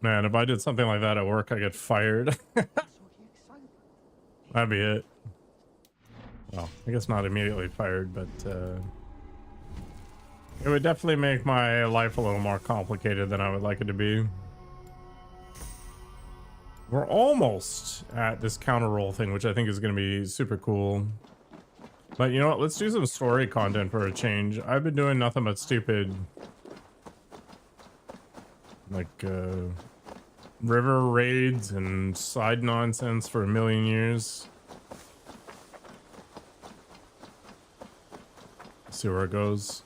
Man, if I did something like that at work, I get fired. That'd be it. Well, I guess not immediately fired, but it would definitely make my life a little more complicated than I would like it to be. We're almost at this counter roll thing, which I think is going to be super cool. But you know what? Let's do some story content for a change. I've been doing nothing but stupid, like, river raids and side nonsense for a million years. See where it goes.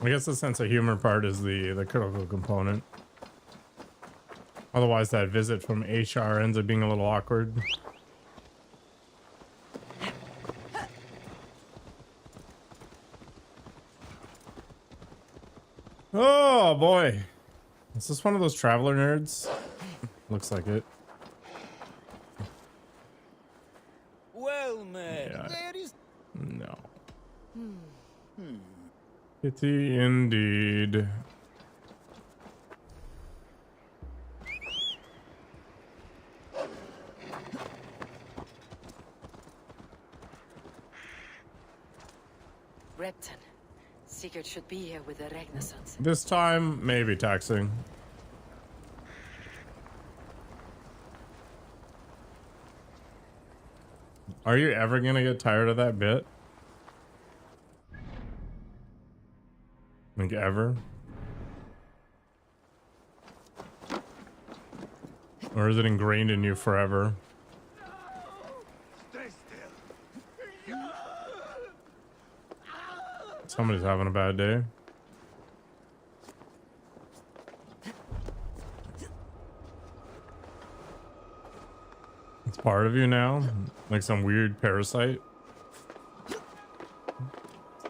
I guess the sense of humor part is the critical component. Otherwise, that visit from Aesir ends up being a little awkward. Oh boy, is this one of those traveler nerds? Looks like it. Well met. Yeah. There is No. Pity indeed. Repton. Sigurd should be here with the Ragnarsons. This time, maybe taxing. Are you ever gonna get tired of that bit? Like ever? Or is it ingrained in you forever? stay still. Somebody's having a bad day. It's part of you now? Like some weird parasite?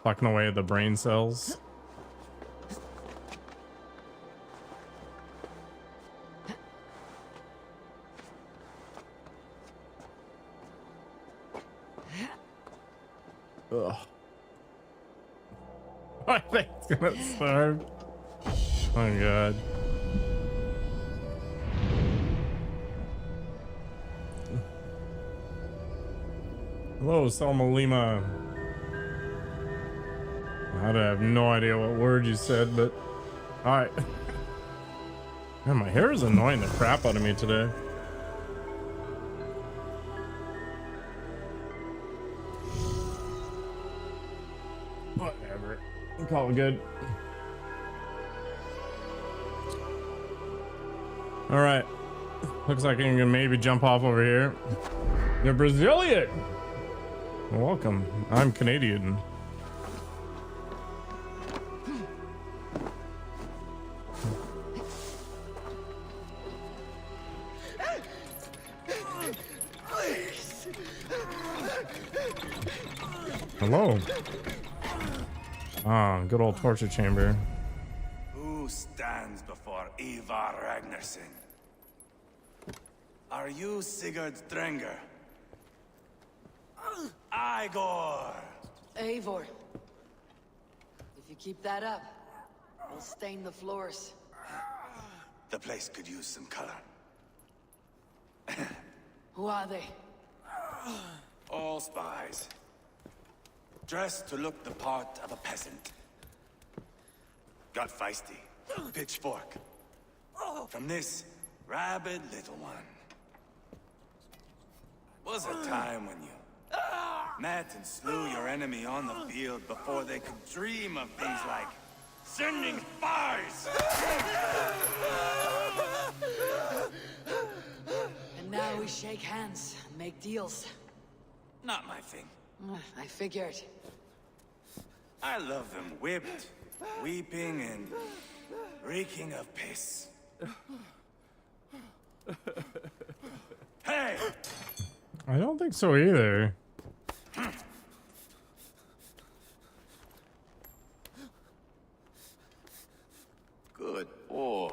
Sucking away at the brain cells? Ugh. I think it's gonna starve. Oh god. Hello, Selma Lima. I have no idea what word you said, but alright. Man, my hair is annoying the crap out of me today. Whatever. I'll call it good. Alright. Looks like I can maybe jump off over here. You're Brazilian! Welcome. I'm Canadian. Hello. Ah, good old torture chamber. Who stands before Ivar Ragnarsson? Are you Sigurd Drenger? Igor! Eivor. If you keep that up, we'll stain the floors. The place could use some color. Who are they? All spies. Dressed to look the part of a peasant. Got feisty. Pitchfork. From this rabid little one. Was a time when you met and slew your enemy on the field before they could dream of things like sending spies! And now we shake hands and make deals. Not my thing. I figured. I love them whipped, weeping, and reeking of piss. Hey! I don't think so either. Good boy.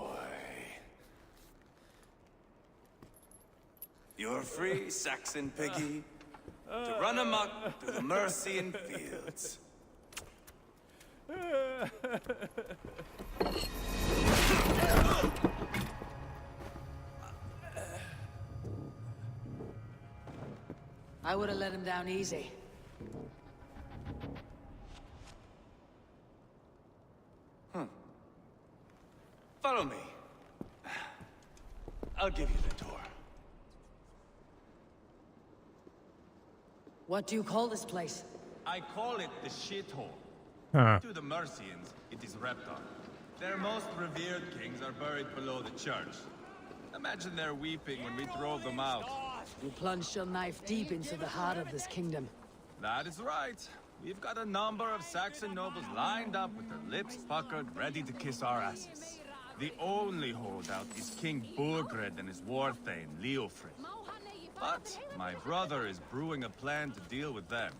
You're free, Saxon piggy, to run amok through the Mercian fields. I would have let him down easy. Follow me. I'll give you the tour. What do you call this place? I call it the shithole. Huh. To the Mercians, it is Repton. Their most revered kings are buried below the church. Imagine their weeping when we drove them out. You plunged your knife deep into the heart of this kingdom. That is right. We've got a number of Saxon nobles lined up with their lips puckered, ready to kiss our asses. The only holdout is King Burgred and his war thane, Leofrid. But my brother is brewing a plan to deal with them.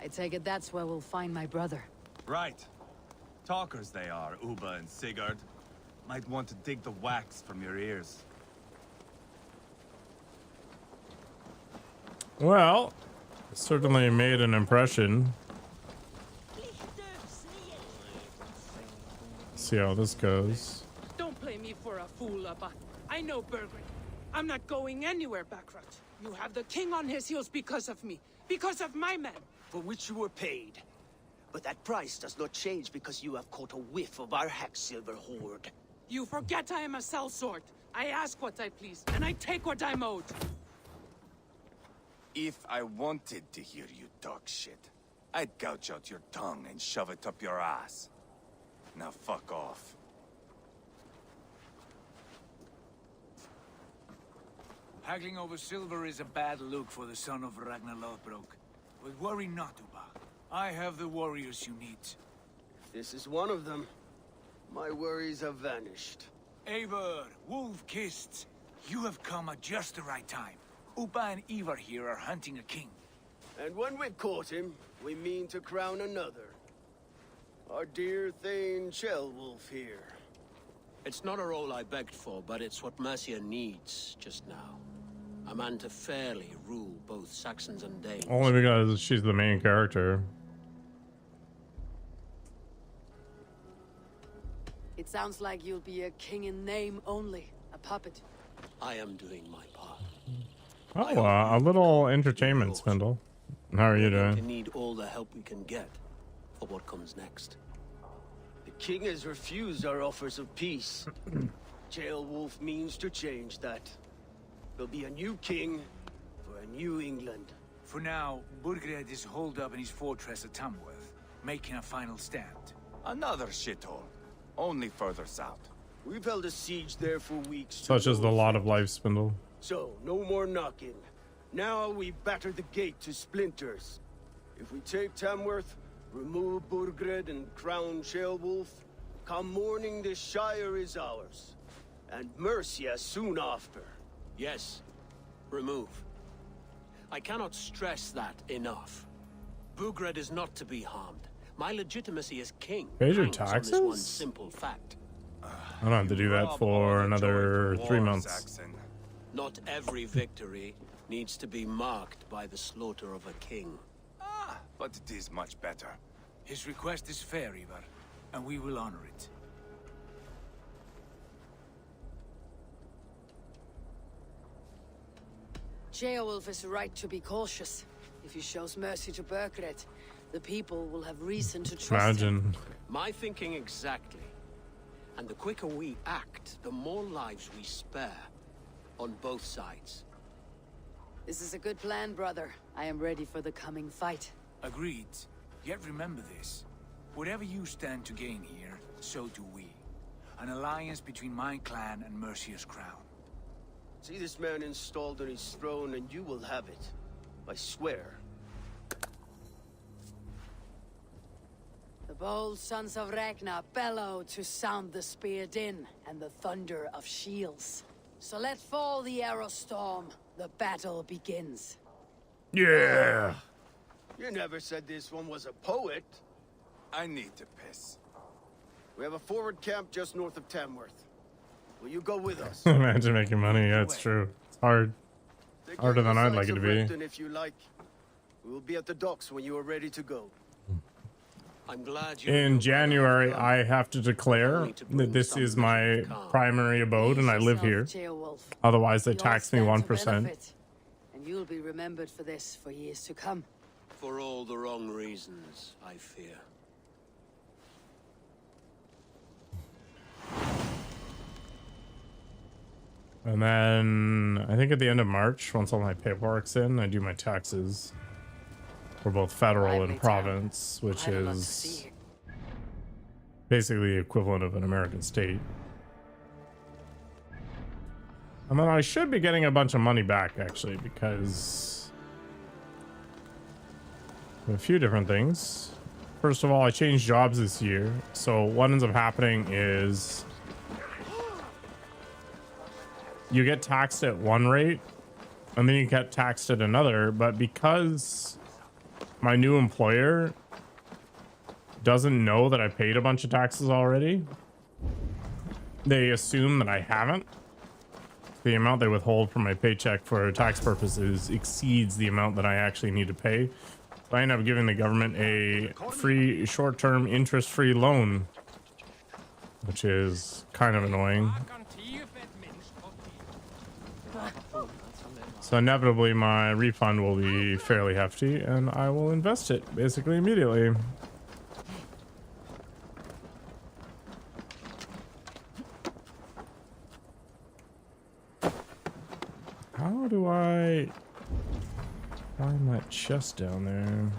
I take it that's where we'll find my brother. Right. Talkers they are, Uba and Sigurd. Might want to dig the wax from your ears. Well, certainly made an impression. See how this goes. Don't play me for a fool, Abba. I know Burgred. I'm not going anywhere backward. You have the king on his heels because of me. Because of my men. For which you were paid. But that price does not change because you have caught a whiff of our Hacksilver hoard. You forget I am a sellsword. I ask what I please, and I take what I'm owed. If I wanted to hear you talk shit, I'd gouge out your tongue and shove it up your ass. Now fuck off. Haggling over silver is a bad look for the son of Ragnar Lothbrok. But worry not, Uba. I have the warriors you need. This is one of them. My worries have vanished. Eivor, Wolf-Kissed, you have come at just the right time. Uba and Ivar here are hunting a king. And when we've caught him, we mean to crown another. Our dear Thane Ceolwulf here. It's not a role I begged for, but it's what Mercia needs just now. A man to fairly rule both Saxons and Danes. Only because she's the main character. It sounds like you'll be a king in name only, a puppet. I am doing my part. Oh, a little entertainment, Spindle. How are you We doing? need all the help we can get for what comes next. The king has refused our offers of peace. Ceolwulf means to change that. There'll be a new king for a new England. For now, Burgred is holed up in his fortress at Tamworth, making a final stand. Another shithole. Only further south. We've held a siege there for weeks. Such is the lot of life, Spindle. So, no more knocking. Now we batter the gate to splinters. If we take Tamworth, remove Burgred and crown Ceolwulf, come morning the Shire is ours. And Mercia soon after. Yes, remove. I cannot stress that enough. Burgred is not to be harmed. My legitimacy as king Pay your hangs on this taxes? one simple fact. I don't have to do that for another 3 months. Saxon. Not every victory needs to be marked by the slaughter of a king. But it is much better. His request is fair, Ivar, and we will honor it. Ceolwulf is right to be cautious. If he shows mercy to Burgred, the people will have reason to trust him. Imagine. My thinking exactly. And the quicker we act, the more lives we spare. On both sides. This is a good plan, brother. I am ready for the coming fight. Agreed. Yet remember this. Whatever you stand to gain here, so do we. An alliance between my clan and Mercia's crown. See this man installed on his throne and you will have it. I swear. The bold sons of Ragnar bellow to sound the spear din and the thunder of shields. So let fall the arrow storm. The battle begins. Yeah. You never said this one was a poet. I need to piss. We have a forward camp just north of Tamworth. Will you go with us? Imagine making money. Yeah, it's true. It's hard. Harder than I'd like it to be. If you like, we'll be at the docks when you are ready to go. I'm glad you In January, I have to declare that this is my primary abode and I live here. Otherwise, they tax me 1%. And you'll be remembered for this for years to come. For all the wrong reasons, I fear. And then I think at the end of March, once all my paperwork's in, I do my taxes for both federal and province, which is basically the equivalent of an American state. And then I should be getting a bunch of money back, actually, because of a few different things. First of all, I changed jobs this year. So what ends up happening is you get taxed at one rate and then you get taxed at another. But because my new employer doesn't know that I paid a bunch of taxes already, they assume that I haven't. The amount they withhold from my paycheck for tax purposes exceeds the amount that I actually need to pay. So I end up giving the government a free short-term interest-free loan, which is kind of annoying. So inevitably my refund will be fairly hefty and I will invest it basically immediately. How do I find that chest down there?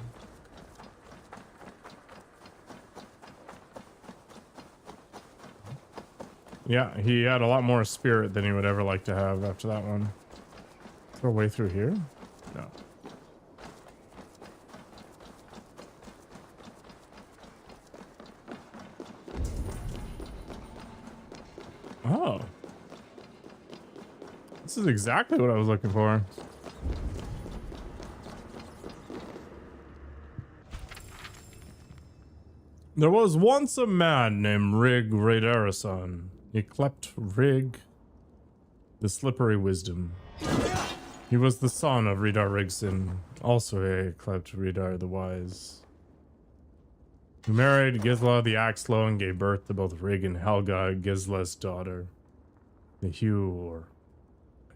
Yeah, he had a lot more spirit than he would ever like to have after that one. Is there a way through here? No. Oh. This is exactly what I was looking for. There was once a man named Rig Raidarason. He clept Rig the Slippery Wisdom. He was the son of Ridar Rigson, also a clept Ridar the Wise, who married Gisla the Axlow and gave birth to both Rig and Helga, Gisla's daughter, the Hugh or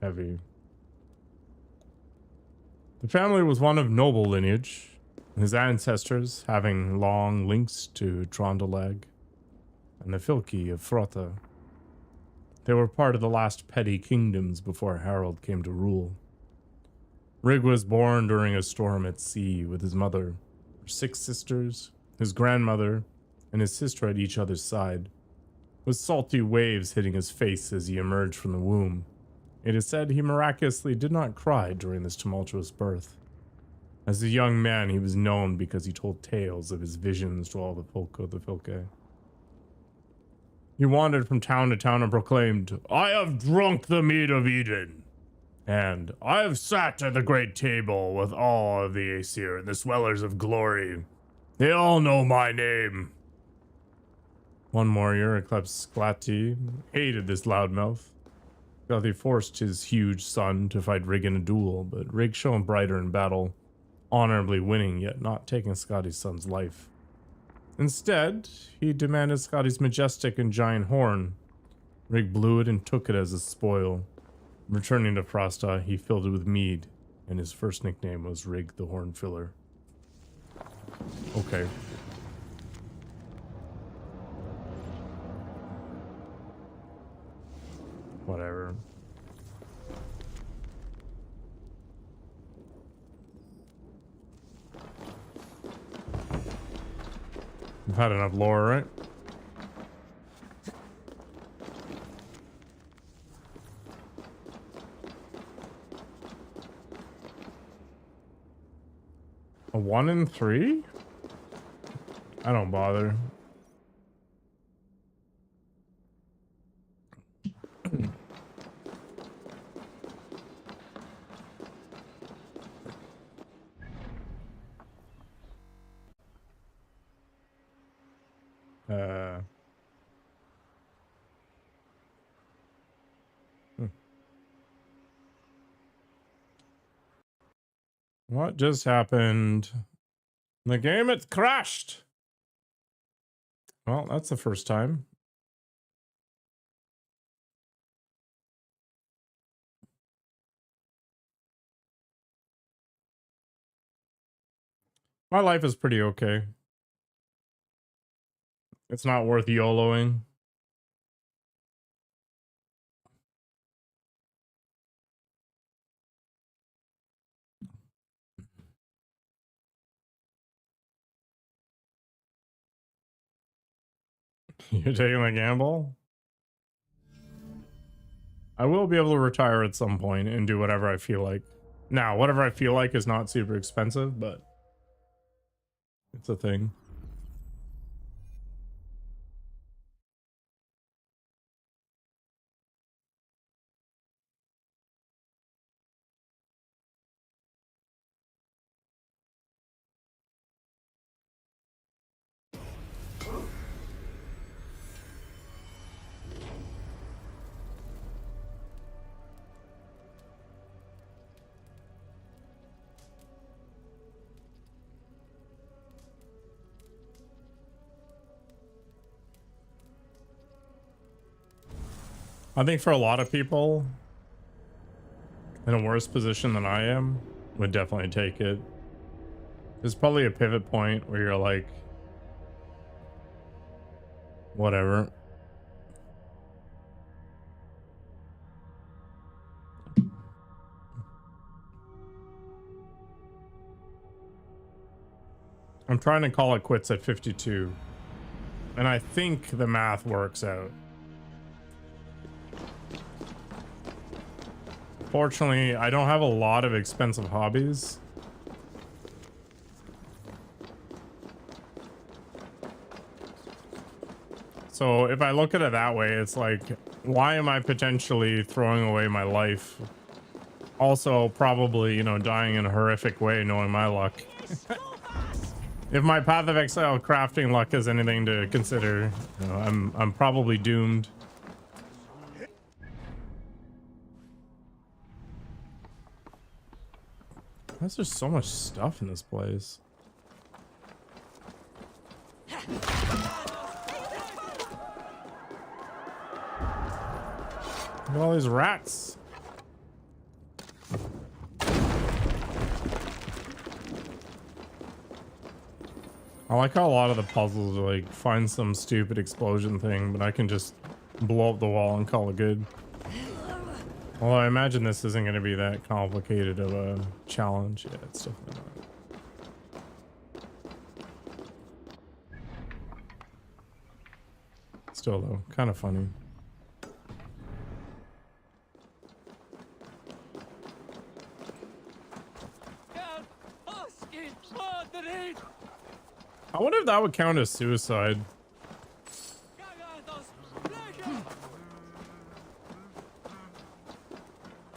Heavy. The family was one of noble lineage, his ancestors having long links to Trondalag and the Fylki of Frotha. They were part of the last petty kingdoms before Harold came to rule. Rig was born during a storm at sea with his mother, her 6 sisters, his grandmother, and his sister at each other's side, with salty waves hitting his face as he emerged from the womb. It is said he miraculously did not cry during this tumultuous birth. As a young man, he was known because he told tales of his visions to all the folk of the Fylke. He wandered from town to town and proclaimed, "I have drunk the mead of Eden, and I have sat at the great table with all of the Aesir and the swellers of glory. They all know my name." One warrior, Eclipse Sklati, hated this loudmouth. He forced his huge son to fight Rig in a duel, but Rig shone brighter in battle, honorably winning yet not taking Scotty's son's life. Instead, he demanded Scotty's majestic and giant horn. Rig blew it and took it as a spoil. Returning to Frosta, he filled it with mead, and his first nickname was Rig the Horn Filler. Okay. Whatever. I've had enough lore, right? A 1 in 3? I don't bother. What just happened? The game, it crashed. Well, that's the first time. My life is pretty okay. It's not worth YOLOing. You're taking the gamble? I will be able to retire at some point and do whatever I feel like. Now, whatever I feel like is not super expensive, but it's a thing. I think for a lot of people in a worse position than I am, would definitely take it. There's probably a pivot point where you're like, whatever. I'm trying to call it quits at 52. And I think the math works out. Fortunately, I don't have a lot of expensive hobbies. So if I look at it that way, it's like, why am I potentially throwing away my life? Also, probably, you know, dying in a horrific way, knowing my luck. If my Path of Exile crafting luck is anything to consider, you know, I'm probably doomed. There's just so much stuff in this place. Look at all these rats. I like how a lot of the puzzles are like, find some stupid explosion thing, but I can just blow up the wall and call it good. Well, I imagine this isn't going to be that complicated of a challenge. Yeah, it's definitely not. Still, though, kind of funny. I wonder if that would count as suicide.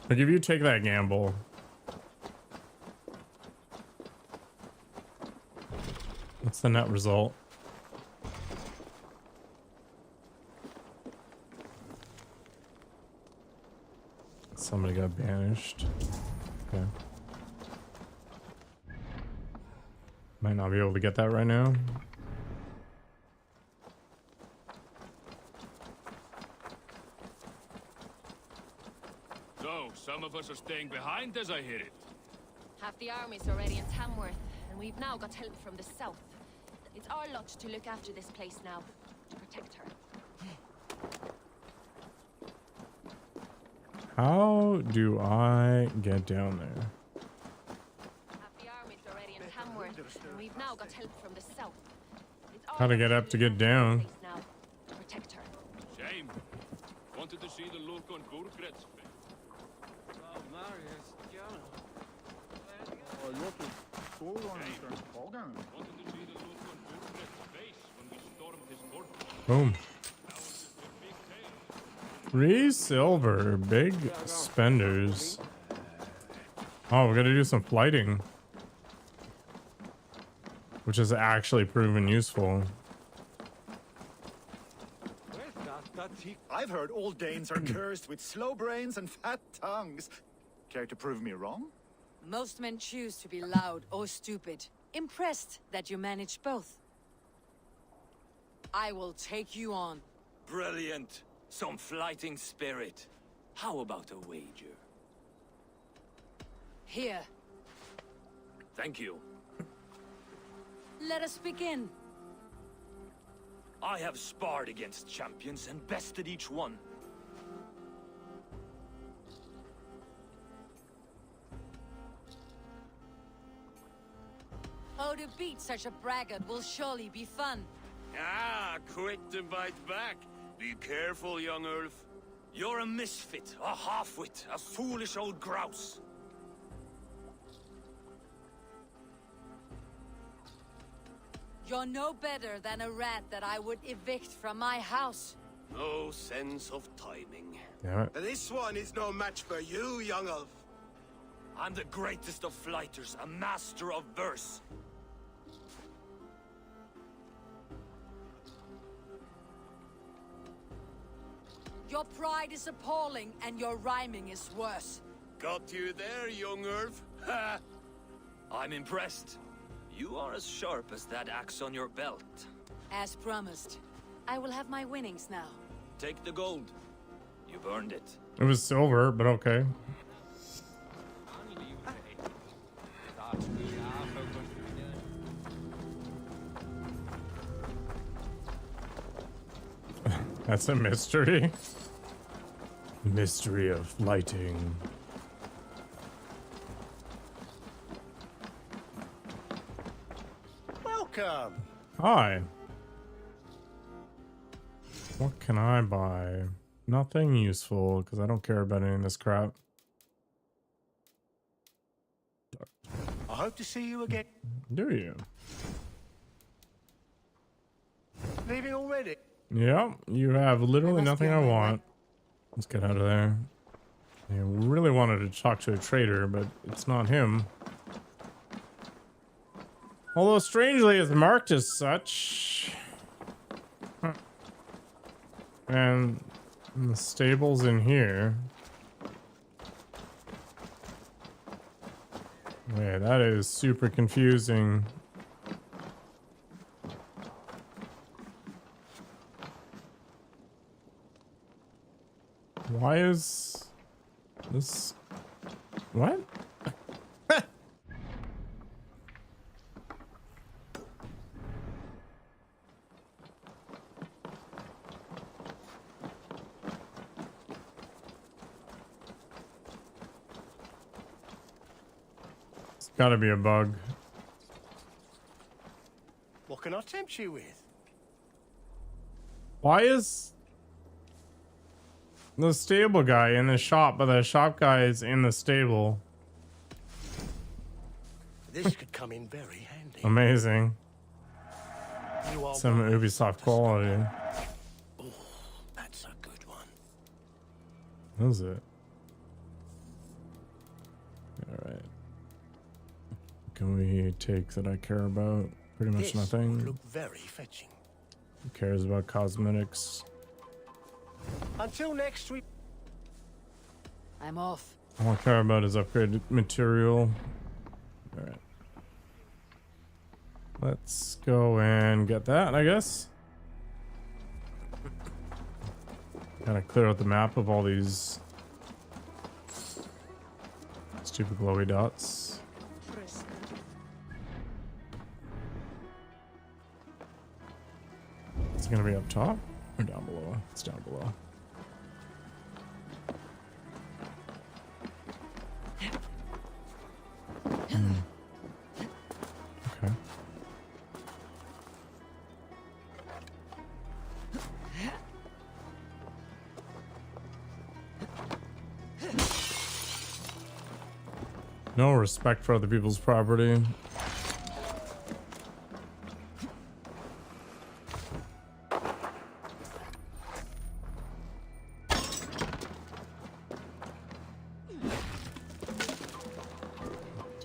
Like, if you take that gamble, what's the net result? Somebody got banished. Okay. Might not be able to get that right now. So, some of us are staying behind as I hear it. Half the army's already in Tamworth, and we've now got help from the south. It's our lot to look after this place now, to protect her. How do I get down there? Half the army's already in Tamworth, and we've now got help from the south. It's our How to lot get up to get down? this place now, to protect her. Shame. Wanted to see the look on Burgred's face. Wanted to see the look on Burgred's face when we stormed his fortress. Boom. That was just a big tale. 3 silver. Big spenders. Oh, we're gonna do some flighting, which has actually proven useful. I've heard all Danes are cursed with slow brains and fat tongues. Care to prove me wrong? Most men choose to be loud or stupid. Impressed that you manage both. I will take you on. Brilliant. Some fighting spirit. How about a wager? Here, Thank you. let us begin. I have sparred against champions and bested each one. Oh, to beat such a braggart will surely be fun. Ah, quick to bite back. Be careful, young Ulf. You're a misfit, a half-wit, a foolish old grouse. You're no better than a rat that I would evict from my house. No sense of timing. Damn it. This one is no match for you, young elf. I'm the greatest of flighters, a master of verse. Your pride is appalling, and your rhyming is worse. Got you there, young Ulf. Ha! I'm impressed. You are as sharp as that axe on your belt. As promised. I will have my winnings now. Take the gold. You've earned it. It was silver, but okay. That's a mystery. Mystery of lighting. Welcome. Hi. What can I buy? Nothing useful, because I don't care about any of this crap. I hope to see you again. Do you? Leaving already? Yeah, you have literally nothing I want. Let's get out of there. I really wanted to talk to a trader, but it's not him. Although strangely it's marked as such. Huh. And the stable's in here. Wait, that is super confusing. Why is this? What? It's gotta be a bug. What can I tempt you with? Why is the stable guy in the shop, but the shop guy is in the stable? This could come in very handy. Amazing. You are Some wise Ubisoft to quality. Oh, that's a good one. What is it? Alright. Can we take that I care about? Pretty much This nothing. would look very fetching. Who cares about cosmetics? Until next week. I'm off. All I care about is upgraded material. Alright. Let's go and get that, I guess. Kind of clear out the map of all these stupid glowy dots. Is it gonna be up top or down below? It's down below. Okay. No respect for other people's property.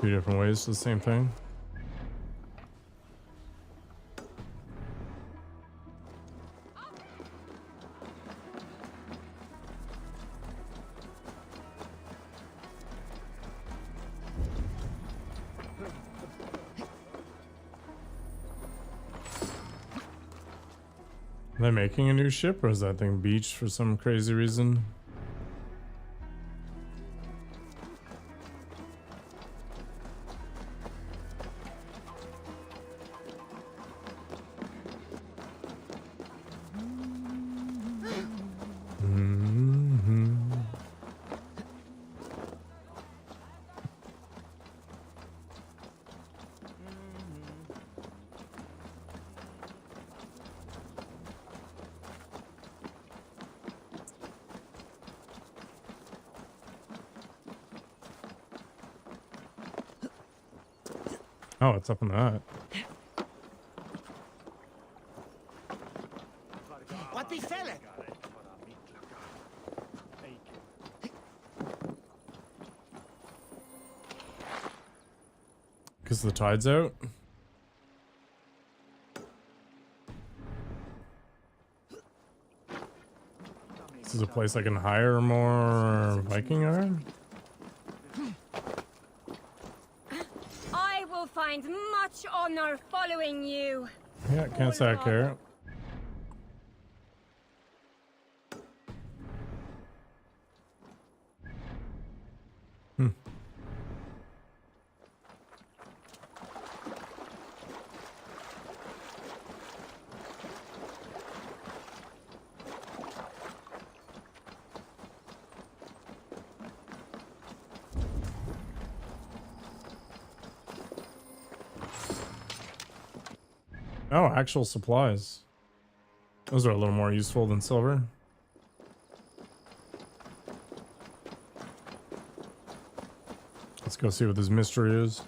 Two different ways to the same thing. Are they making a new ship, or is that thing beached for some crazy reason? Oh, it's up in that. What befell it? Because the tide's out. This is a place I can hire more Viking iron. I will find much honor following you. Yeah, can't say I care. Oh, actual supplies. Those are a little more useful than silver. Let's go see what this mystery is.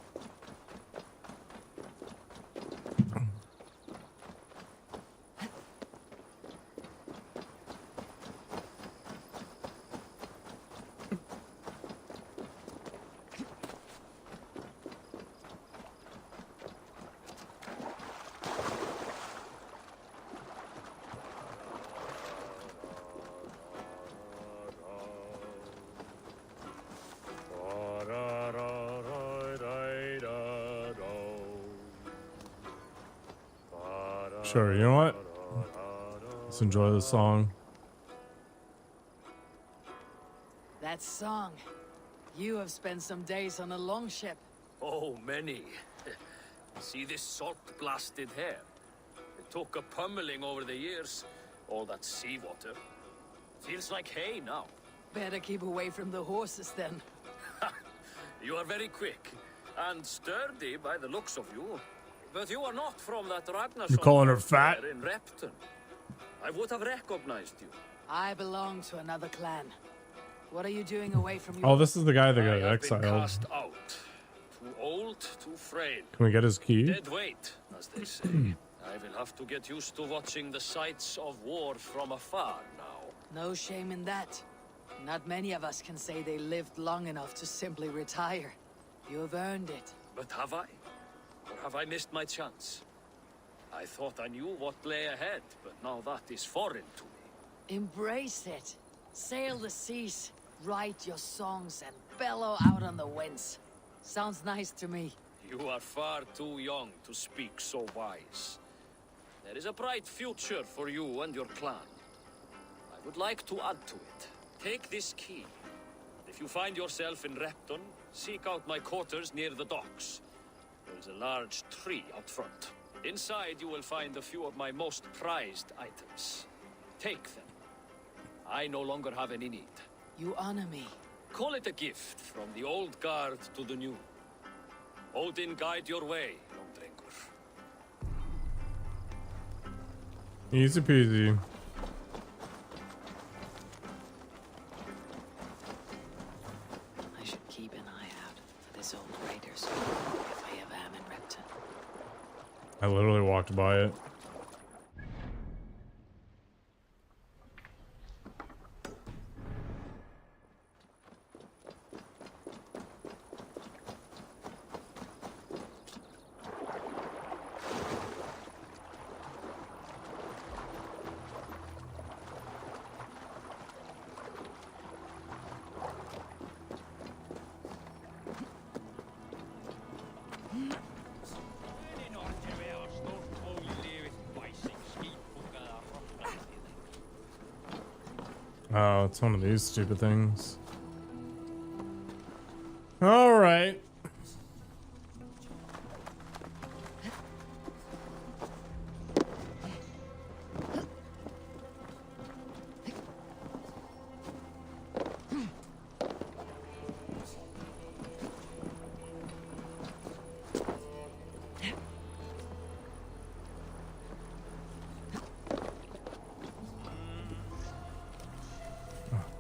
Sure, you know what? Let's enjoy the song. That song. You have spent some days on a longship. Oh, many. See this salt-blasted hair? It took a pummeling over the years. All that seawater. Feels like hay now. Better keep away from the horses then. You are very quick. And sturdy by the looks of you. But you are not from that Ragnar. You calling her fat? In Repton. I would have recognized you. I belong to another clan. What are you doing away from your... Oh, this is the guy that got I have been exiled. cast out. Too old, too frail. Can we get his key? Dead weight, as they say. I will have to get used to watching the sights of war from afar now. No shame in that. Not many of us can say they lived long enough to simply retire. You have earned it. But have I? Or have I missed my chance? I thought I knew what lay ahead, but now that is foreign to me. Embrace it. Sail the seas, write your songs, and bellow out on the winds. Sounds nice to me. You are far too young to speak so wise. There is a bright future for you and your clan. I would like to add to it. Take this key. If you find yourself in Repton, seek out my quarters near the docks. There is a large tree out front. Inside you will find a few of my most prized items. Take them. I no longer have any need. You honor me. Call it a gift from the old guard to the new. Odin guide your way, Longdrengur. Easy peasy. I should keep an eye out for this old raiders if I ever am in Repton. I literally walked by it. Oh, it's one of these stupid things. All right.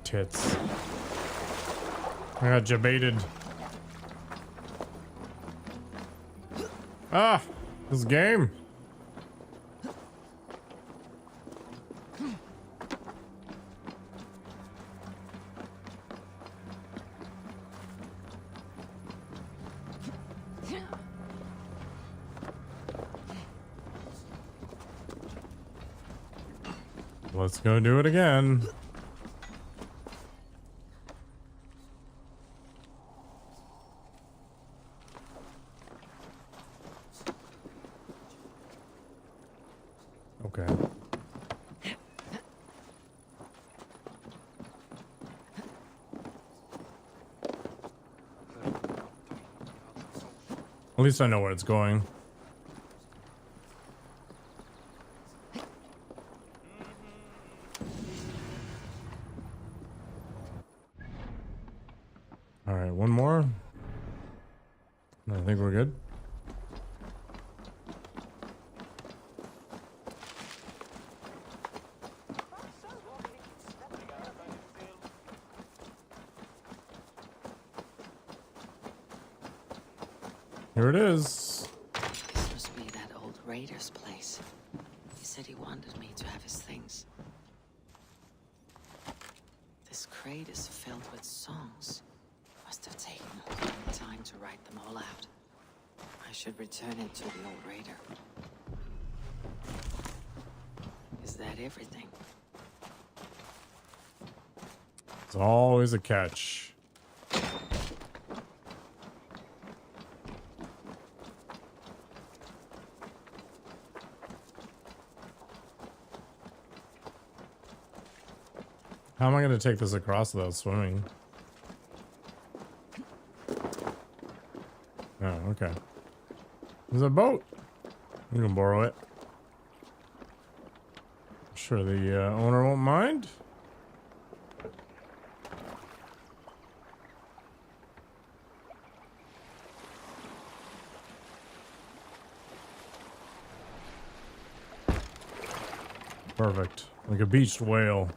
Tits. I got jebaited. Ah, this game. Let's go do it again. Okay. At least I know where it's going. All right, one more. I think we're good. Here it is. This must be that old raider's place. He said he wanted me to have his things. This crate is filled with songs. Must have taken a long time to write them all out. I should return it to the old raider. Is that everything? It's always a catch. How am I going to take this across without swimming? Oh, okay. There's a boat. You can borrow it. I'm sure the owner won't mind. Perfect. Like a beached whale.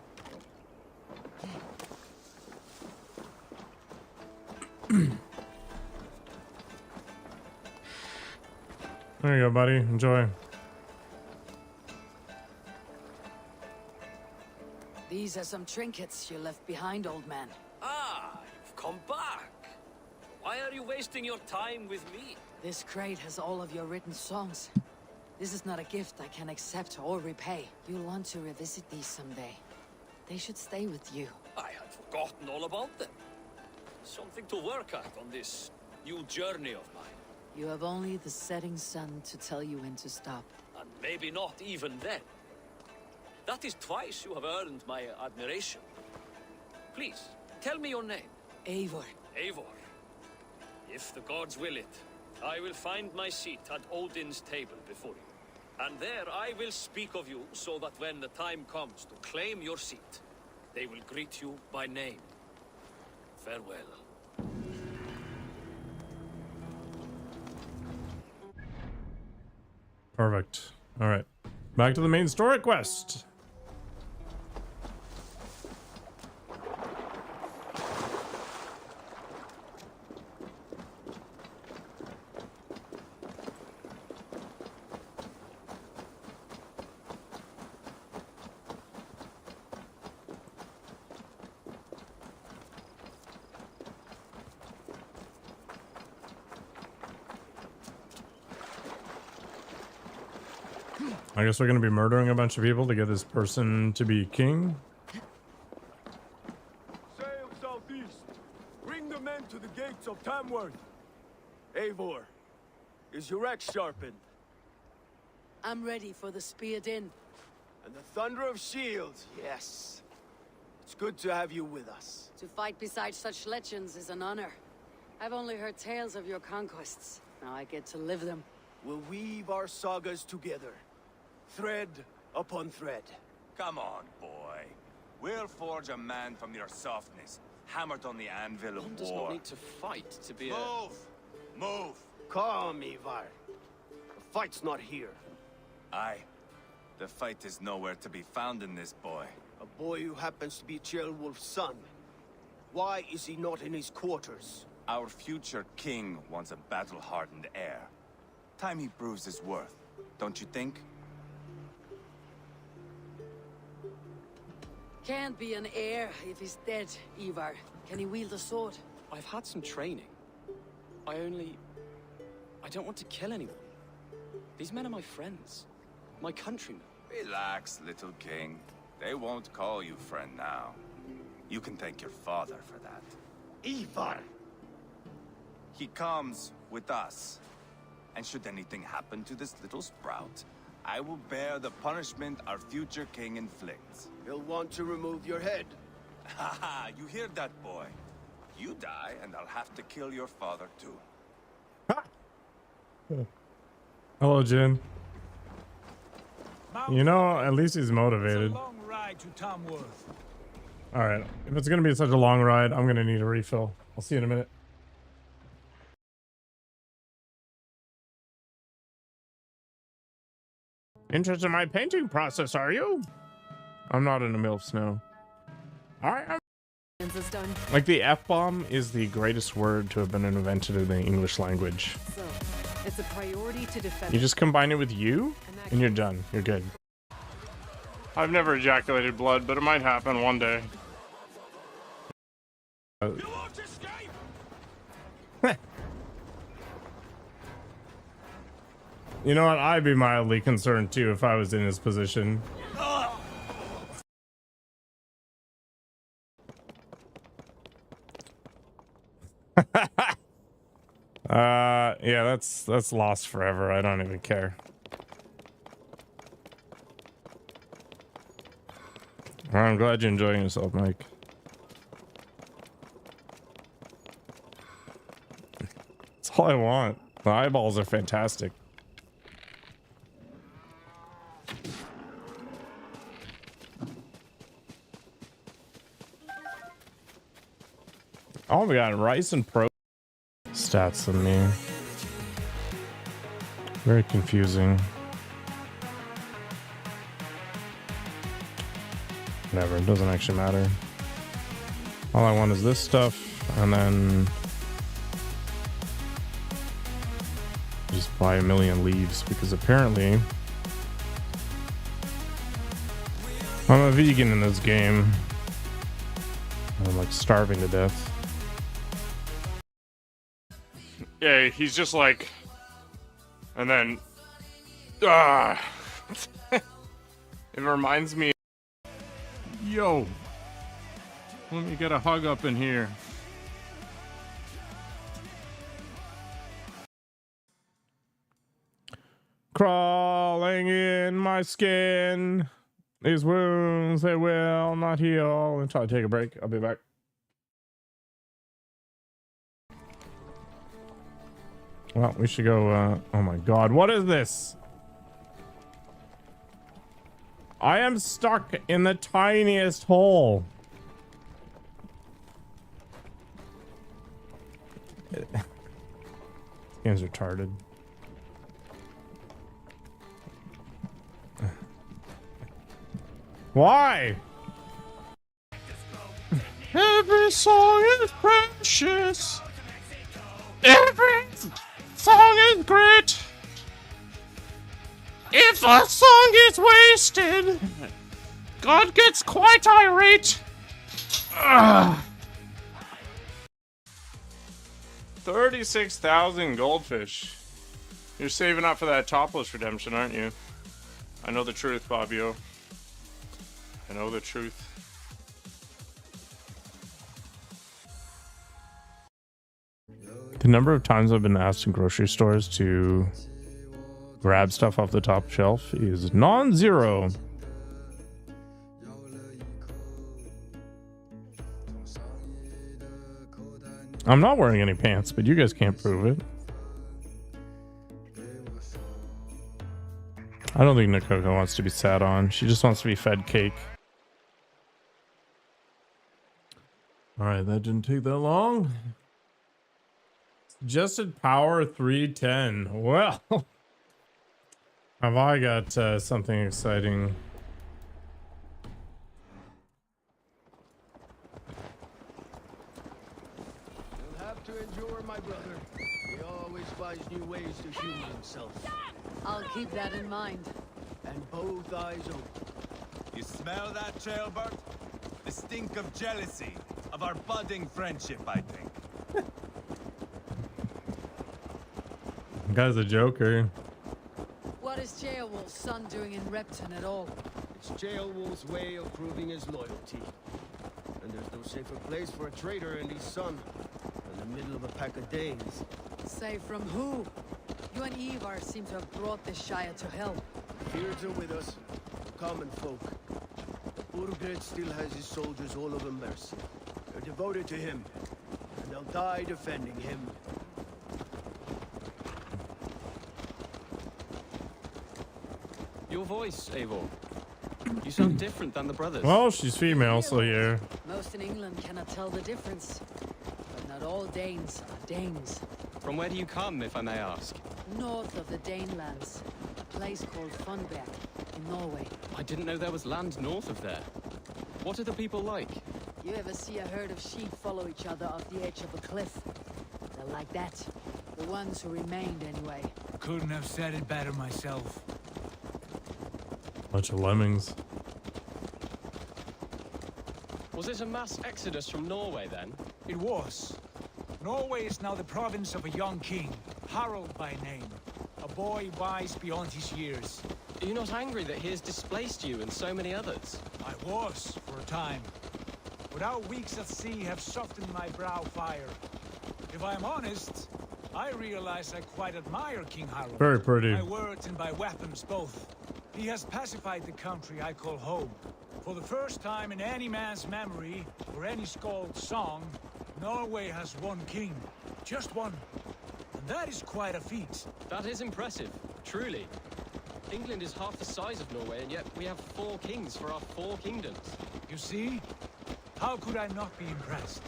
There you go, buddy. Enjoy. These are some trinkets you left behind, old man. Ah, you've come back. Why are you wasting your time with me? This crate has all of your written songs. This is not a gift I can accept or repay. You'll want to revisit these someday. They should stay with you. I had forgotten all about them. Something to work at on this new journey of mine. You have only the setting sun to tell you when to stop. And maybe not even then. That is twice you have earned my admiration. Please, tell me your name. Eivor. Eivor. If the gods will it, I will find my seat at Odin's table before you. And there I will speak of you so that when the time comes to claim your seat, they will greet you by name. Farewell. Perfect. All right. Back to the main story quest. I guess we're going to be murdering a bunch of people to get this person to be king. Sail southeast. Bring the men to the gates of Tamworth. Eivor, is your axe sharpened? I'm ready for the spear din. And the thunder of shields, yes. It's good to have you with us. To fight beside such legends is an honor. I've only heard tales of your conquests. Now I get to live them. We'll weave our sagas together, thread upon thread. Come on, boy. We'll forge a man from your softness, hammered on the anvil of One war. does not need to fight to be Move! Move! Calm, Ivar. The fight's not here. Aye. The fight is nowhere to be found in this boy. A boy who happens to be Ceolwulf's son. Why is he not in his quarters? Our future king wants a battle-hardened heir. Time he proves his worth, don't you think? Can't be an heir if he's dead, Ivar. Can he wield a sword? I've had some training. I don't want to kill anyone. These men are my friends. My countrymen. Relax, little king. They won't call you friend now. You can thank your father for that. Ivar! He comes with us. And should anything happen to this little sprout, I will bear the punishment our future king inflicts. He'll want to remove your head. Haha, you hear that, boy? You die, and I'll have to kill your father, too. Hello, Jin. You know, at least he's motivated. Long ride to Tamworth. Alright, if it's gonna be such a long ride, I'm gonna need a refill. I'll see you in a minute. Interested in my painting process, are you? I'm not in a MILF now. Alright, like the F-bomb is the greatest word to have been invented in the English language. So, it's a priority to defend. You just combine it with you, and you're done. You're good. I've never ejaculated blood, but it might happen one day. You know what? I'd be mildly concerned too if I was in his position. Yeah, that's lost forever. I don't even care. Well, I'm glad you're enjoying yourself, Mike. That's all I want. The eyeballs are fantastic. Oh, we got rice and pro stats in me. Very confusing. Whatever, it doesn't actually matter. All I want is this stuff, and then just buy a million leaves, because apparently I'm a vegan in this game. I'm like starving to death. Yeah, he's just like, and then, it reminds me. Yo, let me get a hug up in here. Crawling in my skin. These wounds, they will not heal. Until I take a break. I'll be back. Well, we should go, oh my god, what is this? I am stuck in the tiniest hole. This game's retarded. Why? Every song is precious. Every song is great. If a song is wasted, God gets quite irate. 36,000 goldfish. You're saving up for that topless redemption, aren't you? I know the truth, Bobbio. I know the truth. The number of times I've been asked in grocery stores to grab stuff off the top shelf is non-zero. I'm not wearing any pants, but you guys can't prove it. I don't think Nakoko wants to be sat on. She just wants to be fed cake. Alright, that didn't take that long. Suggested power 310. Well, have I got something exciting? You'll have to endure, my brother. He always finds new ways to humor himself. I'll keep that in mind. And both eyes open. You smell that, Jailbird? The stink of jealousy, of our budding friendship, I think. Guy's a joker. What is Jailwolf's son doing in Repton at all? It's Jailwolf's way of proving his loyalty. And there's no safer place for a traitor and his son than the middle of a pack of Danes. Say from who? You and Ivar seem to have brought this Shire to hell. Fears are with us, common folk. Burgred still has his soldiers all over Mercia. They're devoted to him, and they'll die defending him. Your voice, Eivor. You sound different than the brothers. Well, she's female, so yeah. Most in England cannot tell the difference. But not all Danes are Danes. From where do you come, if I may ask? North of the Danelands, a place called Funberg in Norway. I didn't know there was land north of there. What are the people like? You ever see a herd of sheep follow each other off the edge of a cliff? They're like that. The ones who remained, anyway. Couldn't have said it better myself. Bunch of lemmings. Was it a mass exodus from Norway, then? It was. Norway is now the province of a young king, Harald by name. A boy wise beyond his years. Are you not angry that he has displaced you and so many others? I was, for a time. But our weeks at sea have softened my brow fire. If I am honest, I realize I quite admire King Harald. Very pretty. By words and by weapons both. He has pacified the country I call home. For the first time in any man's memory, or any skald's song, Norway has one king. Just one. And that is quite a feat. That is impressive, truly. England is half the size of Norway, and yet we have 4 kings for our 4 kingdoms. You see? How could I not be impressed?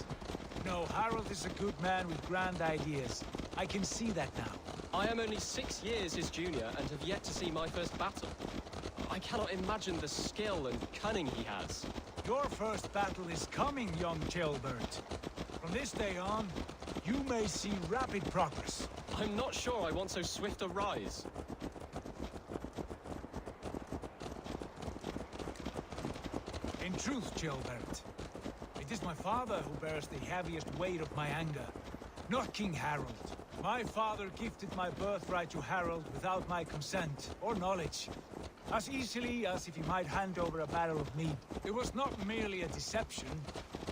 No, Harald is a good man with grand ideas. I can see that now. I am only 6 years his junior and have yet to see my first battle. I cannot imagine the skill and cunning he has. Your first battle is coming, young Jailbird. From this day on, you may see rapid progress. I'm not sure I want so swift a rise. In truth, Jailbird, it is my father who bears the heaviest weight of my anger, not King Harald. My father gifted my birthright to Harald without my consent or knowledge, as easily as if he might hand over a barrel of mead. It was not merely a deception,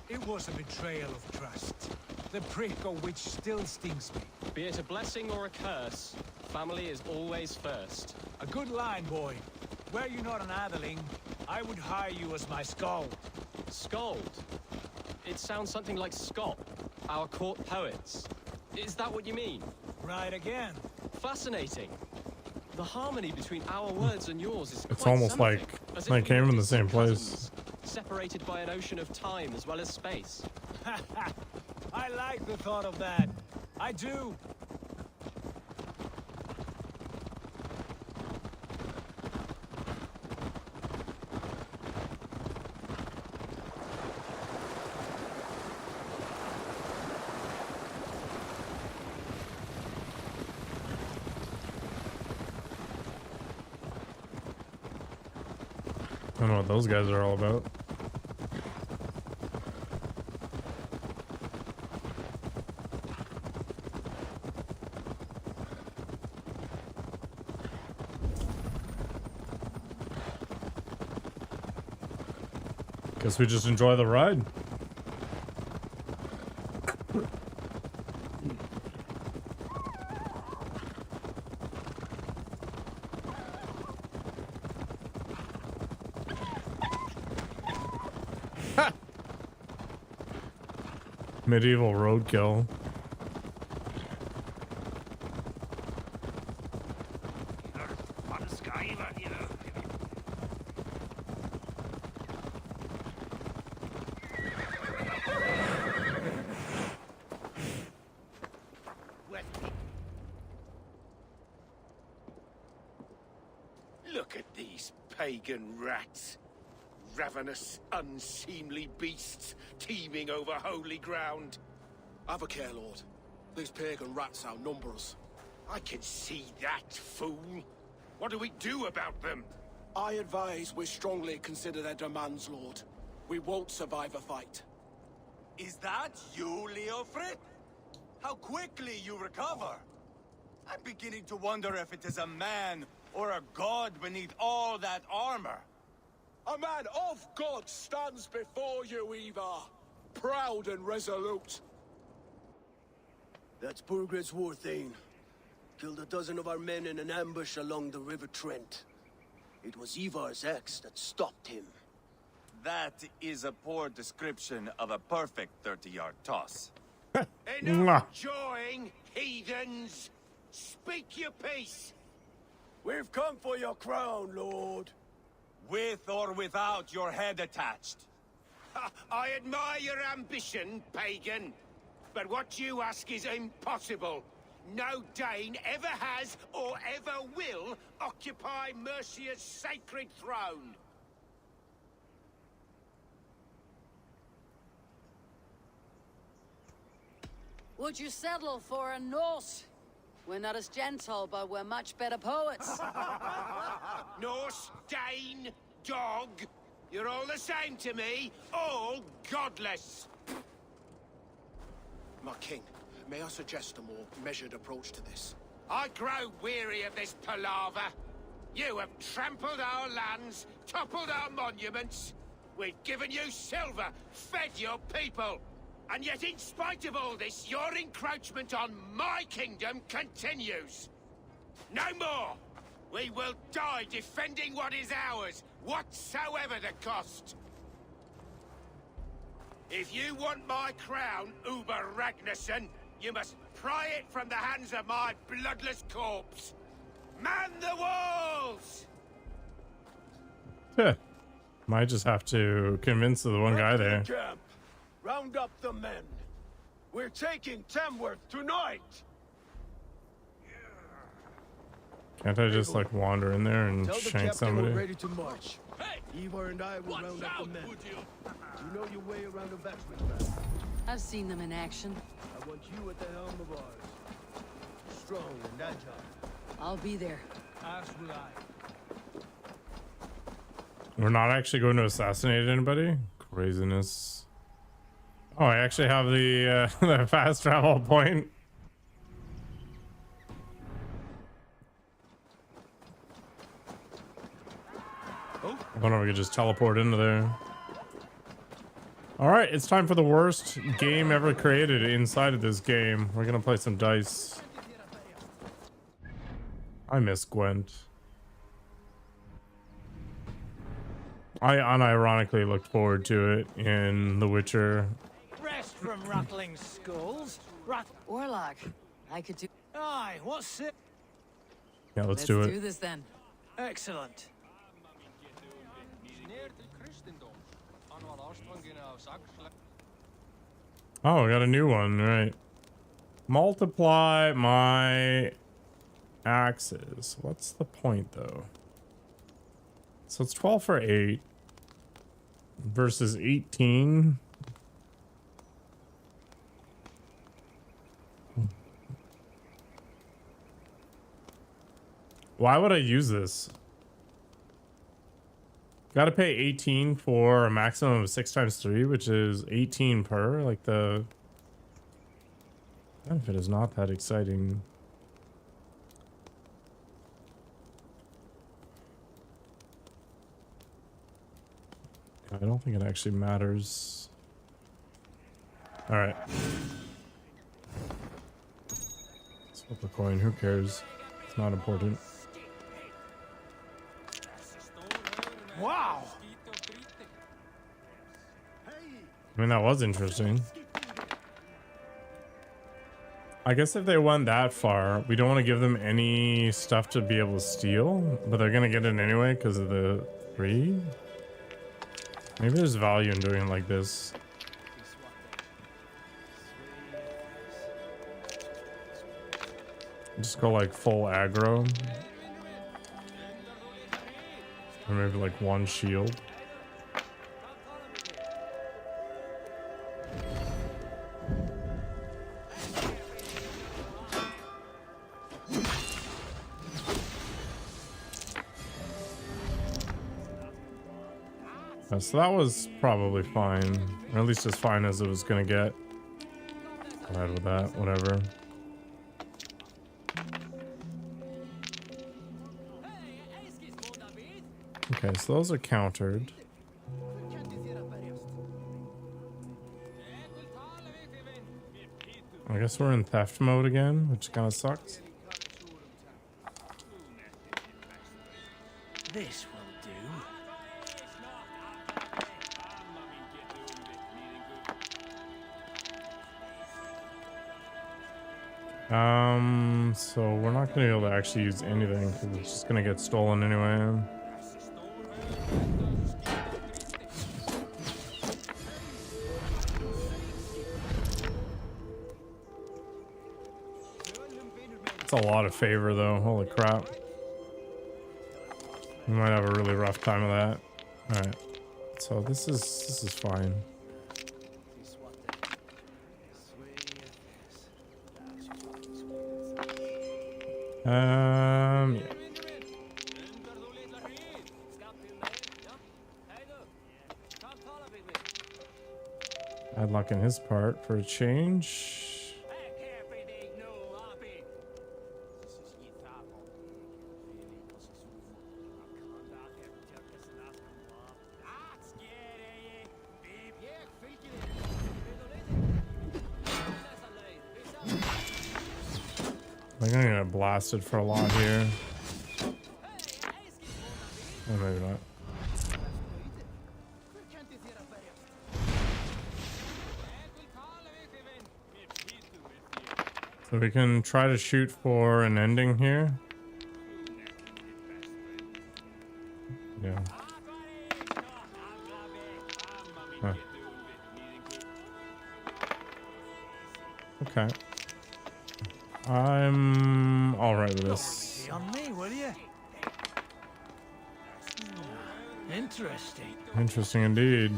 it was a betrayal of trust. The prick of which still stings me. Be it a blessing or a curse, family is always first. A good line, boy. Were you not an Atheling, I would hire you as my skald. Skald? It sounds something like Scott, our court poets. Is that what you mean? Right again. Fascinating. The harmony between our words and yours is It's quite almost something. like As they if we came were from the same distant place. cousins, separated by an ocean of time as well as space. I like the thought of that. I do. I don't know what those guys are all about. Guess we just enjoy the ride. Medieval roadkill. Look at these pagan rats. Ravenous, unseemly beasts teeming over holy ground. Have a care, Lord. These pagan rats outnumber us. I can see that, fool. What do we do about them? I advise we strongly consider their demands, Lord. We won't survive a fight. Is that you, Leofrid? How quickly you recover! I'm beginning to wonder if it is a man or a god beneath all that armor. A man of God stands before you, Eva. Proud and resolute. That's Burgred's Warthane. Killed a dozen of our men in an ambush along the River Trent. It was Ivar's axe that stopped him. That is a poor description of a perfect 30-yard toss. Enough jawing, heathens! Speak your piece! We've come for your crown, Lord. With or without your head attached. I admire your ambition, pagan. But what you ask is impossible. No Dane ever has or ever will occupy Mercia's sacred throne. Would you settle for a Norse? We're not as gentle, but we're much better poets. Norse, Dane, dog. You're all the same to me. All godless. My king, may I suggest a more measured approach to this? I grow weary of this palaver. You have trampled our lands, toppled our monuments. We've given you silver, fed your people. And yet, in spite of all this, your encroachment on my kingdom continues. No more! We will die defending what is ours, whatsoever the cost. If you want my crown, Uber Ragnarsson, you must pry it from the hands of my bloodless corpse. Man the walls! Heh. Might just have to convince the one guy there. Camp. Round up the men. We're taking Tamworth tonight! Can't I just like wander in there and Tell the shank captain somebody? we're ready to march. Hey! Ivor and I will round up the men. You know your way around a battering ram. I've seen them in action. I want you at the helm of ours. Strong and agile. I'll be there. As will I. We're not actually going to assassinate anybody? Craziness. Oh, I actually have the the fast travel point. I wonder if we could just teleport into there. All right, it's time for the worst game ever created inside of this game. We're gonna play some dice. I miss Gwent. I unironically looked forward to it in The Witcher. Rest from rattling skulls. Orlok, I could do. Aye, what's it? Yeah, let's do it. Do this then. Excellent. Oh, we got a new one, right? Multiply my axes. What's the point, though? So it's 12 for 8 versus 18. Why would I use this? Gotta pay 18 for a maximum of 6 times 3, which is 18 per. Like, the benefit is not that exciting. I don't think it actually matters. All right. Let's flip a coin. Who cares? It's not important. Wow. I mean, that was interesting. I guess if they went that far, we don't want to give them any stuff to be able to steal, but they're gonna get it anyway because of the 3. Maybe there's value in doing it like this. Just go like full aggro. Or maybe like 1 shield. So that was probably fine, or at least as fine as it was gonna get. Go ahead with that, whatever. Okay, so those are countered. I guess we're in theft mode again, which kind of sucks. This will do. So we're not gonna be able to actually use anything because it's just gonna get stolen anyway. It's a lot of favor though, holy crap. We might have a really rough time of that. Alright. So this is fine. Yeah. Bad luck in his part for a change. I'm gonna get blasted for a lot here. Or maybe not. So we can try to shoot for an ending here. Yeah. Huh. Okay. I'm alright with this. On me, will you? Interesting. Interesting indeed.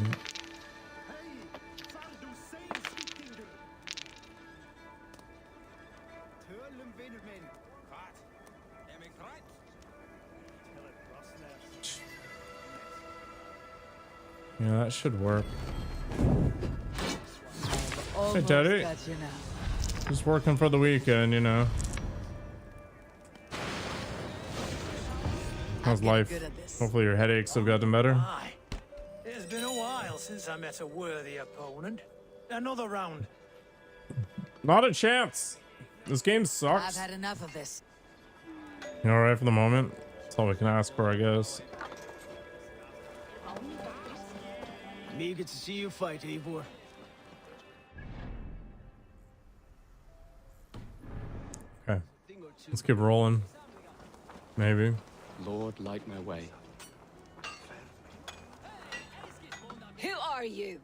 Yeah, that should work. Hey, Teddy. Just working for the weekend, you know. How's life? Hopefully your headaches have gotten better. Aye. It's been a while since I met a worthy opponent. Another round. Not a chance. This game I've sucks. had enough of this. You alright for the moment? That's all we can ask for, I guess. Me good to see you fight, Eivor. Okay. Let's keep rolling. Maybe. Lord, light my way. Who are you?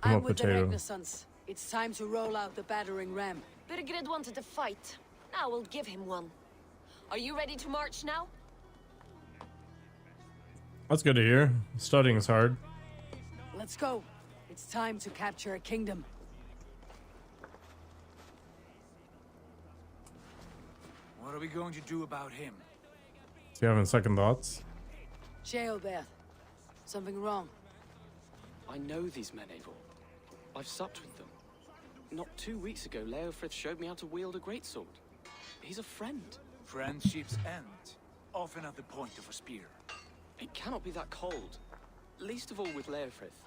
I'm a I'm with the potato. Ragnar sons. It's time to roll out the battering ram. Burgred wanted to fight. Now we'll give him one. Are you ready to march now? That's good to hear. Studying is hard. Let's go. It's time to capture a kingdom. What are we going to do about him? Is he having second thoughts? Jailbeth. Something wrong. I know these men, Eivor. I've supped with them. Not 2 weeks ago, Leofrith showed me how to wield a greatsword. He's a friend. Friendships end, often at the point of a spear. It cannot be that cold. Least of all with Leofrith.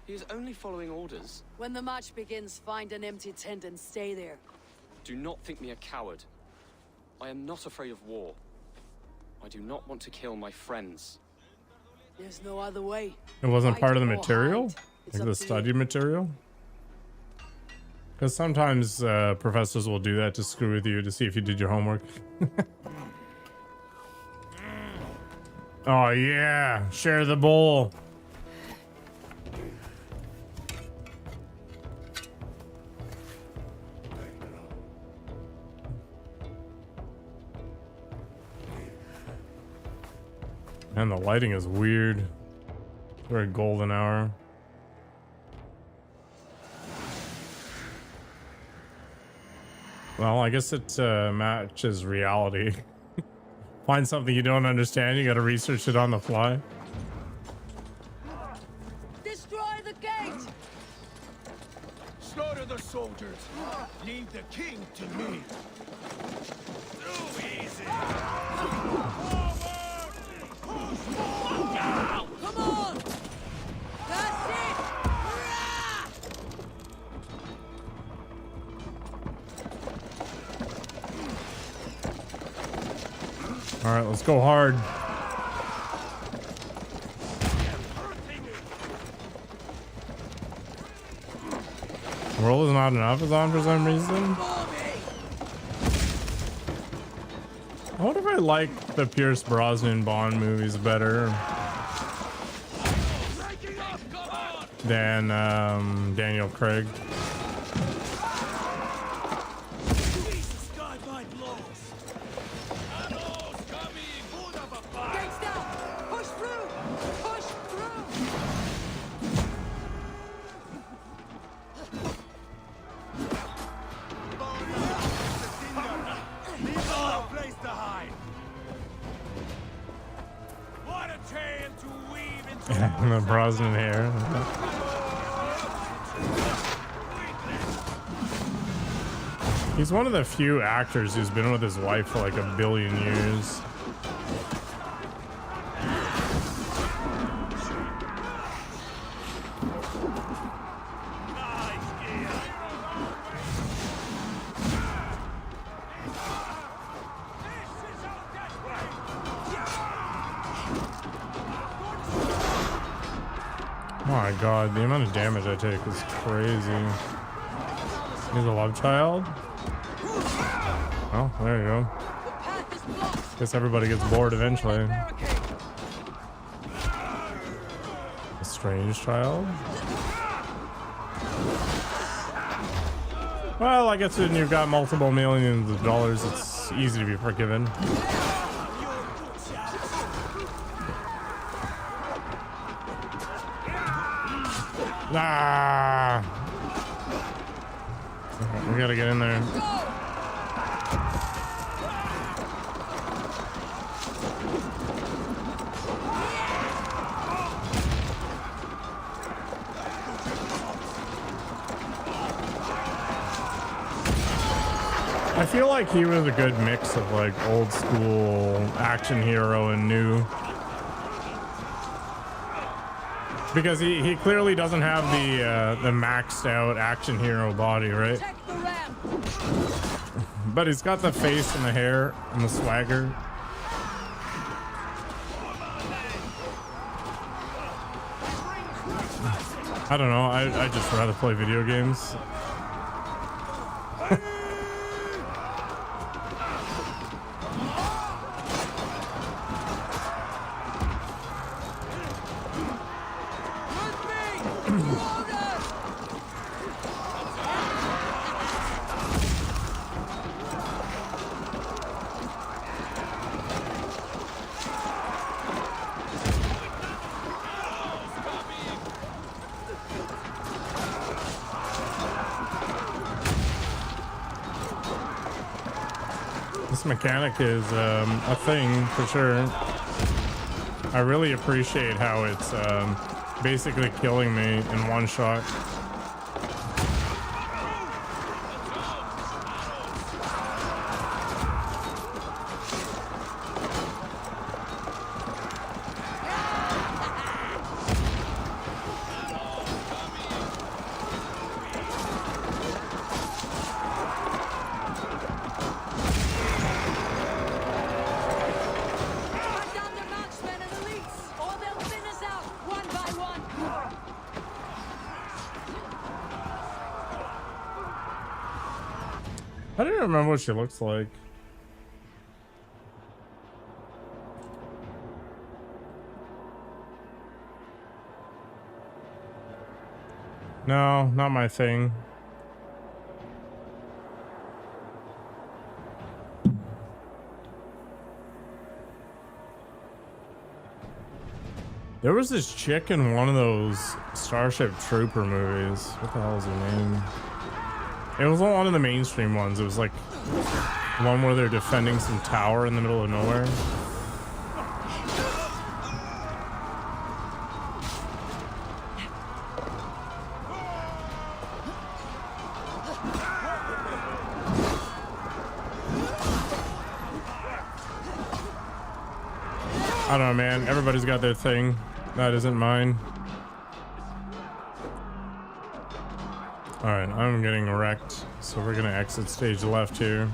He is only following orders. When the march begins, find an empty tent and stay there. Do not think me a coward. I am not afraid of war. I do not want to kill my friends. There's no other way. It wasn't Fight part of the or material? hide. It's Like up the to you. study material? Because sometimes professors will do that to screw with you to see if you did your homework. Oh yeah, share the bowl. And the lighting is weird. Very golden hour. Well, I guess it matches reality. Find something you don't understand, you gotta research it on the fly. Destroy the gate! Slaughter the soldiers. Leave the king to me. Too easy. Come on! That's it! All right, let's go hard. Roll is not enough is on for some reason. I wonder if I like the Pierce Brosnan Bond movies better than Daniel Craig. The Brosnan hair. He's one of the few actors who's been with his wife for like 1 billion years. Oh my god, the amount of damage I take is crazy. He's a love child? Oh, there you go. Guess everybody gets bored eventually. A strange child? Well, I guess when you've got multiple millions of dollars, it's easy to be forgiven. Ah! We gotta get in there. I feel like he was a good mix of like old school action hero and new. Because he clearly doesn't have the maxed out action hero body, right? But he's got the face and the hair and the swagger. I don't know, I just rather play video games. This mechanic is a thing for sure. I really appreciate how it's basically killing me in one shot. I don't remember what she looks like. No, not my thing. There was this chick in one of those Starship Trooper movies. What the hell is her name? It was one of the mainstream ones. It was like one where they're defending some tower in the middle of nowhere. I don't know, man. Everybody's got their thing. That isn't mine. Alright, I'm getting wrecked. So we're gonna exit stage left here.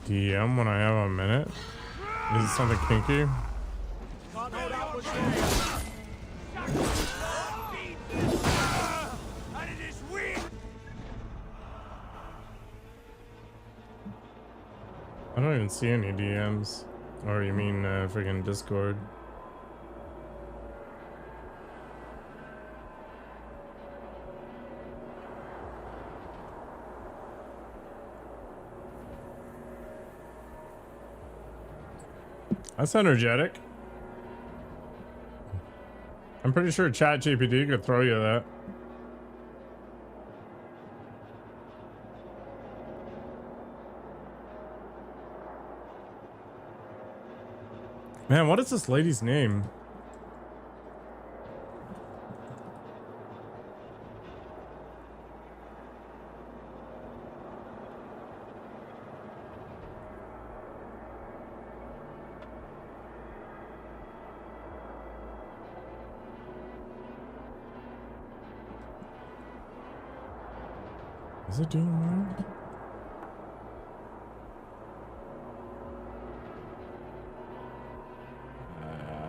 DM when I have a minute? Is it something kinky? I don't even see any DMs. Or you mean freaking Discord? That's energetic. I'm pretty sure ChatGPT could throw you that. Man, what is this lady's name? Is it doing that?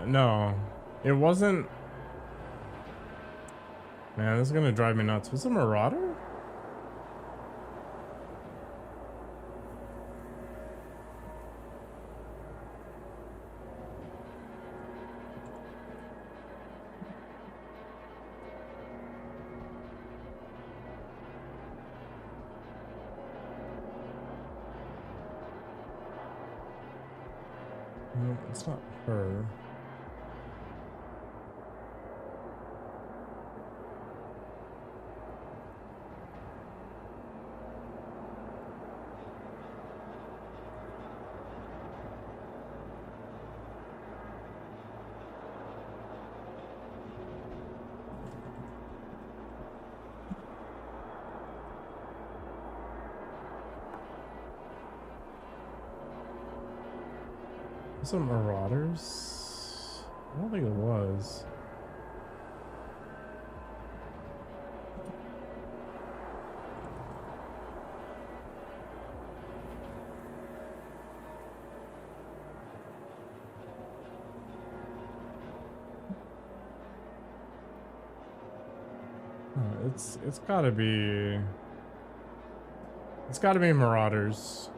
No, it wasn't. Man, this is gonna drive me nuts. Was it a Marauder? No, it's not her. Was it Marauders? I don't think it was. It's gotta be. It's gotta be Marauders.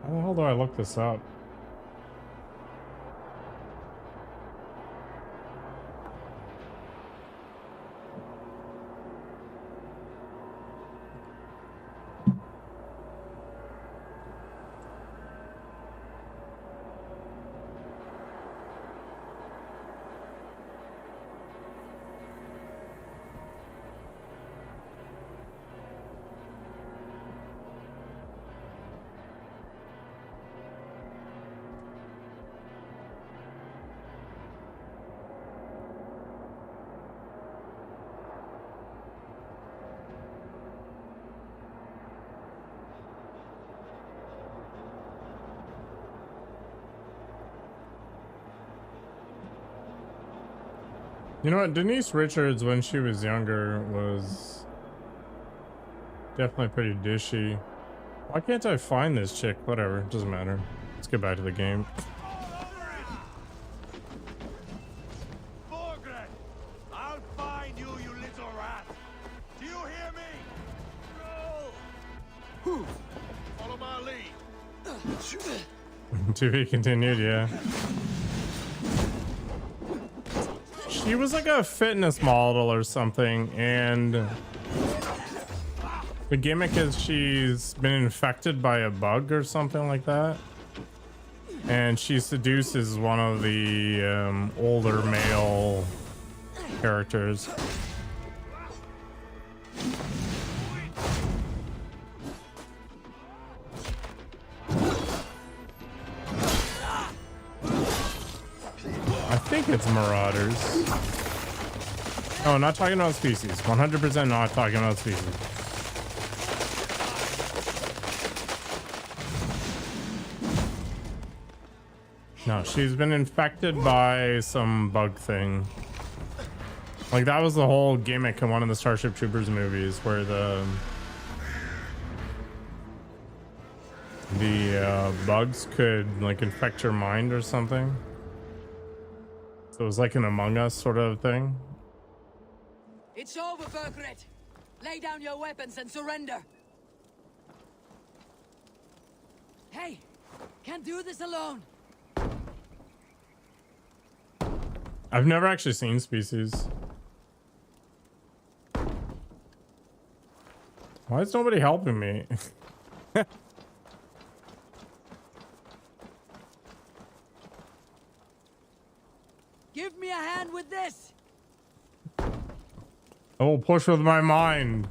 How the hell do I look this up? You know what? Denise Richards, when she was younger, was definitely pretty dishy. Why can't I find this chick? Whatever, doesn't matter. Let's get back to the game. Borgred! I'll find you, you little rat! Do you hear me? No! Follow my lead. To be continued, yeah. She was like a fitness model or something, and the gimmick is she's been infected by a bug or something like that, and she seduces one of the older male characters. I think it's marauders. Oh, not talking about species. 100% not talking about species. No, she's been infected by some bug thing. Like, that was the whole gimmick in one of the Starship Troopers movies, where the bugs could like infect your mind or something. So it was like an Among Us sort of thing. It's over, Burgred. Lay down your weapons and surrender. Hey, can't do this alone. I've never actually seen Species. Why is nobody helping me? Give me a hand with this. I will push with my mind.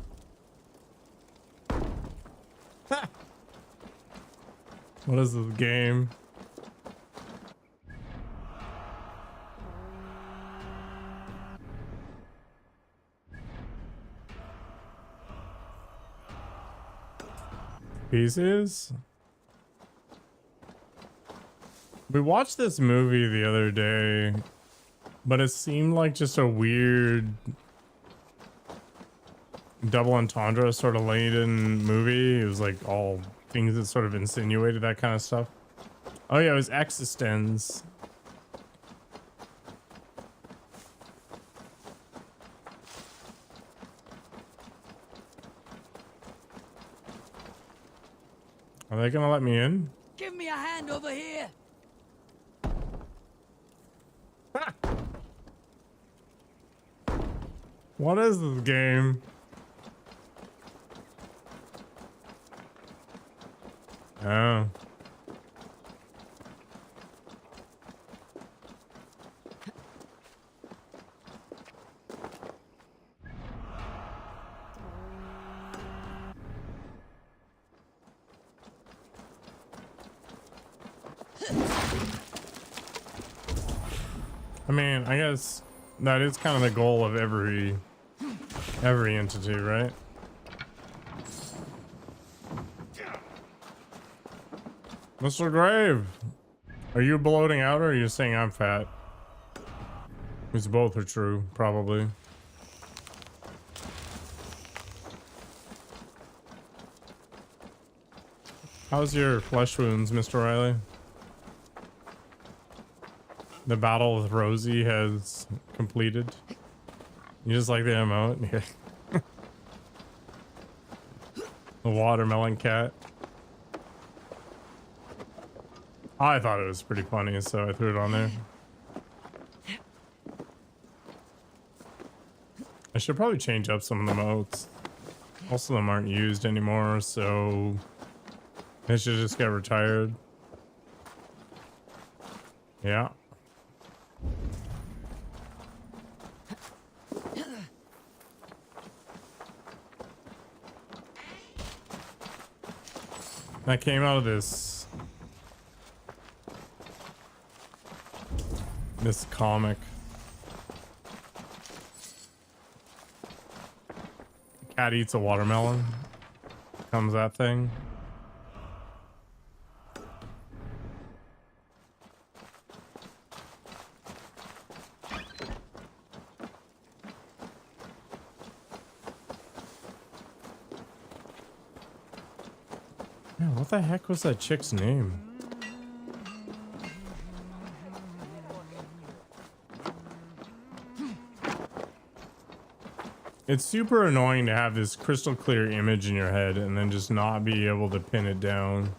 What is this game? Pieces? We watched this movie the other day, but it seemed like just a weird double entendre sort of laden movie. It was like all things that sort of insinuated that kind of stuff. Oh yeah, it was Existence. Are they gonna let me in? Give me a hand over here. What is this game? Oh. I mean, I guess that is kind of the goal of every entity, right? Mr. Grave, are you bloating out or are you saying I'm fat? Because both are true, probably. How's your flesh wounds, Mr. Riley? The battle with Rosie has completed. You just like the emote? Yeah. The watermelon cat. I thought it was pretty funny, so I threw it on there. I should probably change up some of the emotes. Most of them aren't used anymore, so they should just get retired. Yeah. That came out of this comic. Cat eats a watermelon. Comes that thing. Man, what the heck was that chick's name? It's super annoying to have this crystal clear image in your head and then just not be able to pin it down.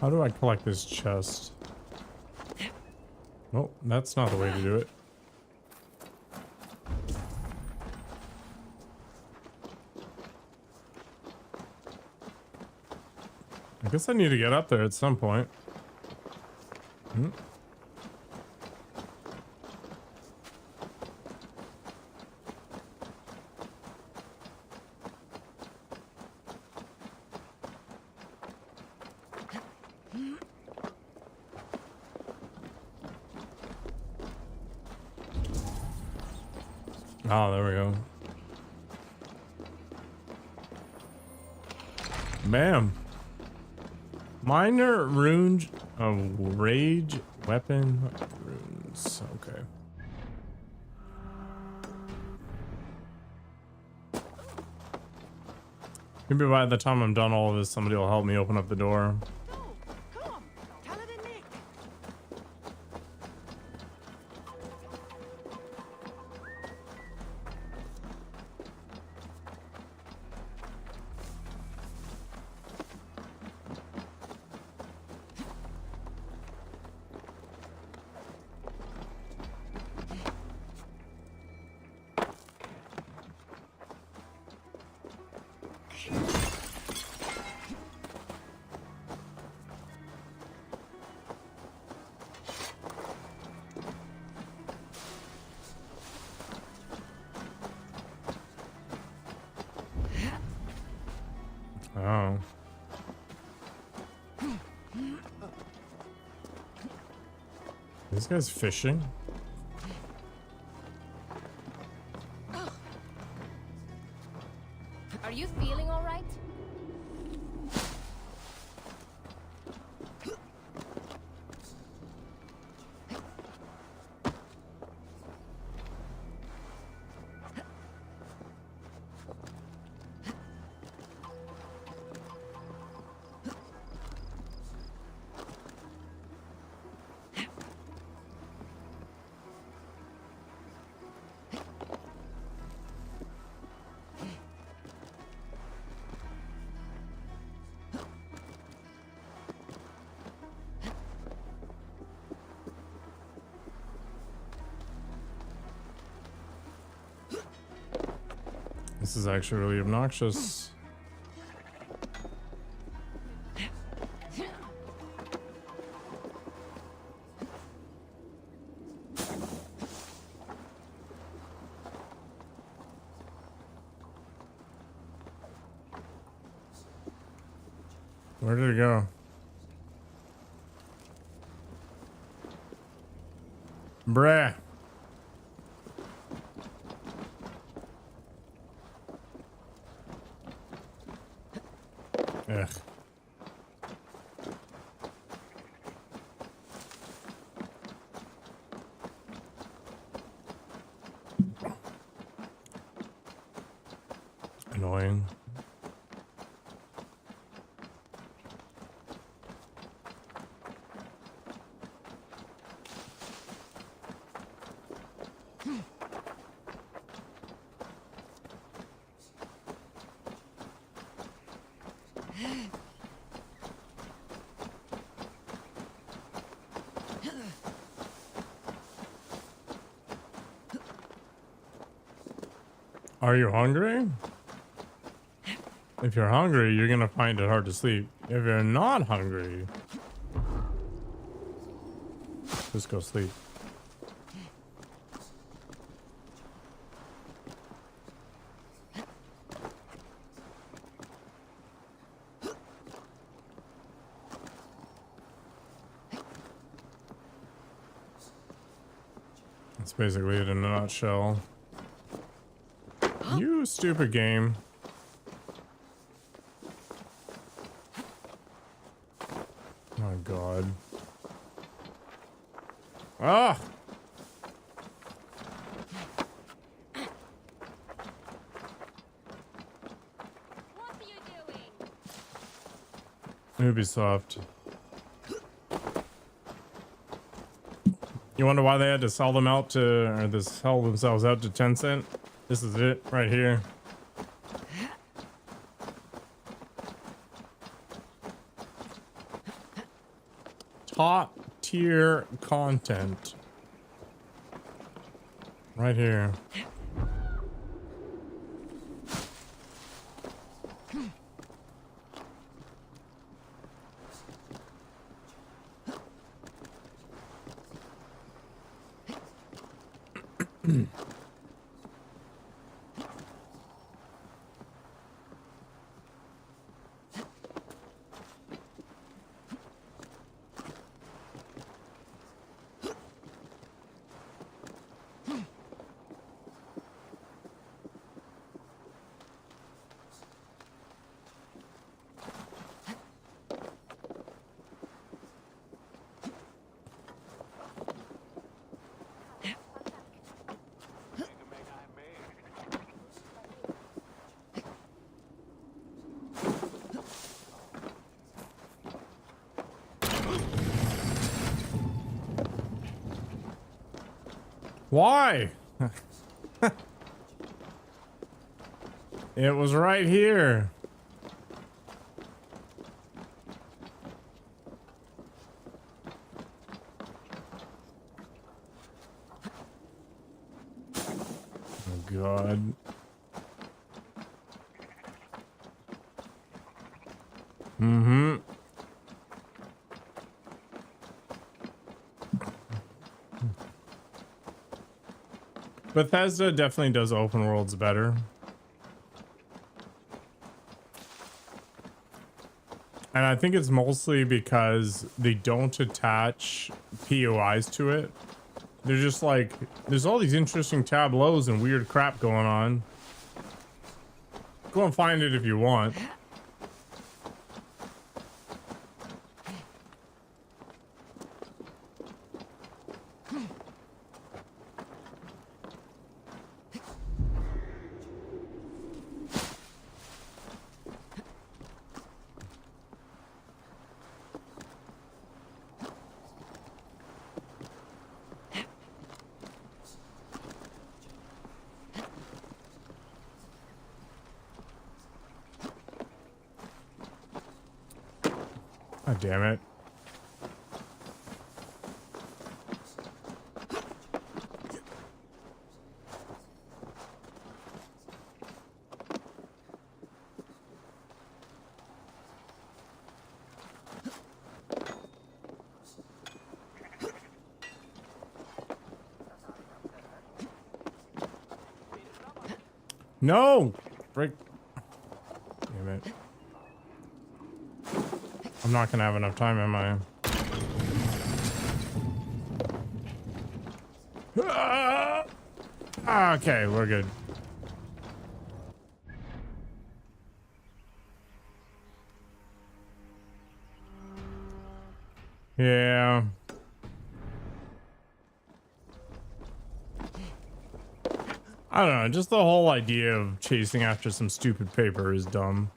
How do I collect this chest? Oh, that's not the way to do it. I guess I need to get up there at some point. Hmm. Oh, there we go. Bam. Minor rune rage weapon runes. Okay. Maybe by the time I'm done all of this, somebody will help me open up the door. Oh. This guy's fishing? Are you feeling all right? This is actually really obnoxious. Where did it go? Bruh. Ugh. Annoying. Are you hungry? If you're hungry, you're gonna find it hard to sleep. If you're not hungry, just go sleep. That's basically it in a nutshell. You stupid game. Oh god. Ah! Ubisoft. You wonder why they had to sell them out to, or this sell themselves out to Tencent? This is it right here. Top tier content. Right here. Why? It was right here. Oh god. Mm-hmm. Bethesda definitely does open worlds better. And I think it's mostly because they don't attach POIs to it. They're just like, there's all these interesting tableaus and weird crap going on. Go and find it if you want. God damn it. No! Frick. Damn it. I'm not gonna have enough time, am I? Okay, we're good. Yeah. I don't know, just the whole idea of chasing after some stupid paper is dumb.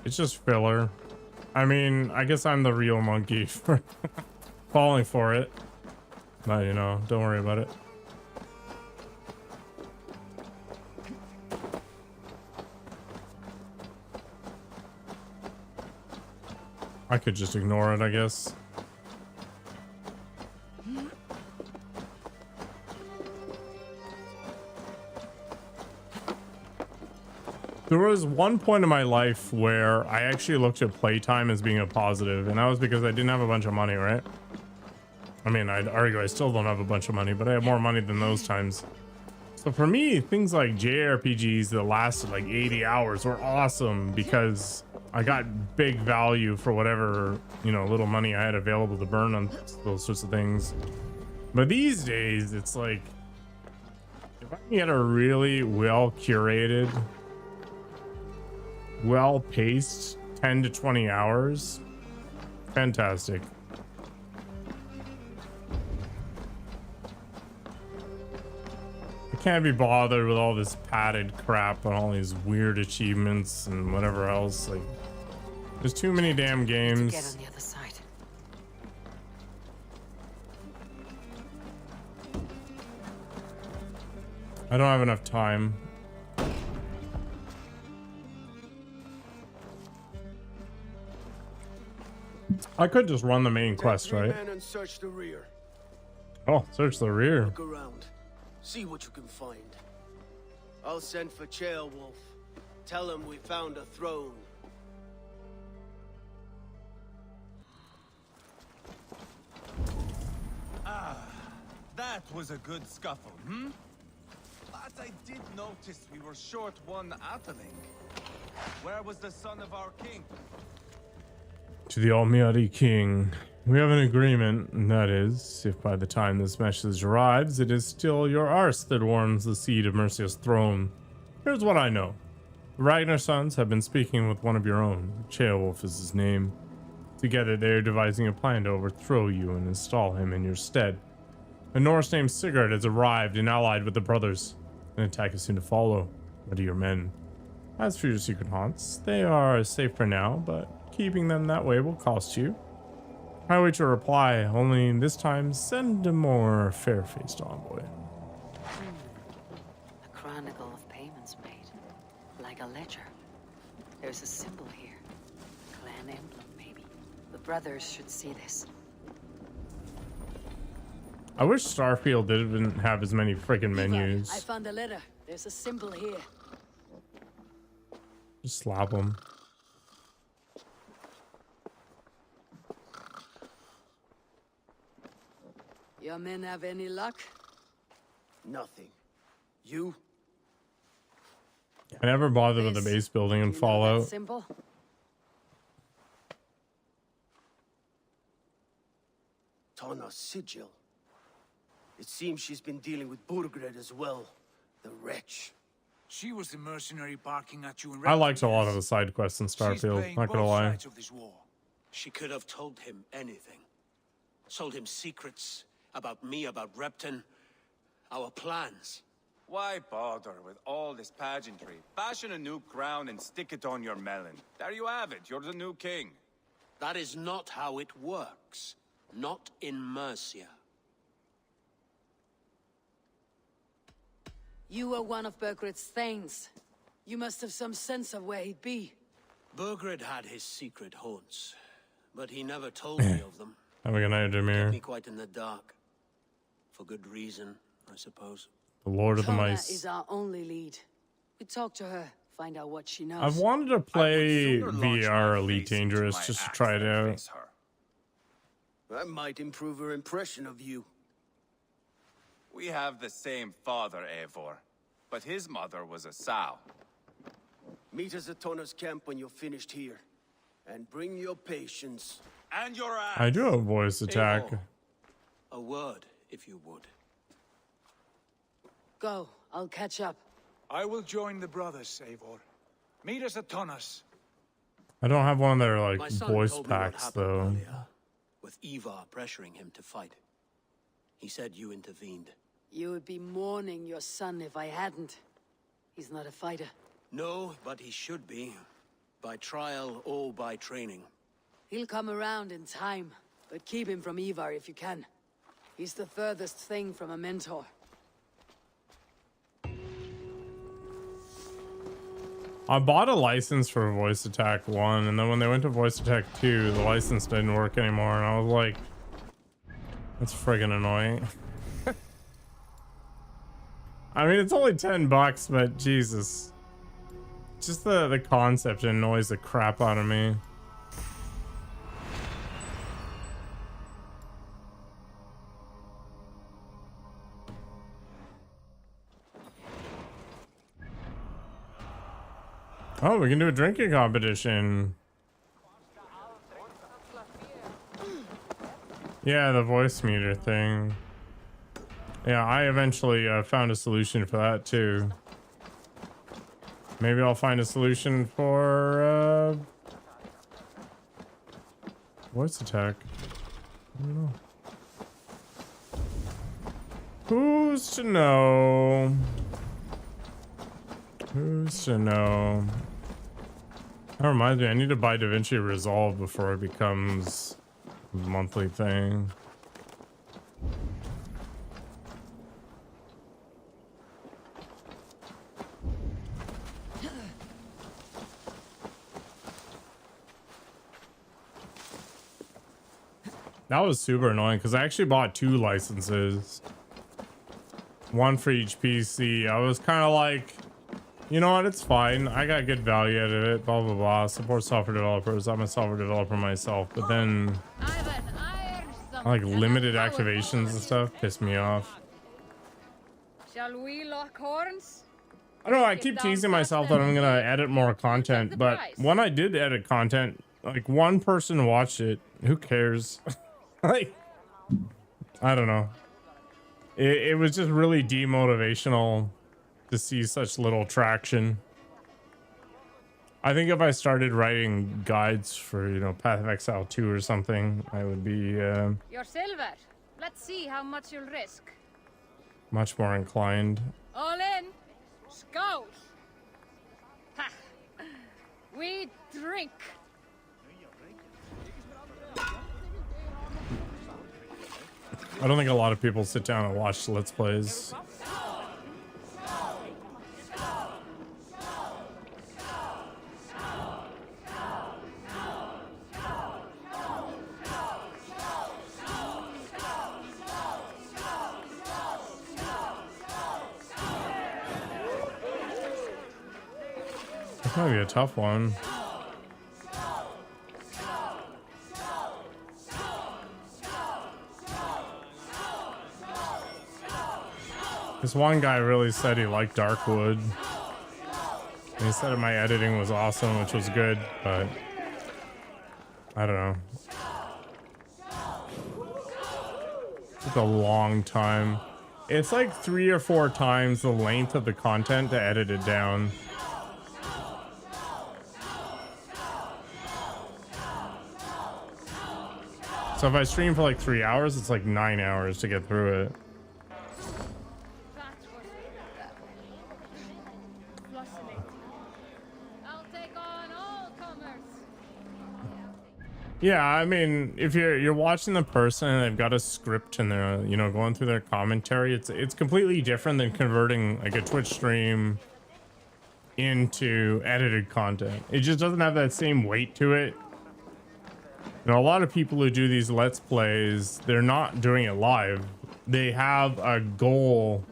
It's just filler. I mean, I guess I'm the real monkey for falling for it. But, you know, don't worry about it. I could just ignore it, I guess. There was one point in my life where I actually looked at playtime as being a positive, and that was because I didn't have a bunch of money, right? I mean, I'd argue I still don't have a bunch of money, but I have more money than those times. So for me, things like JRPGs that lasted like 80 hours were awesome because I got big value for whatever, you know, little money I had available to burn on those sorts of things. But these days, it's like, if I can get a really well curated, well paced 10 to 20 hours, fantastic. I can't be bothered with all this padded crap and all these weird achievements and whatever else. Like, there's too many damn games. Get on the other side. I don't have enough time. I could just run the main quest, right? And search the rear. Oh, search the rear. Look around. See what you can find. I'll send for Chaelwolf. Tell him we found a throne. Ah, that was a good scuffle, hmm? But I did notice we were short one Atheling. Where was the son of our king? To the Almighty King, we have an agreement, and that is, if by the time this message arrives, it is still your arse that warms the seat of Mercia's throne. Here's what I know. The Ragnar sons have been speaking with one of your own. Chaelwolf is his name. Together they are devising a plan to overthrow you and install him in your stead. A Norse named Sigurd has arrived and allied with the brothers. An attack is soon to follow. What are your men? As for your secret haunts, they are safe for now, but keeping them that way will cost you. I wait your reply, only this time send a more fair-faced envoy. A chronicle of payments made, like a ledger. There's a symbol here, clan emblem maybe. The brothers should see this. I wish Starfield didn't have as many freaking menus. I found a letter. There's a symbol here. Just slap them. Your men have any luck? Nothing. You? I never bothered with the base building in Fallout. Symbol? Tana's sigil. It seems she's been dealing with Burgred as well. The wretch. She was the mercenary barking at you in I liked a lot of the side quests in Starfield, not gonna lie. of this war. She could have told him anything. Told him secrets about me, about Repton, our plans. Why bother with all this pageantry? Fashion a new crown and stick it on your melon. There you have it. You're the new king. That is not how it works. Not in Mercia. You were one of Burgred's thanes. You must have some sense of where he'd be. Burgred had his secret haunts, but he never told me of them. Have a good night, Kept Demir. me quite in the dark. For good reason, I suppose. The Lord of the Tona Mice. is our only lead. We talk to her, find out what she knows. I've wanted to play VR Elite Dangerous just to try it out. That might improve her impression of you. We have the same father, Eivor, but his mother was a sow. Meet us at Tona's camp when you're finished here. And bring your patience. And your ass. I do have a voice attack. Eivor, a word, if you would. Go, I'll catch up. I will join the brothers, Eivor. Meet us at Tonas. I don't have one of their My like son voice told me what packs happened though. earlier, with Ivar pressuring him to fight. He said you intervened. You would be mourning your son if I hadn't. He's not a fighter. No, but he should be. By trial or by training. He'll come around in time, but keep him from Ivar if you can. He's the furthest thing from a mentor. I bought a license for Voice Attack 1, and then when they went to Voice Attack 2, the license didn't work anymore, and I was like, that's friggin' annoying. I mean, it's only $10, but Jesus. Just the concept annoys the crap out of me. Oh, we can do a drinking competition. Yeah, the voice meter thing. Yeah, I eventually found a solution for that too. Maybe I'll find a solution for voice attack. I don't know. Who's to know? Who's to know? That reminds me, I need to buy DaVinci Resolve before it becomes a monthly thing. That was super annoying because I actually bought 2 licenses. One for each PC. I was kind of like, you know what, it's fine. I got good value out of it, blah, blah, blah. Support software developers. I'm a software developer myself. But then, like, limited activations and stuff pissed me off. Shall we lock horns? I don't know, I keep teasing myself that I'm gonna edit more content, but when I did edit content, like, one person watched it. Who cares? Like, I don't know. It was just really demotivational to see such little traction. I think if I started writing guides for, you know, Path of Exile 2 or something, I would be Your silver. Let's see how much you'll risk. much more inclined. All in. Scout. Ha. We drink. I don't think a lot of people sit down and watch Let's Plays. This might be a tough one. This one guy really said he liked Darkwood. And he said my editing was awesome, which was good, but I don't know. Took a long time. It's like 3 or 4 times the length of the content to edit it down. So if I stream for like 3 hours, it's like 9 hours to get through it. Yeah, I mean, if you're watching the person and they've got a script and they're, you know, going through their commentary, it's completely different than converting like a Twitch stream into edited content. It just doesn't have that same weight to it. You know, a lot of people who do these Let's Plays, they're not doing it live. They have a goal.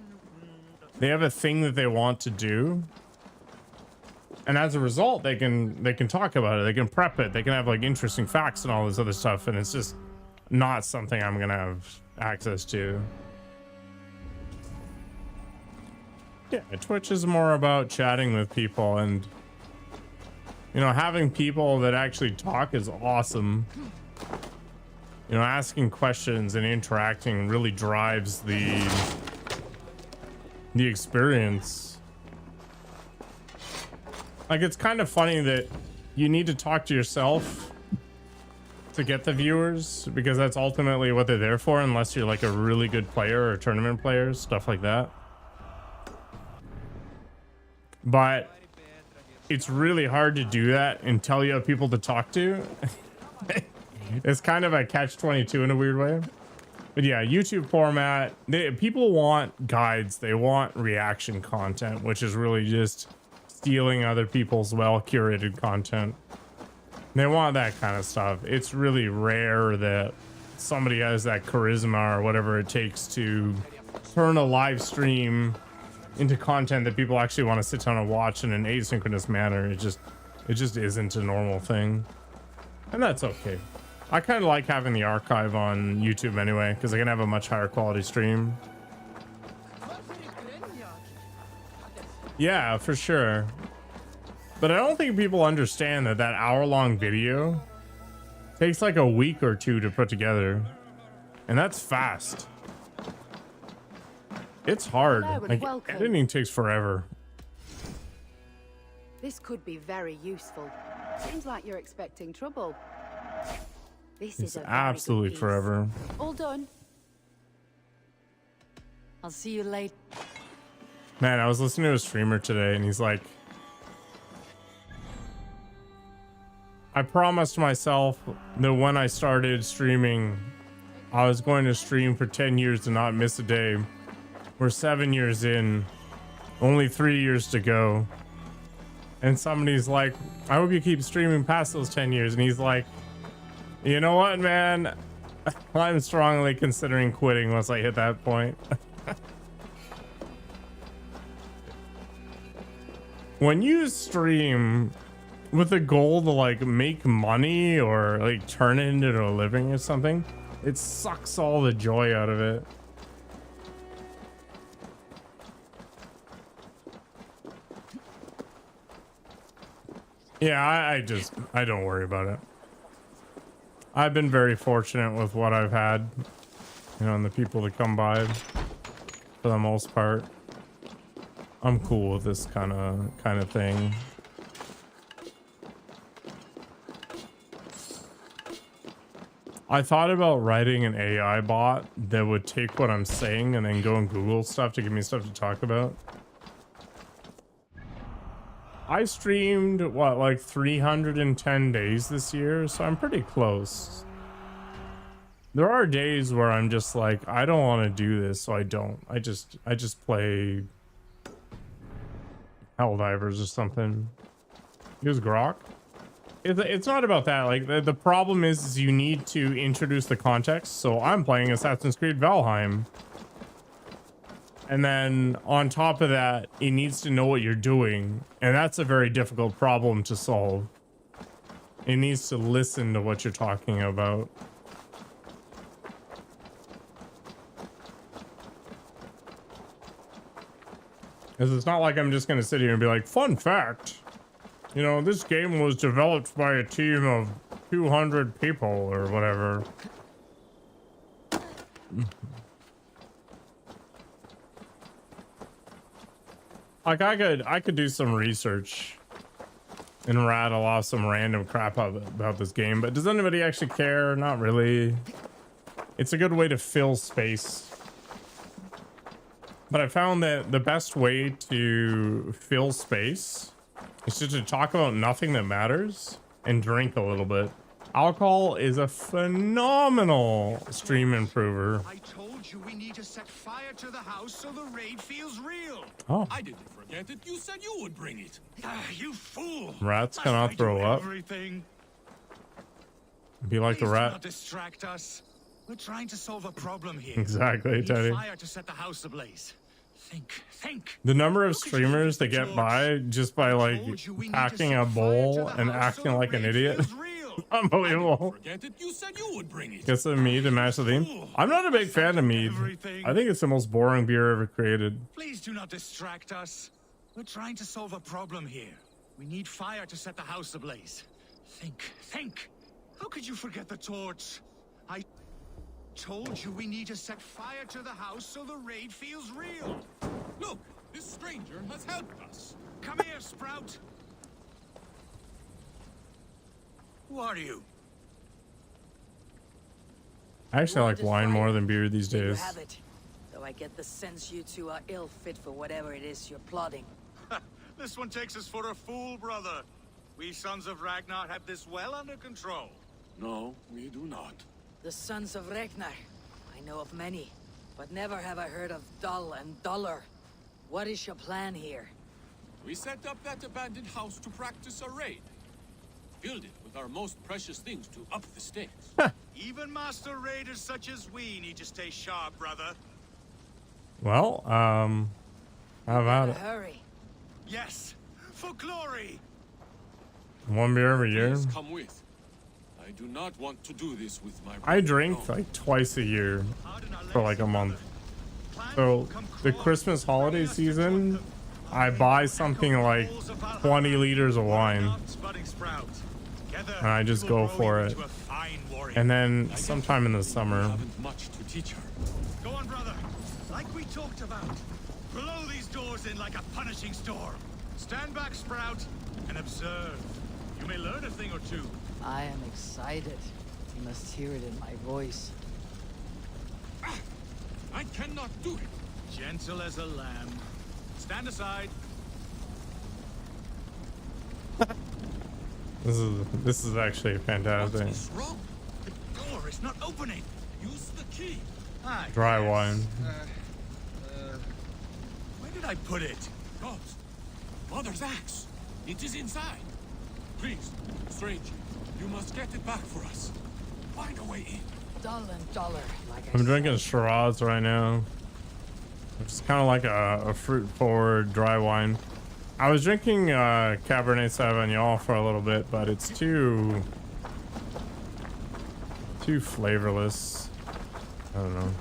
They have a thing that they want to do. And as a result, they can talk about it. They can prep it. They can have like interesting facts and all this other stuff. And it's just not something I'm going to have access to. Yeah, Twitch is more about chatting with people, and you know, having people that actually talk is awesome. You know, asking questions and interacting really drives the experience. Like, it's kind of funny that you need to talk to yourself to get the viewers, because that's ultimately what they're there for, unless you're like a really good player or tournament player, stuff like that. But it's really hard to do that until you have people to talk to. It's kind of a catch-22 in a weird way. But yeah, YouTube format, people want guides, they want reaction content, which is really just stealing other people's well-curated content. They want that kind of stuff. It's really rare that somebody has that charisma or whatever it takes to turn a live stream into content that people actually want to sit down and watch in an asynchronous manner. It just isn't a normal thing. And that's okay. I kind of like having the archive on YouTube anyway, because I can have a much higher quality stream. Yeah, for sure. But I don't think people understand that that hour-long video takes like a week or 2 to put together. And that's fast. It's hard. Hello and Like, welcome. editing takes forever. This could be very useful. Seems like you're expecting trouble. This It's is a very absolutely good piece. forever. All done. I'll see you later. Man, I was listening to a streamer today and he's like, I promised myself that when I started streaming, I was going to stream for 10 years and not miss a day. We're 7 years in, only 3 years to go. And somebody's like, I hope you keep streaming past those 10 years. And he's like, you know what, man? I'm strongly considering quitting once I hit that point. When you stream with a goal to like make money or like turn it into a living or something, it sucks all the joy out of it. Yeah, I don't worry about it. I've been very fortunate with what I've had, you know, and the people that come by for the most part. I'm cool with this kind of thing. I thought about writing an AI bot that would take what I'm saying and then go and Google stuff to give me stuff to talk about. I streamed, what, like 310 days this year, so I'm pretty close. There are days where I'm just like, I don't want to do this, so I don't. I just play Helldivers or something. Use Grok. It's not about that. Like, the problem is you need to introduce the context. So I'm playing Assassin's Creed Valheim. And then on top of that, it needs to know what you're doing. And that's a very difficult problem to solve. It needs to listen to what you're talking about. Because it's not like I'm just going to sit here and be like, fun fact, you know, this game was developed by a team of 200 people or whatever. Like, I could do some research and rattle off some random crap about this game, but does anybody actually care? Not really. It's a good way to fill space. But I found that the best way to fill space is just to talk about nothing that matters and drink a little bit. Alcohol is a phenomenal stream improver. I told you we need to set fire to the house so the raid feels real. Oh. I didn't forget it. You said you would bring it. You fool. Rats cannot throw up. Everything. Be like the Please do rat. not distract us. We're trying to solve a problem here. Exactly, We need Teddy. fire to set the house ablaze. Think. The number of streamers that get by just by like packing a bowl and acting like an idiot. Unbelievable. Forget it. You said you would bring it. Get some mead and mash the theme. I'm not a big fan of mead. I think it's the most boring beer ever created. Please do not distract us. We're trying to solve a problem here. We need fire to set the house ablaze. Think. How could you forget the torch? I told you we need to set fire to the house so the raid feels real. Look, this stranger has helped us. Come here, Sprout. Who are you? I actually like wine more than beer these There you days. have it. Though I get the sense you two are ill fit for whatever it is you're plotting. This one takes us for a fool, brother. We sons of Ragnar have this well under control. No, we do not. The sons of Ragnar. I know of many, but never have I heard of Dull and Duller. What is your plan here? We set up that abandoned house to practice a raid. Filled it with our most precious things to up the stakes. Even master raiders such as we need to stay sharp, brother. Well, how about it? Hurry. Yes, for glory. One beer every year. Please come with. I do not want to do this with my I brother drink alone. like twice a year for like a month. So the Christmas holiday season, I buy something like 20 liters of wine. Budding Sprout. Get and I just go for it. And then sometime in the summer. Much to teach her. Go on, brother. Like we talked about. Blow these doors in like a punishing storm. Stand back, Sprout, and observe. You may learn a thing or two. I am excited. You must hear it in my voice. I cannot do it. Gentle as a lamb. Stand aside. This is actually fantastic. What's wrong? The door is not opening. Use the key. Dry wine. Where did I put it? Gods. Mother's axe. It is inside. Please, stranger, you must get it back for us. Find a way in. Dull and duller, like I'm drinking Shiraz right now. It's kind of like a fruit-forward dry wine. I was drinking Cabernet Sauvignon for a little bit, but it's too flavorless. I don't know.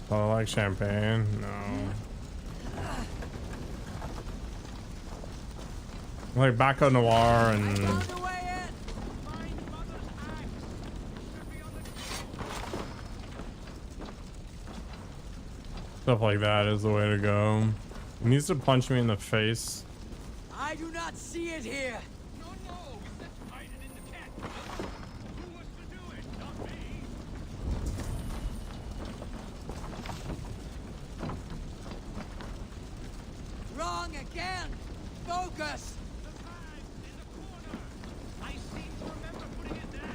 Do I like champagne? No. I like Baco Noir and stuff like that is the way to go. He needs to punch me in the face. I do not see it here. Wrong again. Focus. I seem to remember putting it there.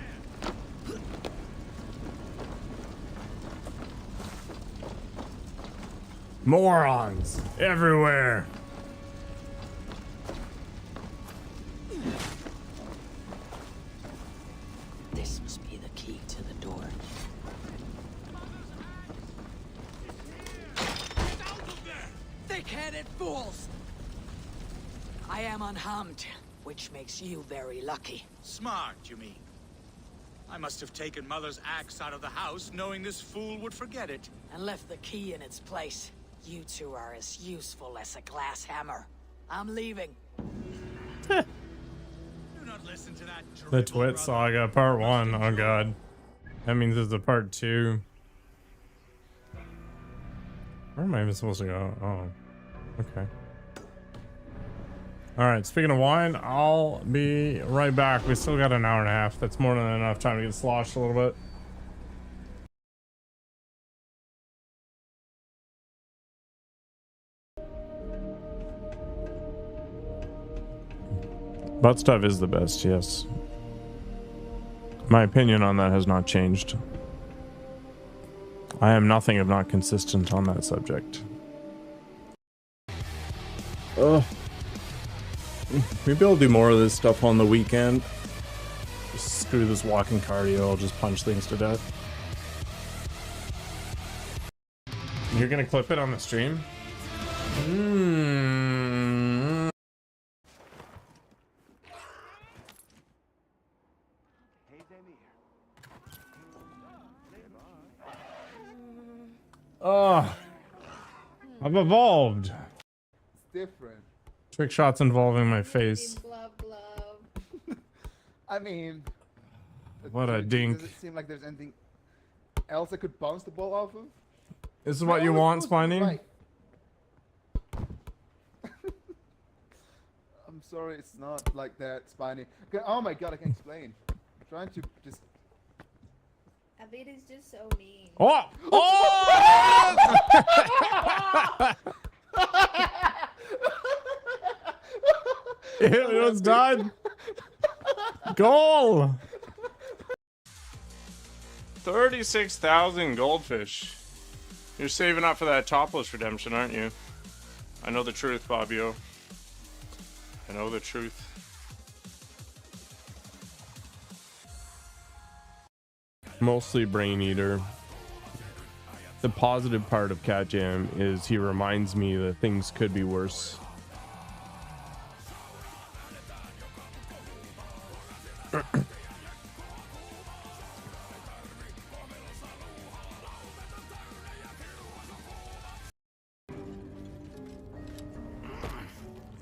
Morons everywhere. This must be the key to the door. Get out of there! Thick-headed fools! I am unharmed, which makes you very lucky. Smart, you mean? I must have taken Mother's axe out of the house, knowing this fool would forget it. And left the key in its place. You two are as useful as a glass hammer. I'm leaving. Do not listen to that The Twit Saga Part 1. Oh god. That means there's a Part 2. Where am I even supposed to go? Oh. Okay. Alright, speaking of wine, I'll be right back. We still got an hour and a half. That's more than enough time to get sloshed a little bit. Butt stuff is the best, yes. My opinion on that has not changed. I am nothing if not consistent on that subject. Ugh. Maybe I'll do more of this stuff on the weekend. Just screw this walking cardio, I'll just punch things to death. You're gonna clip it on the stream? Oh, I've evolved. It's different. Trick shots involving my face. I mean, What a dink. Does it seem like there's anything else I could bounce the ball off of? This is what you want, Spiny? Right. I'm sorry, it's not like that, Spiny. Okay, oh my god, I can't explain. I'm trying to just... Abid is just so mean. Oh! Oh! It was done. Goal! 36,000 goldfish. You're saving up for that topless redemption, aren't you? I know the truth, Bobbio. I know the truth. Mostly brain eater. The positive part of Cat Jam is he reminds me that things could be worse.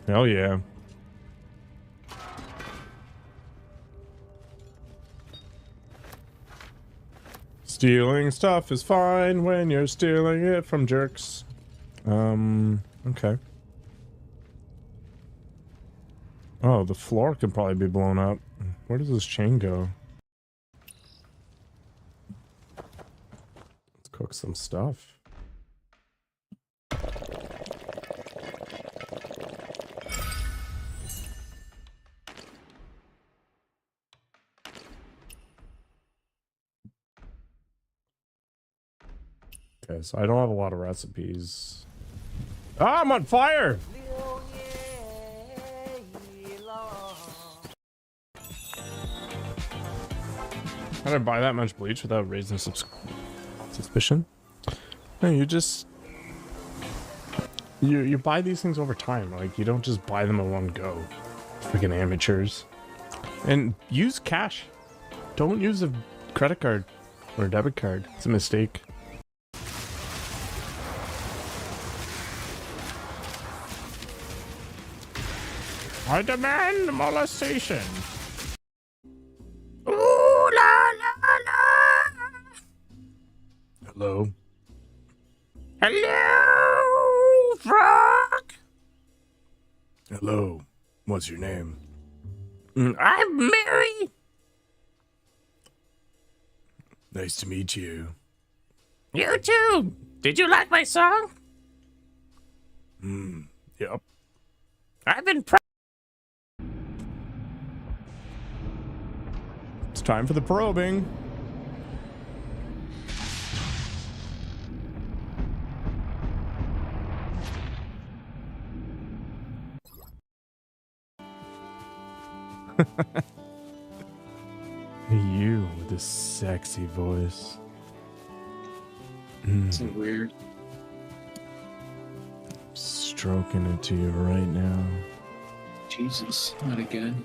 Hell yeah. Stealing stuff is fine when you're stealing it from jerks. Okay. Oh, the floor could probably be blown up. Where does this chain go? Let's cook some stuff. Okay, so I don't have a lot of recipes. Ah, I'm on fire! How did I buy that much bleach without raising suspicion? No, you just... You buy these things over time. Like, you don't just buy them in one go. Freaking amateurs. And use cash. Don't use a credit card or a debit card. It's a mistake. I demand molestation. Ooh la la la. Hello. Hello, frog. Hello. What's your name? I'm Mary. Nice to meet you. You too. Did you like my song? Yep. I've been It's time for the probing. You with a sexy voice. It's weird. Stroking it to you right now. Jesus, not again.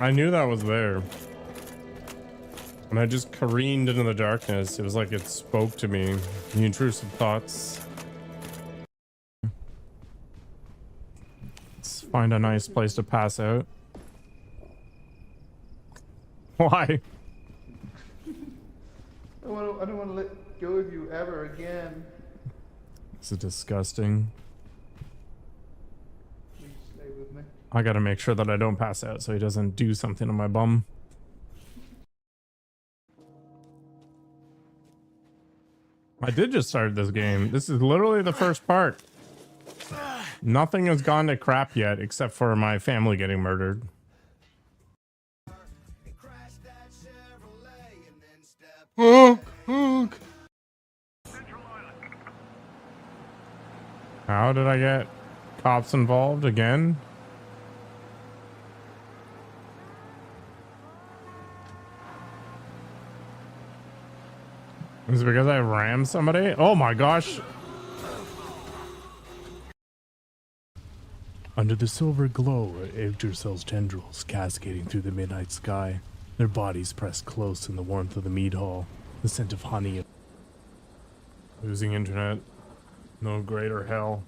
I knew that was there. And I just careened into the darkness. It was like it spoke to me. The intrusive thoughts. Let's find a nice place to pass out. Why? I don't want to let go of you ever again. This is disgusting. Please stay with me. I gotta make sure that I don't pass out so he doesn't do something to my bum. I did just start this game. This is literally the first part. Nothing has gone to crap yet except for my family getting murdered. How did I get cops involved again? Is it because I rammed somebody? Oh my gosh. Under the silver glow are Yggdrasil's tendrils cascading through the midnight sky. Their bodies pressed close in the warmth of the mead hall. The scent of honey. Losing internet. No greater hell.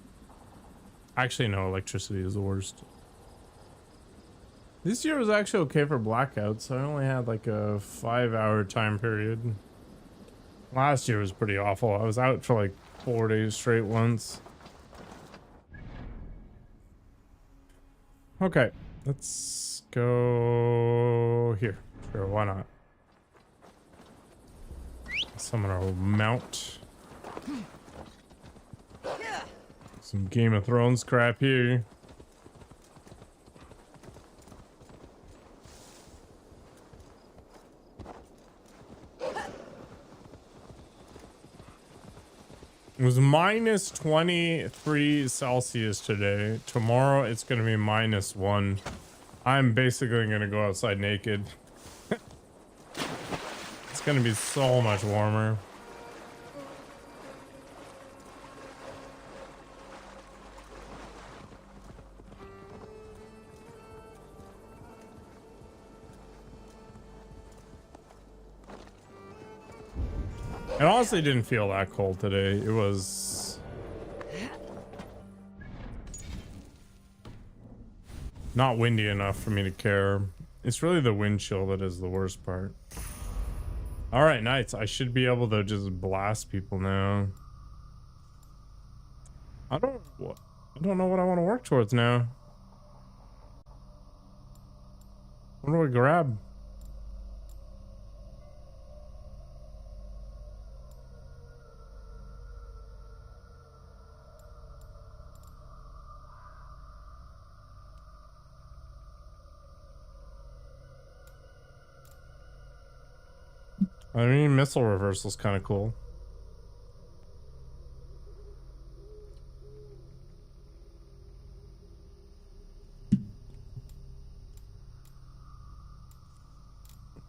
Actually, no, electricity is the worst. This year was actually okay for blackouts. I only had like a 5-hour time period. Last year was pretty awful. I was out for like 4 days straight once. Okay, let's go here. Sure, why not? Summon our mount. Some Game of Thrones crap here. It was minus 23 Celsius today. Tomorrow it's going to be -1. I'm basically going to go outside naked. It's going to be so much warmer. It honestly didn't feel that cold today. It was not windy enough for me to care. It's really the wind chill that is the worst part. All right, knights. I should be able to just blast people now. I don't know what I want to work towards now. What do we grab? I mean, missile reversal's kind of cool.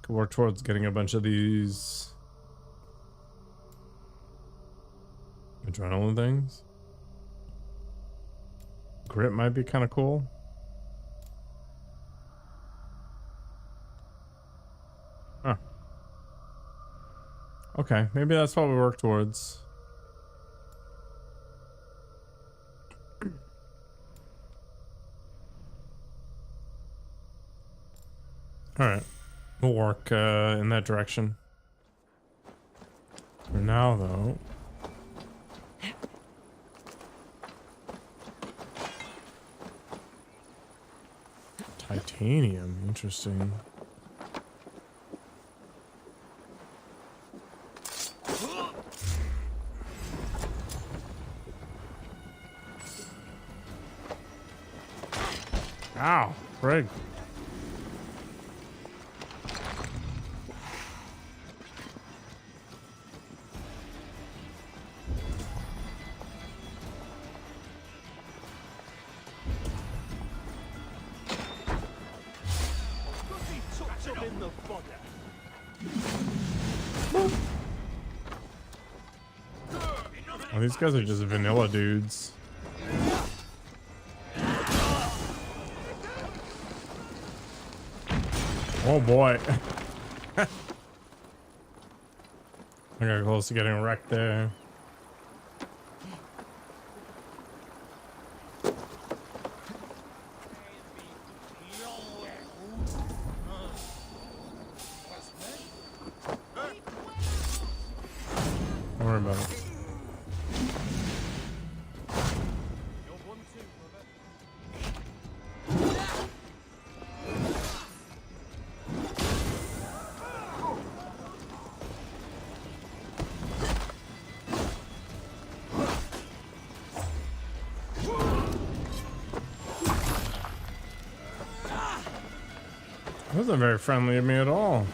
Could work towards getting a bunch of these adrenaline things. Grip might be kind of cool. Huh. Okay, maybe that's what we work towards. Alright. We'll work in that direction. For now, though. Titanium, interesting. Ow, frig. Oh, these guys are just vanilla dudes. Oh boy. I got close to getting wrecked there. Don't worry about it. That wasn't very friendly of me at all.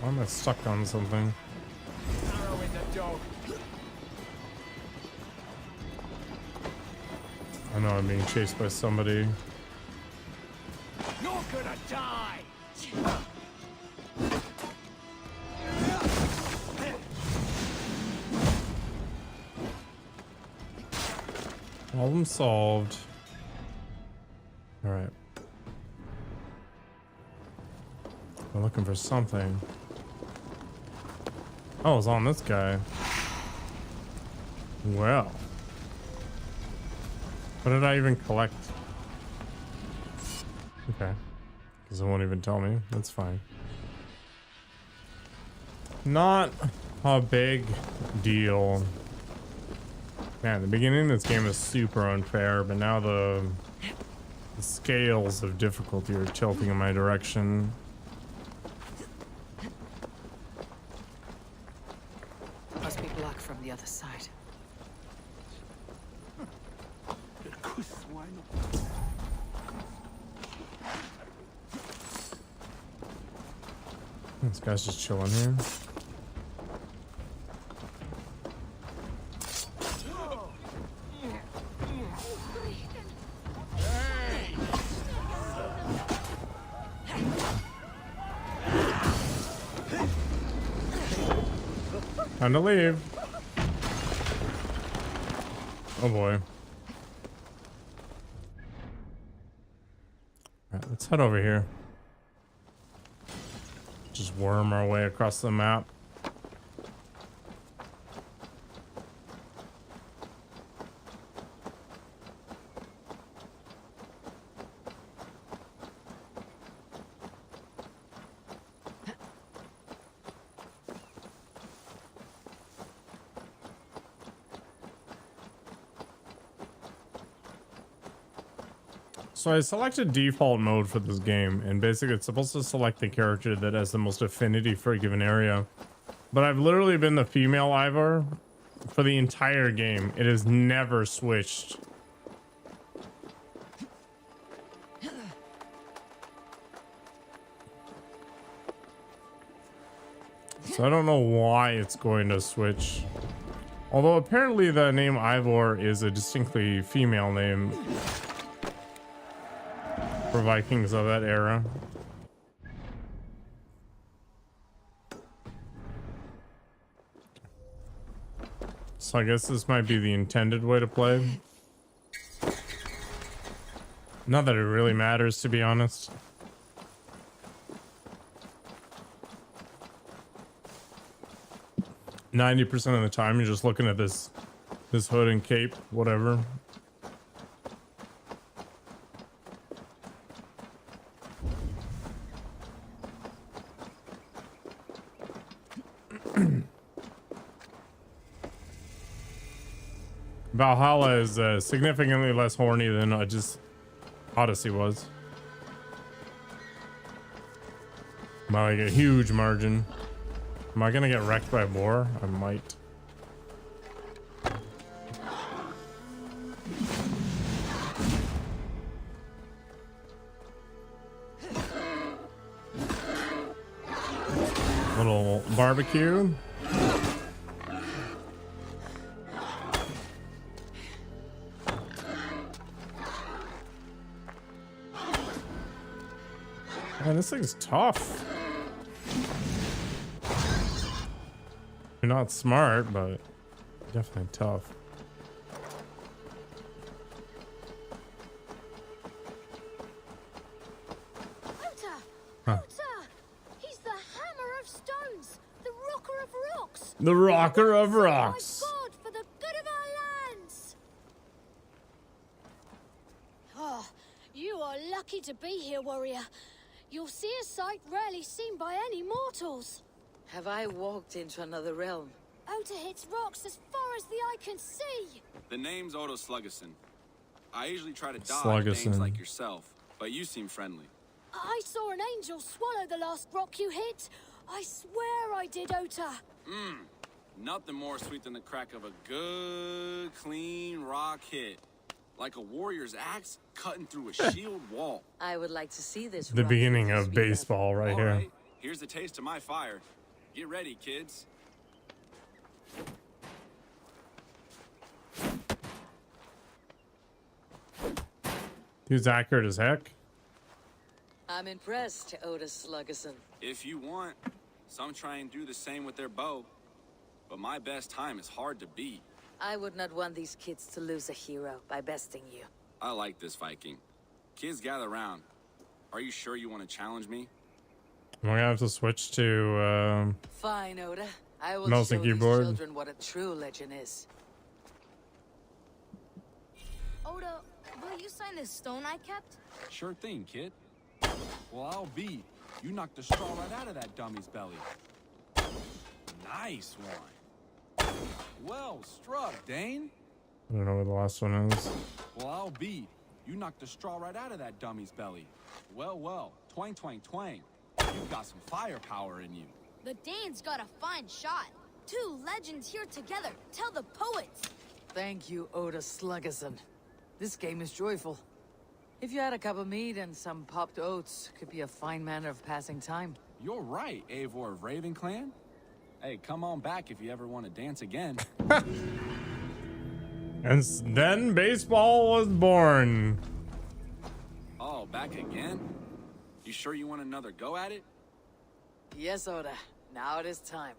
Why am I stuck on something? I know I'm being chased by somebody. You're gonna die! Problem solved. Alright. We're looking for something. Oh, it's on this guy. Well. What did I even collect? Okay. Because it won't even tell me. That's fine. Not a big deal. Man, the beginning of this game is super unfair, but now the scales of difficulty are tilting in my direction. Must be blocked from the other side. This guy's just chilling here. Time to leave. Oh boy. Alright, let's head over here. Just worm our way across the map. So I selected default mode for this game, and basically it's supposed to select the character that has the most affinity for a given area. But I've literally been the female Ivor for the entire game. It has never switched. So I don't know why it's going to switch. Although apparently the name Ivor is a distinctly female name for Vikings of that era. So I guess this might be the intended way to play. Not that it really matters, to be honest. %of the time you're just looking at this hood and cape, whatever. Valhalla is significantly less horny than Odyssey was. By like a huge margin. Am I gonna get wrecked by a boar? I might. Little barbecue. Man, this thing's tough. You're not smart, but definitely tough. Huh. He's the hammer of stones, the rocker of rocks. The rocker of rocks. My God, for the good of our lands. Oh, you are lucky to be here, warrior. You'll see a sight rarely seen by any mortals. Have I walked into another realm? Ota hits rocks as far as the eye can see. The name's Odo Sluggerson. I usually try to dodge names like yourself, but you seem friendly. I saw an angel swallow the last rock you hit. I swear I did, Ota. Nothing more sweet than the crack of a good, clean rock hit. Like a warrior's axe cutting through a shield wall. I would like to see this. The beginning of baseball right here. Right, here's the taste of my fire. Get ready, kids. He's accurate as heck. I'm impressed, Oda Sluggerson. If you want, some try and do the same with their bow. But my best time is hard to beat. I would not want these kids to lose a hero by besting you. I like this, Viking. Kids, gather round. Are you sure you want to challenge me? Am I gonna have to switch to Fine, Oda. I will mouse show and these keyboard? children what a true legend is. Oda, will you sign this stone I kept? Sure thing, kid. Well, I'll be. You knocked the straw right out of that dummy's belly. Nice one. Well struck, Dane. I don't know where the last one is. Well, I'll be. You knocked the straw right out of that dummy's belly. Well, twang, twang, twang. You've got some firepower in you. The Dane's got a fine shot. Two legends here together. Tell the poets. Thank you, Oda Sluggerson. This game is joyful. If you had a cup of meat and some popped oats, could be a fine manner of passing time. You're right, Eivor of Raven Clan. Hey, come on back if you ever want to dance again. And then baseball was born. Oh, back again? You sure you want another go at it? Yes, Oda. Now it is time.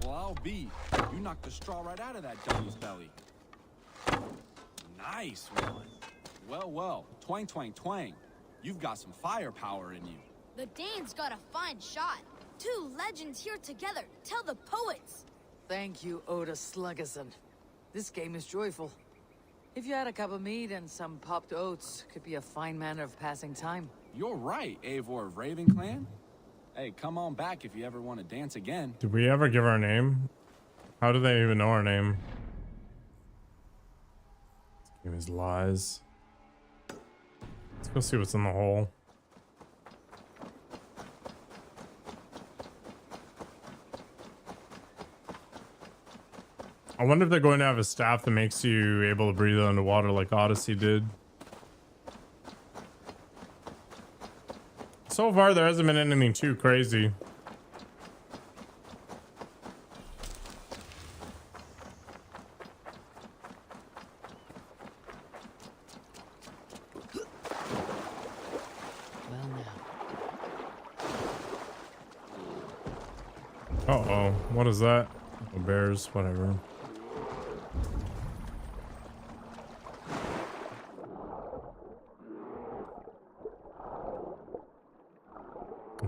Well, I'll be. You knocked the straw right out of that dummy's belly. Nice one. Well, twang, twang, twang. You've got some firepower in you. The Dane's got a fine shot. Two legends here together. Tell the poets. Thank you, Oda Sluggerson. This game is joyful. If you had a cup of meat and some popped oats, could be a fine manner of passing time. You're right, Eivor of Raven Clan. Hey, come on back if you ever want to dance again. Did we ever give our name? How do they even know our name? Give his lies. Let's go see what's in the hole. I wonder if they're going to have a staff that makes you able to breathe underwater like Odyssey did. So far, there hasn't been anything too crazy. Uh-oh, what is that? Oh, bears, whatever.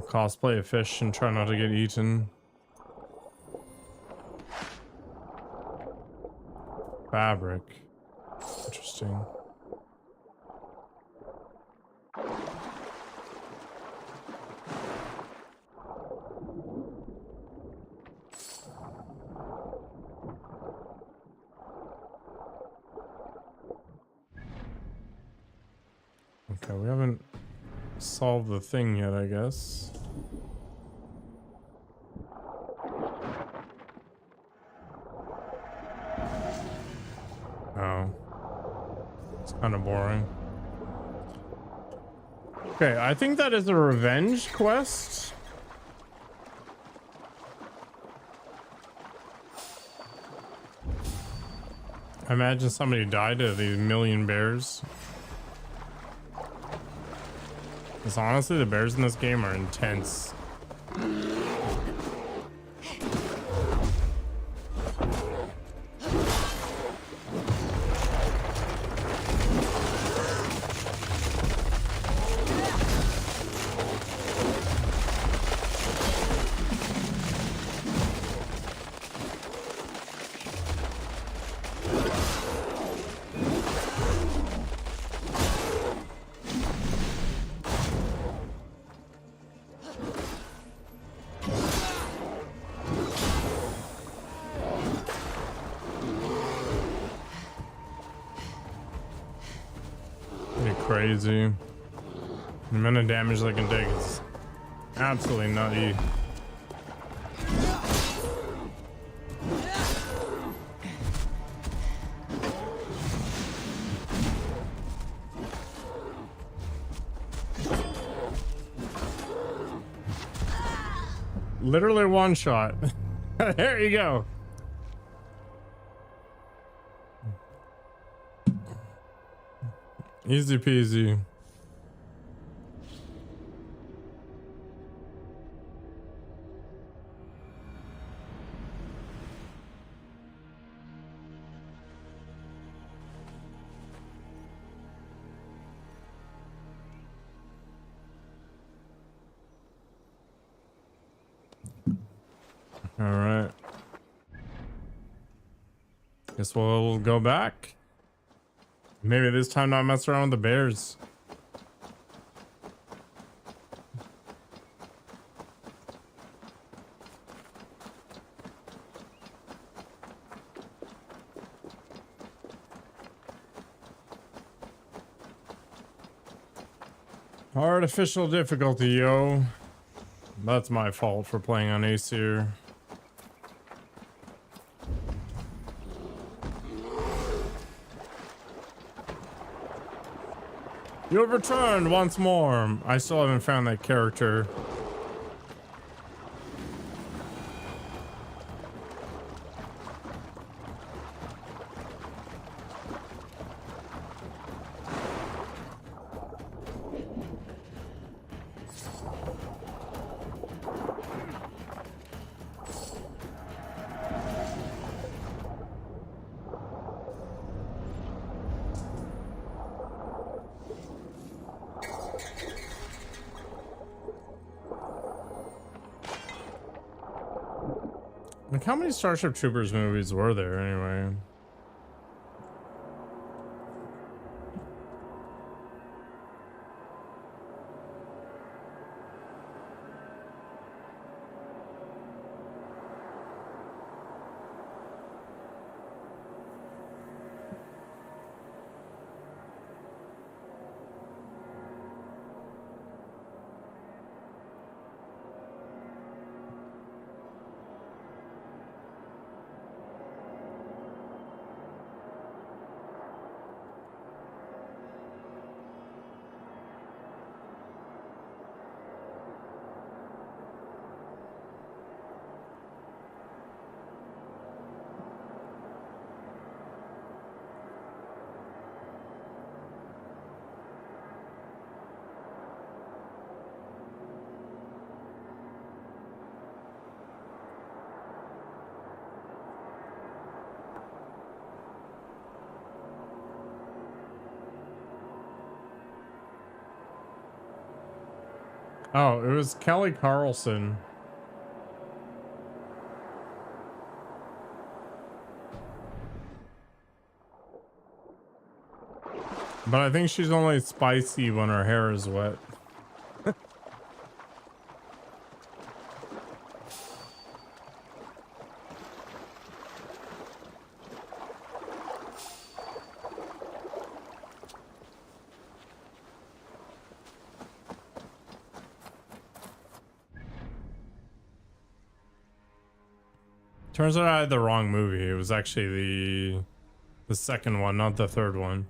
Cosplay a fish and try not to get eaten. Fabric. Interesting. Okay, we haven't solved the thing yet, I guess. Oh. It's kind of boring. Okay, I think that is a revenge quest. I imagine somebody died to these million bears. Because honestly, the bears in this game are intense. Crazy. The amount of damage they can take is absolutely nutty. Literally one shot. There you go. Easy peasy. All right. Guess we'll go back. Maybe this time not mess around with the bears. Artificial difficulty, yo. That's my fault for playing on Aesir. You have returned once more. I still haven't found that character. Like, how many Starship Troopers movies were there anyway? Oh, it was Kelly Carlson. But I think she's only spicy when her hair is wet. Turns out I had the wrong movie. It was actually the second one, not the third one.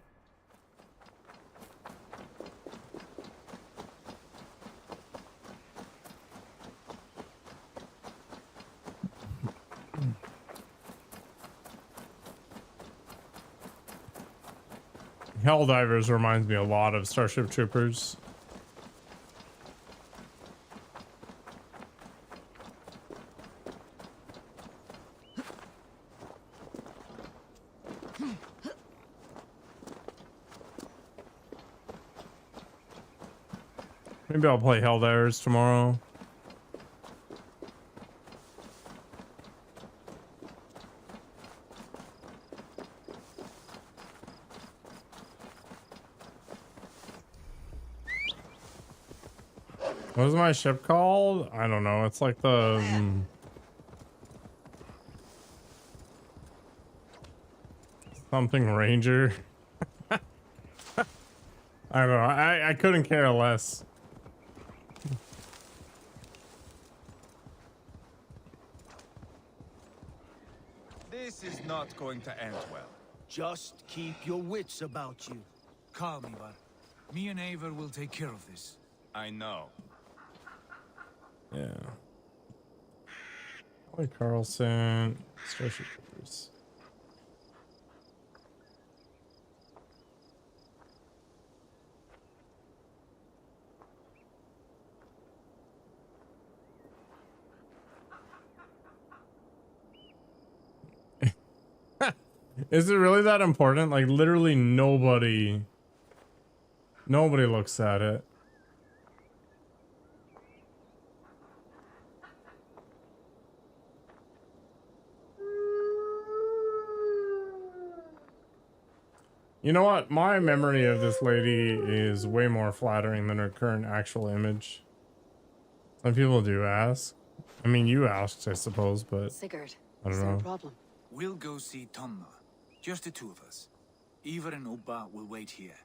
Helldivers reminds me a lot of Starship Troopers. Maybe I'll play Helldivers tomorrow. What was my ship called? I don't know. It's like the something Ranger. I don't know. I couldn't care less. This is not going to end well. Just keep your wits about you. Calm, Ivar. Me and Eivor will take care of this. I know. Yeah. Kelly Carlson, Starship Troopers. Is it really that important? Like literally nobody looks at it. You know what? My memory of this lady is way more flattering than her current actual image. Some people do ask. I mean, you asked, I suppose, but Sigurd, I is don't there a know. problem? We'll go see Tonna. Just the two of us. Ivar and Ubba will wait here.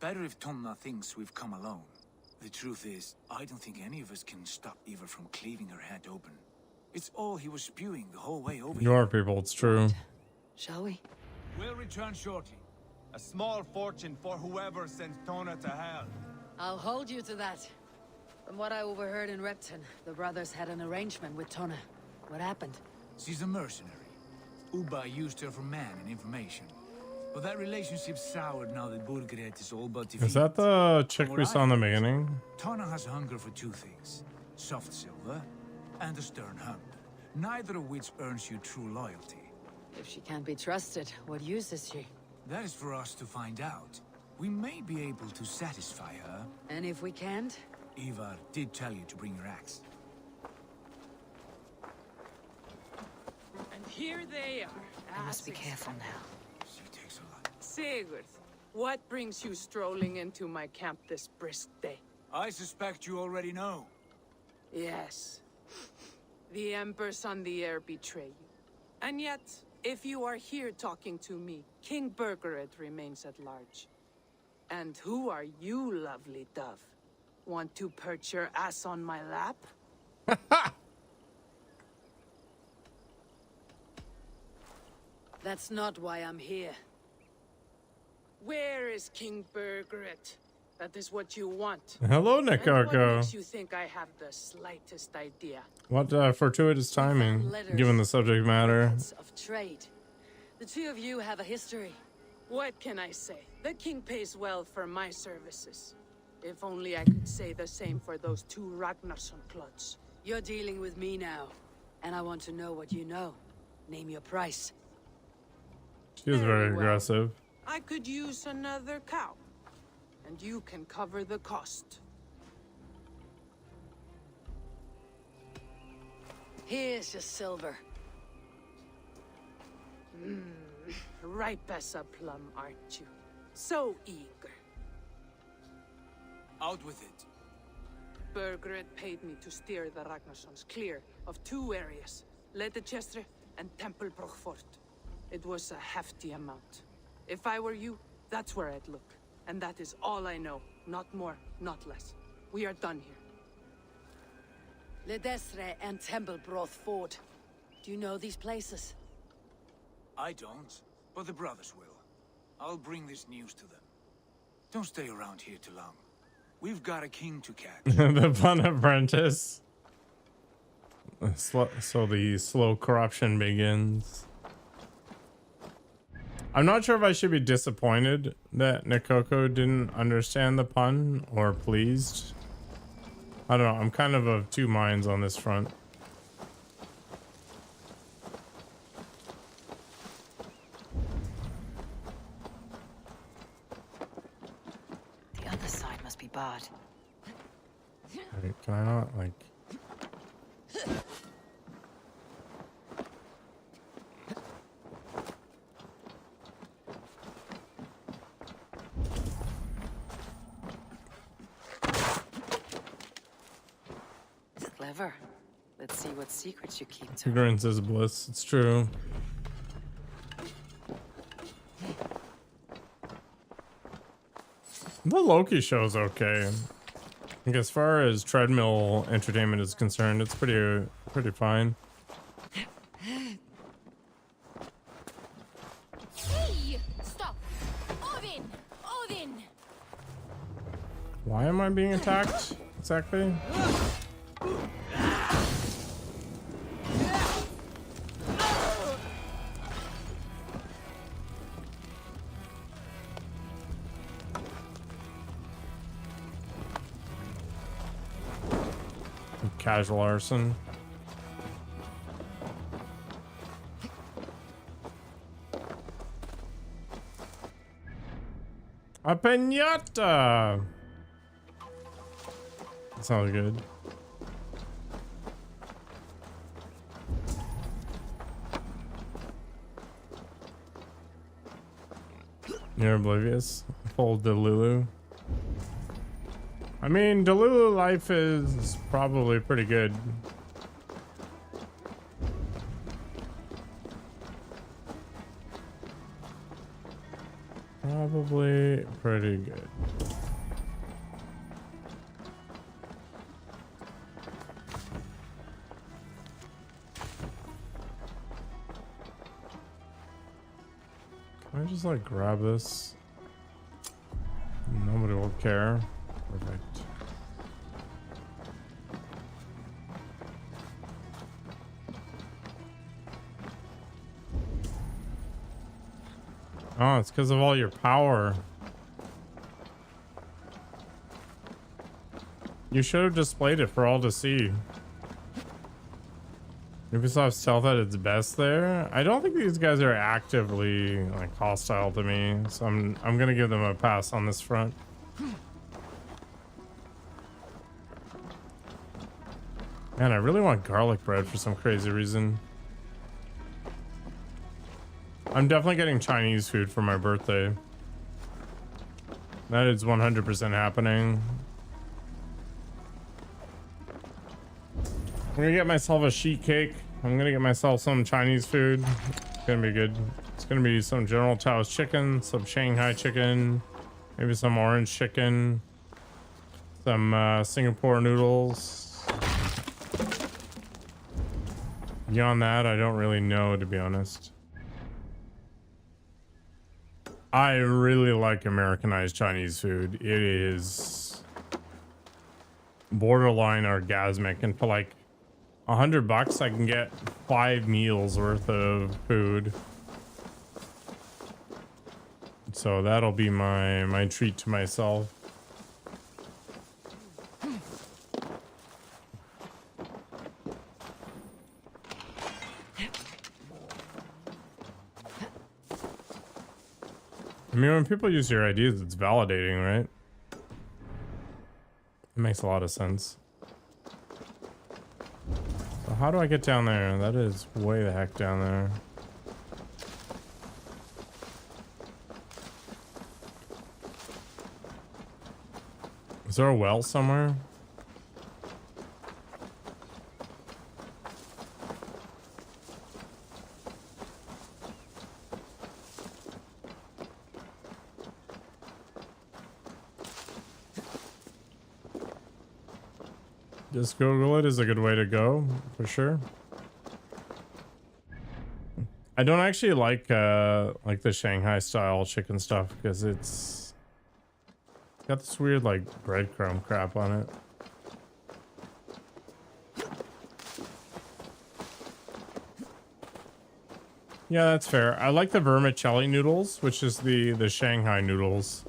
Better if Tonna thinks we've come alone. The truth is, I don't think any of us can stop Ivar from cleaving her head open. It's all he was spewing the whole way over Your people, it's true. Shall we? We'll return shortly. A small fortune for whoever sends Tona to hell. I'll hold you to that. From what I overheard in Repton, the brothers had an arrangement with Tona. What happened? She's a mercenary. Ubba used her for man and information. But that relationship soured now that Burgred is all but defeated. Is that the chick we saw in the beginning? Tonna has hunger for two things. Soft silver and a stern hand. Neither of which earns you true loyalty. If she can't be trusted, what use is she? That is for us to find out. We may be able to satisfy her. And if we can't? Ivar did tell you to bring your axe. And here they are. I must be careful now. She takes a lot. Sigurd, what brings you strolling into my camp this brisk day? I suspect you already know. Yes. The Embers on the air betray you. And yet, if you are here talking to me, King Burgred remains at large. And who are you, lovely dove? Want to perch your ass on my lap? That's not why I'm here. Where is King Burgred? That is what you want. Hello, And what Nekoko. makes you think I have the slightest idea? What fortuitous timing, letters, given the subject matter. Of trade. The two of you have a history. What can I say? The king pays well for my services. If only I could say the same for those two Ragnarsson clods. You're dealing with me now, and I want to know what you know. Name your price. She is very well. aggressive. I could use another cow. And you can cover the cost. Here's your silver. Ripe as a plum, aren't you? So eager. Out with it. Burgred paid me to steer the Ragnarsons clear of 2 areas, Ledechestre and Temple Brochfort. It was a hefty amount. If I were you, that's where I'd look. And that is all I know. Not more, not less. We are done here. Ledestre and Temple Brochfort. Do you know these places? I don't, but the brothers will. I'll bring this news to them. Don't stay around here too long. We've got a king to catch. The fun apprentice. So the slow corruption begins. I'm not sure if I should be disappointed that Nikoko didn't understand the pun or pleased. I don't know. I'm kind of 2 minds on this front. The other side must be barred. Wait, can I not, like... Clever. Let's see what secrets you keep to. Ignorance is bliss. It's true. The Loki show's okay. Like, as far as treadmill entertainment is concerned, it's pretty fine. Hey! Stop! Odin! Odin! Why am I being attacked exactly? Casual arson. A piñata! That sounds good. You're oblivious. Full Delulu. I mean, Delulu life is probably pretty good. Probably pretty good. Can I just like grab this? Nobody will care. Perfect. Oh, it's because of all your power. You should have displayed it for all to see. Ubisoft stealth at its best there. I don't think these guys are actively like hostile to me, so I'm gonna give them a pass on this front. Man, I really want garlic bread for some crazy reason. I'm definitely getting Chinese food for my birthday. That is 100% happening. I'm gonna get myself a sheet cake. I'm gonna get myself some Chinese food. It's gonna be good. It's gonna be some General Tao's chicken, some Shanghai chicken, maybe some orange chicken, some Singapore noodles. Beyond that, I don't really know, to be honest. I really like Americanized Chinese food. It is borderline orgasmic, and for like $100 I can get 5 meals worth of food. So that'll be my treat to myself. I mean, when people use your ideas, it's validating, right? It makes a lot of sense. So How do I get down there? That is way the heck down there. Is there a well somewhere? Just Google it is a good way to go, for sure. I don't actually like the Shanghai style chicken stuff because it's got this weird like breadcrumb crap on it. Yeah, that's fair. I like the vermicelli noodles, which is the Shanghai noodles.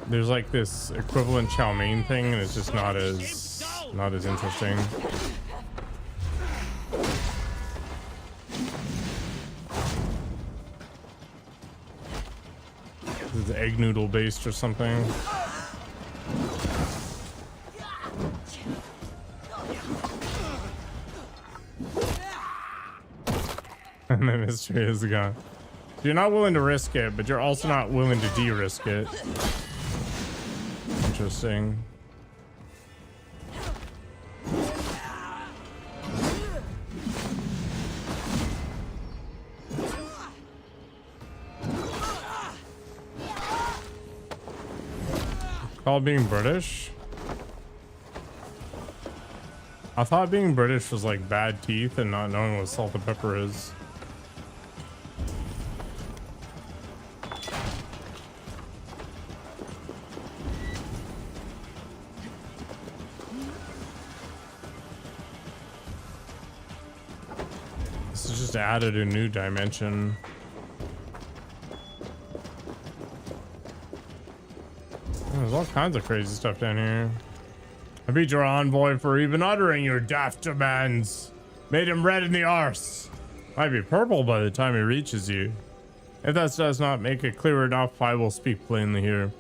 There's like this equivalent chow mein thing, and it's just not as interesting. It's egg noodle based or something. And the mystery is gone. You're not willing to risk it, but you're also not willing to de-risk it. Interesting. Called being British? I thought being British was like bad teeth and not knowing what salt and pepper is. This is just added a new dimension. There's all kinds of crazy stuff down here. I beat your envoy for even uttering your daft demands. Made him red in the arse. Might be purple by the time he reaches you. If that does not make it clear enough, I will speak plainly here.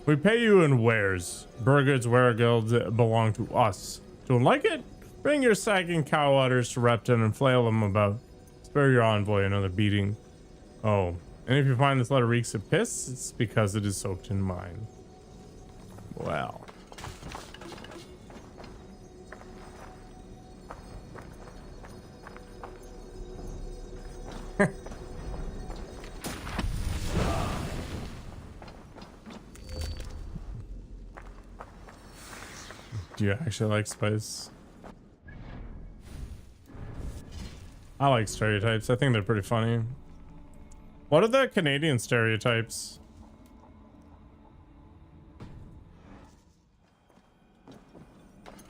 We pay you in wares. Burgard's wereguilds belong to us. Don't like it? Bring your sagging cow udders to Repton and flail them about. Spare your envoy another beating. Oh, and if you find this letter reeks of piss, it's because it is soaked in mine. Well. Do you actually like spice? I like stereotypes. I think they're pretty funny. What are the Canadian stereotypes?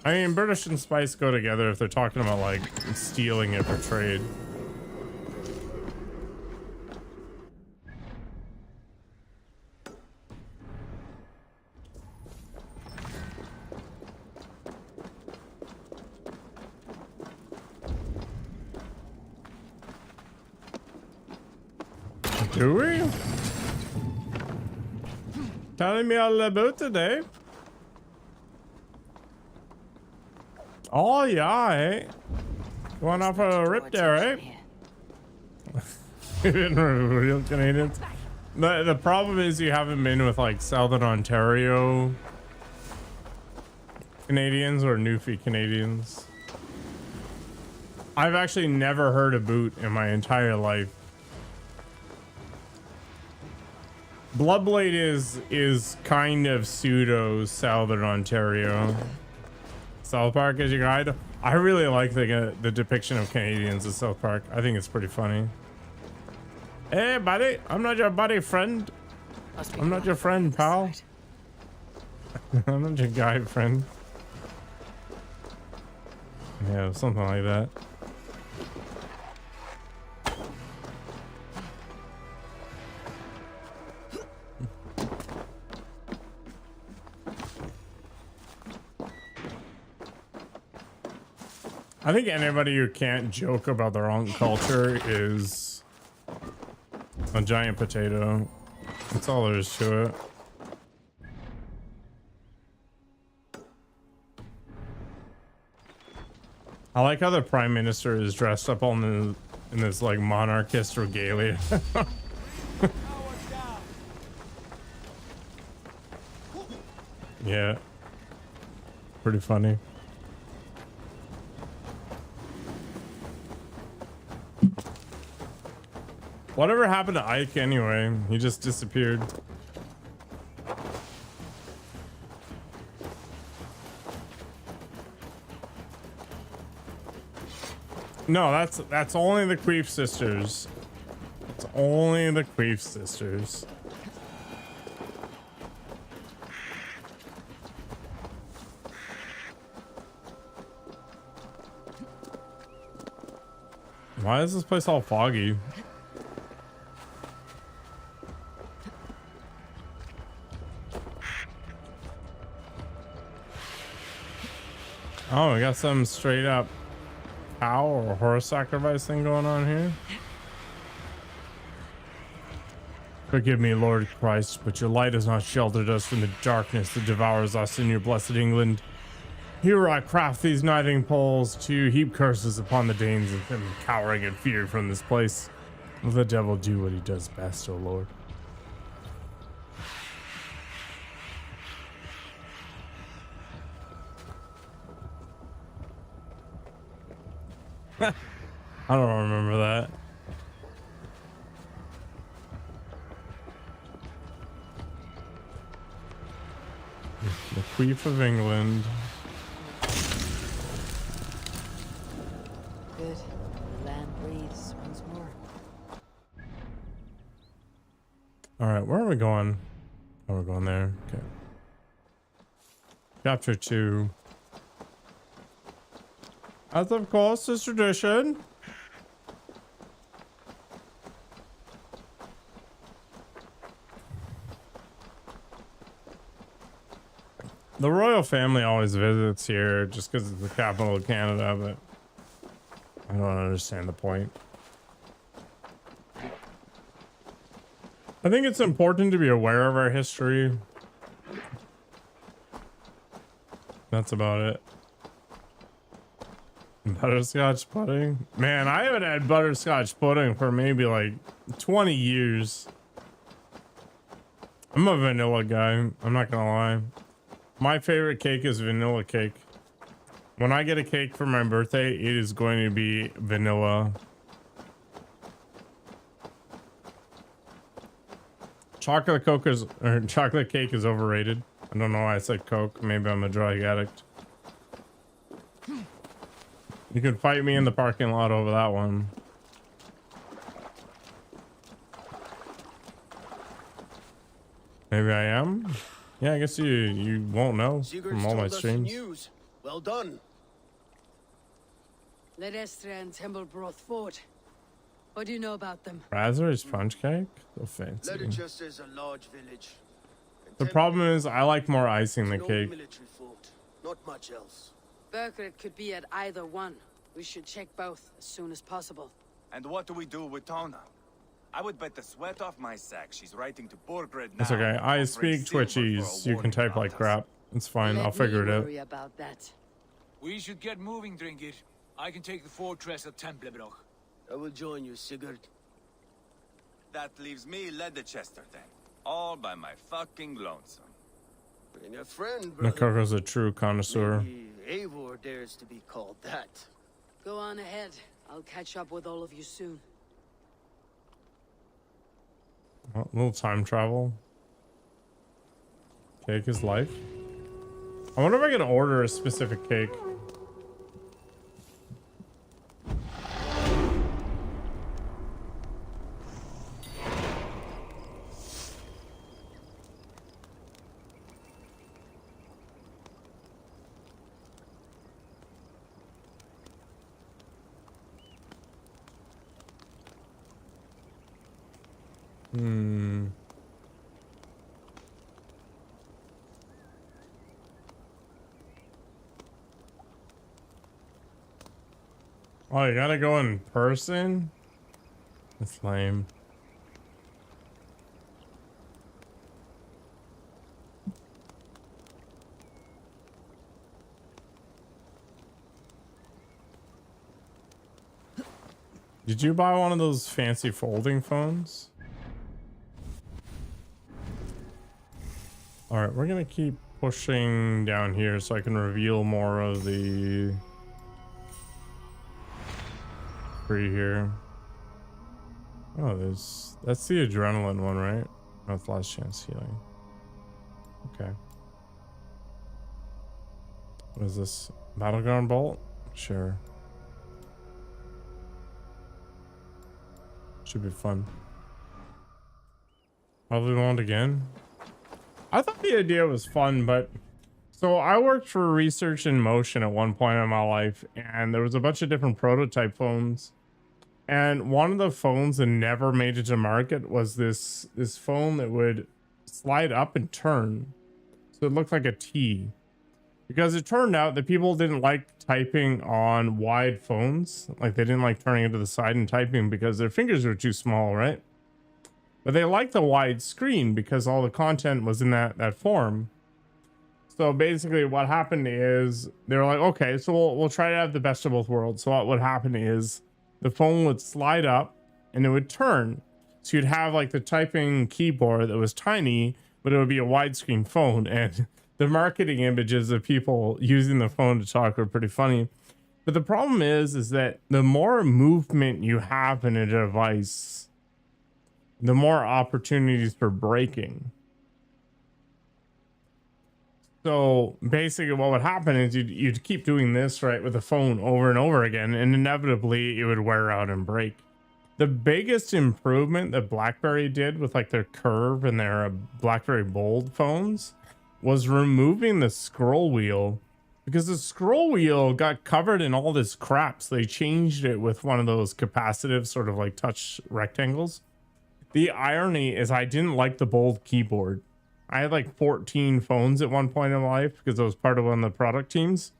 I mean, British and spice go together if they're talking about like stealing it for trade. Do we? Telling me all about today? Oh yeah, eh? Going off a rip there, eh? Real Canadians. The problem is you haven't been with like Southern Ontario Canadians or Newfie Canadians. I've actually never heard a boot in my entire life. Bloodblade is kind of pseudo Southern Ontario. South Park is your guide. I really like the depiction of Canadians in South Park. I think it's pretty funny. Hey, buddy, I'm not your buddy friend. I'm not your friend, pal. I'm not your guy friend. Yeah, something like that. I think anybody who can't joke about their own culture is a giant potato. That's all there is to it. I like how the prime minister is dressed up on in this like monarchist regalia. Yeah, pretty funny. Whatever happened to Ike anyway? He just disappeared. No, that's only the Queef sisters. It's only the Queef sisters. Why is this place all foggy? Oh, we got some straight up cow or horse sacrifice thing going on here. Forgive me, Lord Christ, but your light has not sheltered us from the darkness that devours us in your blessed England. Here I craft these knighting poles to heap curses upon the Danes and them cowering in fear from this place. Let the devil do what he does best, O Lord. I don't remember that. The Queef of England. Good. The land breathes once more. Alright, where are we going? Oh, we're going there. Okay. Chapter 2. As of course is tradition. The royal family always visits here just because it's the capital of Canada, but I don't understand the point. I think it's important to be aware of our history. That's about it. Butterscotch pudding? Man, I haven't had butterscotch pudding for maybe like 20 years. I'm a vanilla guy. I'm not gonna lie. My favorite cake is vanilla cake. When I get a cake for my birthday, it is going to be vanilla. Chocolate cake is overrated. I don't know why I said Coke. Maybe I'm a drug addict. You can fight me in the parking lot over that one. Maybe I am? Yeah, I guess you won't know from all my streams. News. Well done. Ledestra and Temblebroth fought. What do you know about them? Raspberry sponge cake? So fancy. Leatherchester is a large village. The problem is I like more icing than No cake. military fort. Not much else. Burkred could be at either one. We should check both as soon as possible. And what do we do with Tona? I would bet the sweat off my sack she's writing to Borgred now. That's okay. I speak Twitchies. You can type like crap. It's fine. I'll figure it out. Worry about that. We should get moving, Dringit. I can take the fortress of Templebroch. I will join you, Sigurd. That leaves me Leicester then. All by my fucking lonesome. Bring a friend, brother. Makoko's a true connoisseur. Maybe Eivor dares to be called that. Go on ahead. I'll catch up with all of you soon. A little time travel. Cake is life. I wonder if I can order a specific cake. Oh, you gotta go in person? That's lame. Did you buy one of those fancy folding phones? All right, we're gonna keep pushing down here so I can reveal more of the tree here. Oh, that's the adrenaline one, right? Oh, it's last chance healing. Okay. What is this? Battleground bolt? Sure. Should be fun. Probably won't again. I thought the idea was fun, but so I worked for Research in Motion at one point in my life, and there was a bunch of different prototype phones. And one of the phones that never made it to market was this phone that would slide up and turn. So it looked like a T. Because it turned out that people didn't like typing on wide phones. Like they didn't like turning it to the side and typing because their fingers were too small, right? But they liked the wide screen because all the content was in that form. So basically what happened is they were like, okay, so we'll try to have the best of both worlds. So what would happen is the phone would slide up and it would turn. So you'd have like the typing keyboard that was tiny, but it would be a widescreen phone. And the marketing images of people using the phone to talk were pretty funny. But the problem is that the more movement you have in a device, the more opportunities for breaking. So basically what would happen is you'd keep doing this, right, with the phone over and over again, and inevitably it would wear out and break. The biggest improvement that BlackBerry did with like their Curve and their BlackBerry Bold phones was removing the scroll wheel, because the scroll wheel got covered in all this crap. So they changed it with one of those capacitive sort of like touch rectangles. The irony is I didn't like the Bold keyboard. I had like 14 phones at one point in my life because I was part of one of the product teams.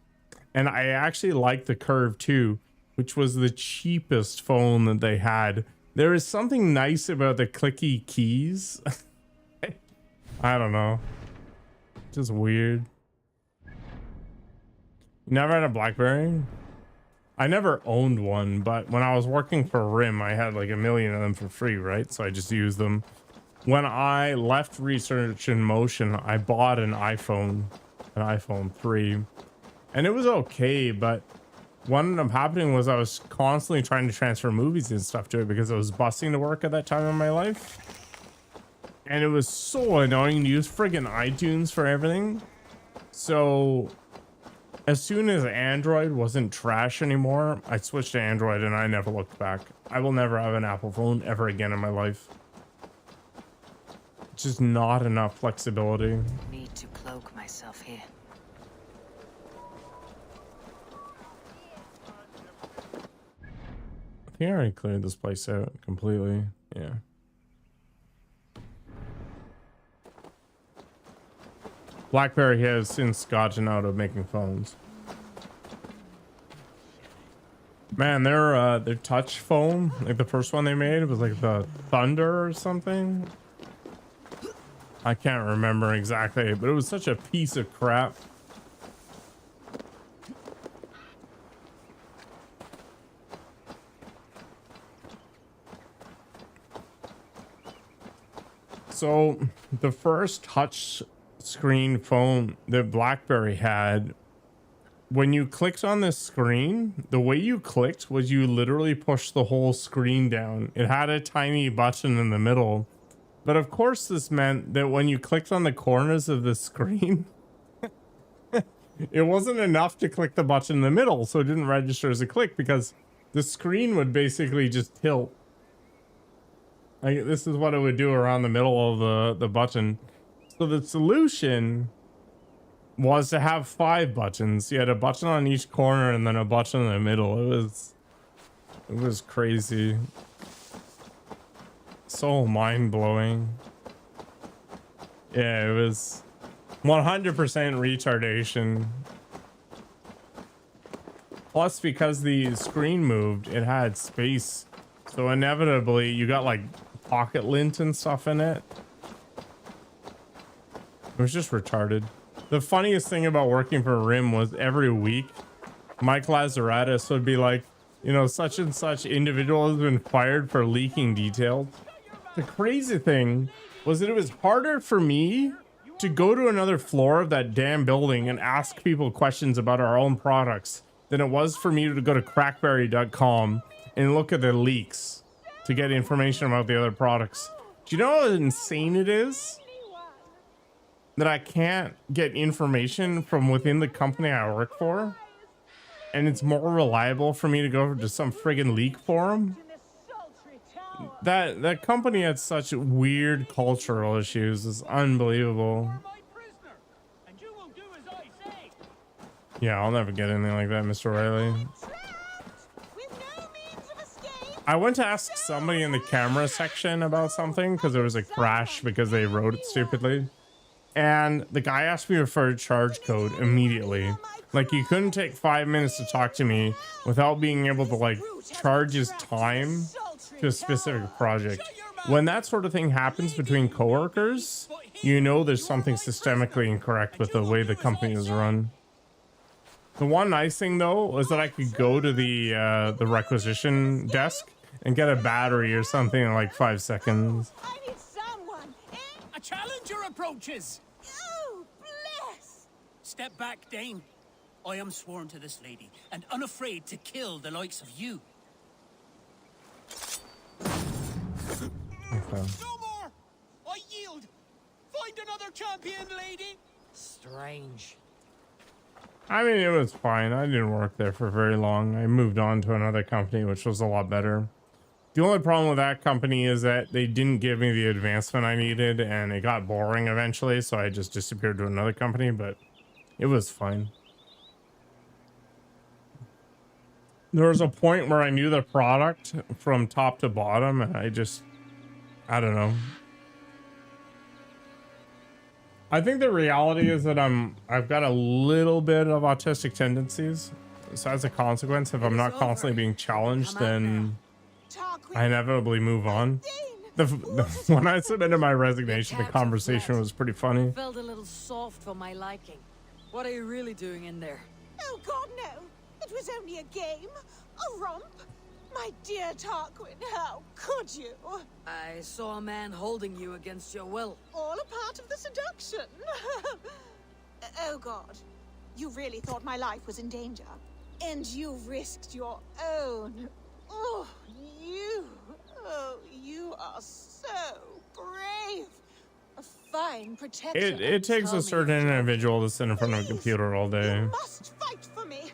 And I actually liked the Curve 2, which was the cheapest phone that they had. There is something nice about the clicky keys. I don't know. Just weird. You never had a BlackBerry? I never owned one, but when I was working for RIM, I had like a million of them for free, right? So I just used them. When I left Research in Motion, I bought an iPhone 3, and it was okay, but what ended up happening was I was constantly trying to transfer movies and stuff to it because I was busing to work at that time in my life. And it was so annoying to use friggin' iTunes for everything. So as soon as Android wasn't trash anymore, I switched to Android and I never looked back. I will never have an Apple phone ever again in my life. Just not enough flexibility. Need to cloak myself here. I think I already cleared this place out completely. Yeah. BlackBerry has since gotten out of making phones. Man, their touch phone, like the first one they made, was like the Thunder or something. I can't remember exactly, but it was such a piece of crap. So the first touch screen phone that BlackBerry had, when you clicked on this screen, the way you clicked was you literally pushed the whole screen down. It had a tiny button in the middle. But of course this meant that when you clicked on the corners of the screen, it wasn't enough to click the button in the middle, so it didn't register as a click because the screen would basically just tilt. Like this is what it would do around the middle of the button. So the solution was to have 5 buttons. You had a button on each corner and then a button in the middle. It was crazy. So mind-blowing. Yeah, it was 100% retardation. Plus, because the screen moved, it had space. So inevitably, you got like pocket lint and stuff in it. It was just retarded. The funniest thing about working for RIM was every week, Mike Lazaradis would be like, you know, such and such individual has been fired for leaking details. The crazy thing was that it was harder for me to go to another floor of that damn building and ask people questions about our own products than it was for me to go to crackberry.com and look at the leaks to get information about the other products. Do you know how insane it is that I can't get information from within the company I work for? And it's more reliable for me to go to some friggin' leak forum? That company had such weird cultural issues. It's unbelievable. Yeah, I'll never get anything like that, Mr. Riley. I went to ask somebody in the camera section about something because there was a crash because they wrote it stupidly. And the guy asked me for a charge code immediately. Like, he couldn't take 5 minutes to talk to me without being able to, like, charge his time to a specific project. When that sort of thing happens between coworkers, you know there's something systemically incorrect with the way the company is run. The one nice thing, though, was that I could go to the requisition desk and get a battery or something in, like, 5 seconds. A challenger approaches! Oh, bless! Step back, Dane. I am sworn to this lady, and unafraid to kill the likes of you. Okay. No more! I yield! Find another champion, lady! Strange. I mean, it was fine. I didn't work there for very long. I moved on to another company, which was a lot better. The only problem with that company is that they didn't give me the advancement I needed, and it got boring eventually, so I just disappeared to another company, but it was fine. There was a point where I knew the product from top to bottom, and I don't know. I think the reality is that I've got a little bit of autistic tendencies. So as a consequence, if I'm not constantly being challenged, then I inevitably move on. When I submitted my resignation, the conversation was pretty funny. Felt a little soft for my liking. What are you really doing in there? Oh God, no! It was only a game, a romp. My dear Tarquin, how could you? I saw a man holding you against your will. All a part of the seduction. Oh God, you really thought my life was in danger, and you risked your own. Oh, you are so brave. A fine protector. It takes a certain individual to sit in front of a computer all day. You must fight for me.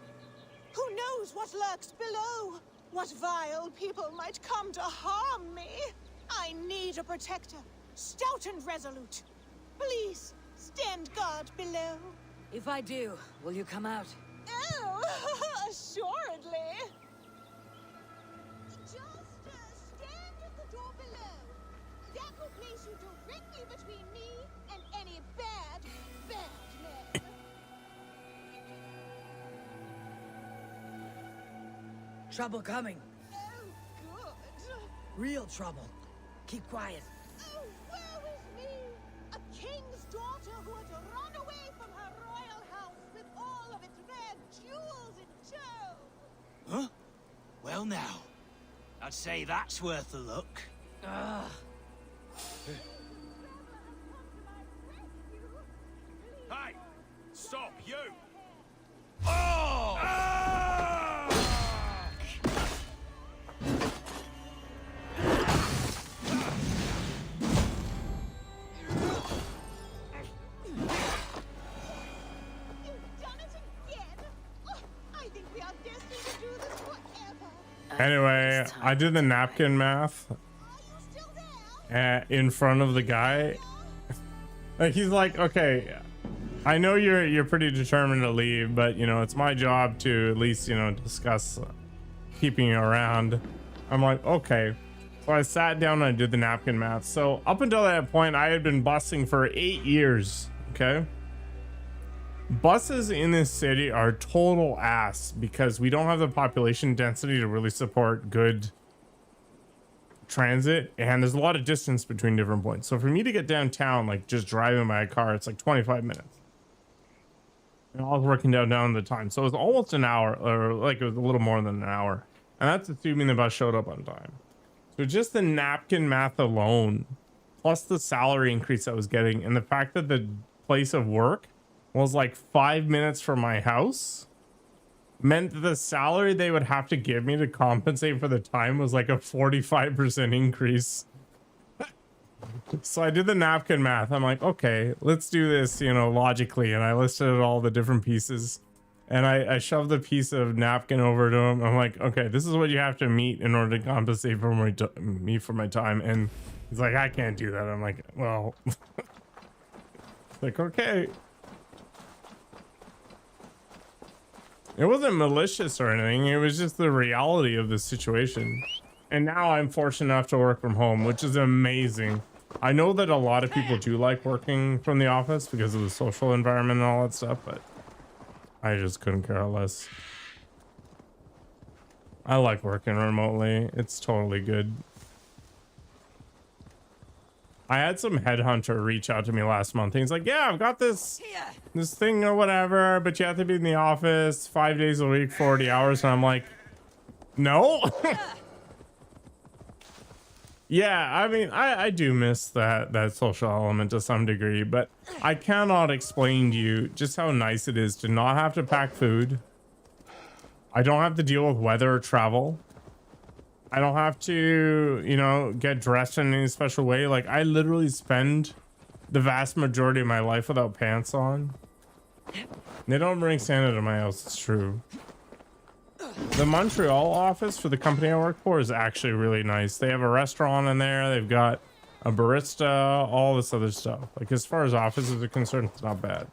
Who knows what lurks below? What vile people might come to harm me? I need a protector, stout and resolute. Please, stand guard below. If I do, will you come out? Oh, assuredly. Just stand at the door below. That will place you directly between me and any bad men. Trouble coming. Oh, good. Real trouble. Keep quiet. Oh, woe is me! A king's daughter who had run away from her royal house with all of its rare jewels in tow. Huh? Well now, I'd say that's worth a look. Ugh. Hey! Stop, you! Oh! Anyway, I did the napkin math in front of the guy. Like, he's like, okay, I know you're pretty determined to leave, but you know, it's my job to at least, you know, discuss keeping you around. I'm like, okay. So I sat down and I did the napkin math. So up until that point, I had been busing for 8 years. Okay. Buses in this city are total ass because we don't have the population density to really support good transit, and there's a lot of distance between different points. So for me to get downtown, like just driving my car, it's like 25 minutes. And I was working down the time, so it was almost an hour, or like it was a little more than an hour. And that's assuming the bus showed up on time. So just the napkin math alone, plus the salary increase I was getting, and the fact that the place of work was like 5 minutes from my house, meant that the salary they would have to give me to compensate for the time was like a 45% increase. So I did the napkin math. I'm like, okay, let's do this, you know, logically. And I listed all the different pieces. And I shoved the piece of napkin over to him. I'm like, okay, this is what you have to meet in order to compensate for me for my time. And he's like, I can't do that. I'm like, well, like, okay. It wasn't malicious or anything. It was just the reality of the situation. And now I'm fortunate enough to work from home, which is amazing. I know that a lot of people do like working from the office because of the social environment and all that stuff, but I just couldn't care less. I like working remotely. It's totally good. I had some headhunter reach out to me last month. He's like, yeah, I've got this thing or whatever, but you have to be in the office 5 days a week, 40 hours. And I'm like, no. Yeah, I mean, I do miss that social element to some degree, but I cannot explain to you just how nice it is to not have to pack food. I don't have to deal with weather or travel. I don't have to, you know, get dressed in any special way. Like, I literally spend the vast majority of my life without pants on. They don't bring Santa to my house, it's true. The Montreal office for the company I work for is actually really nice. They have a restaurant in there. They've got a barista, all this other stuff. Like, as far as offices are concerned, it's not bad.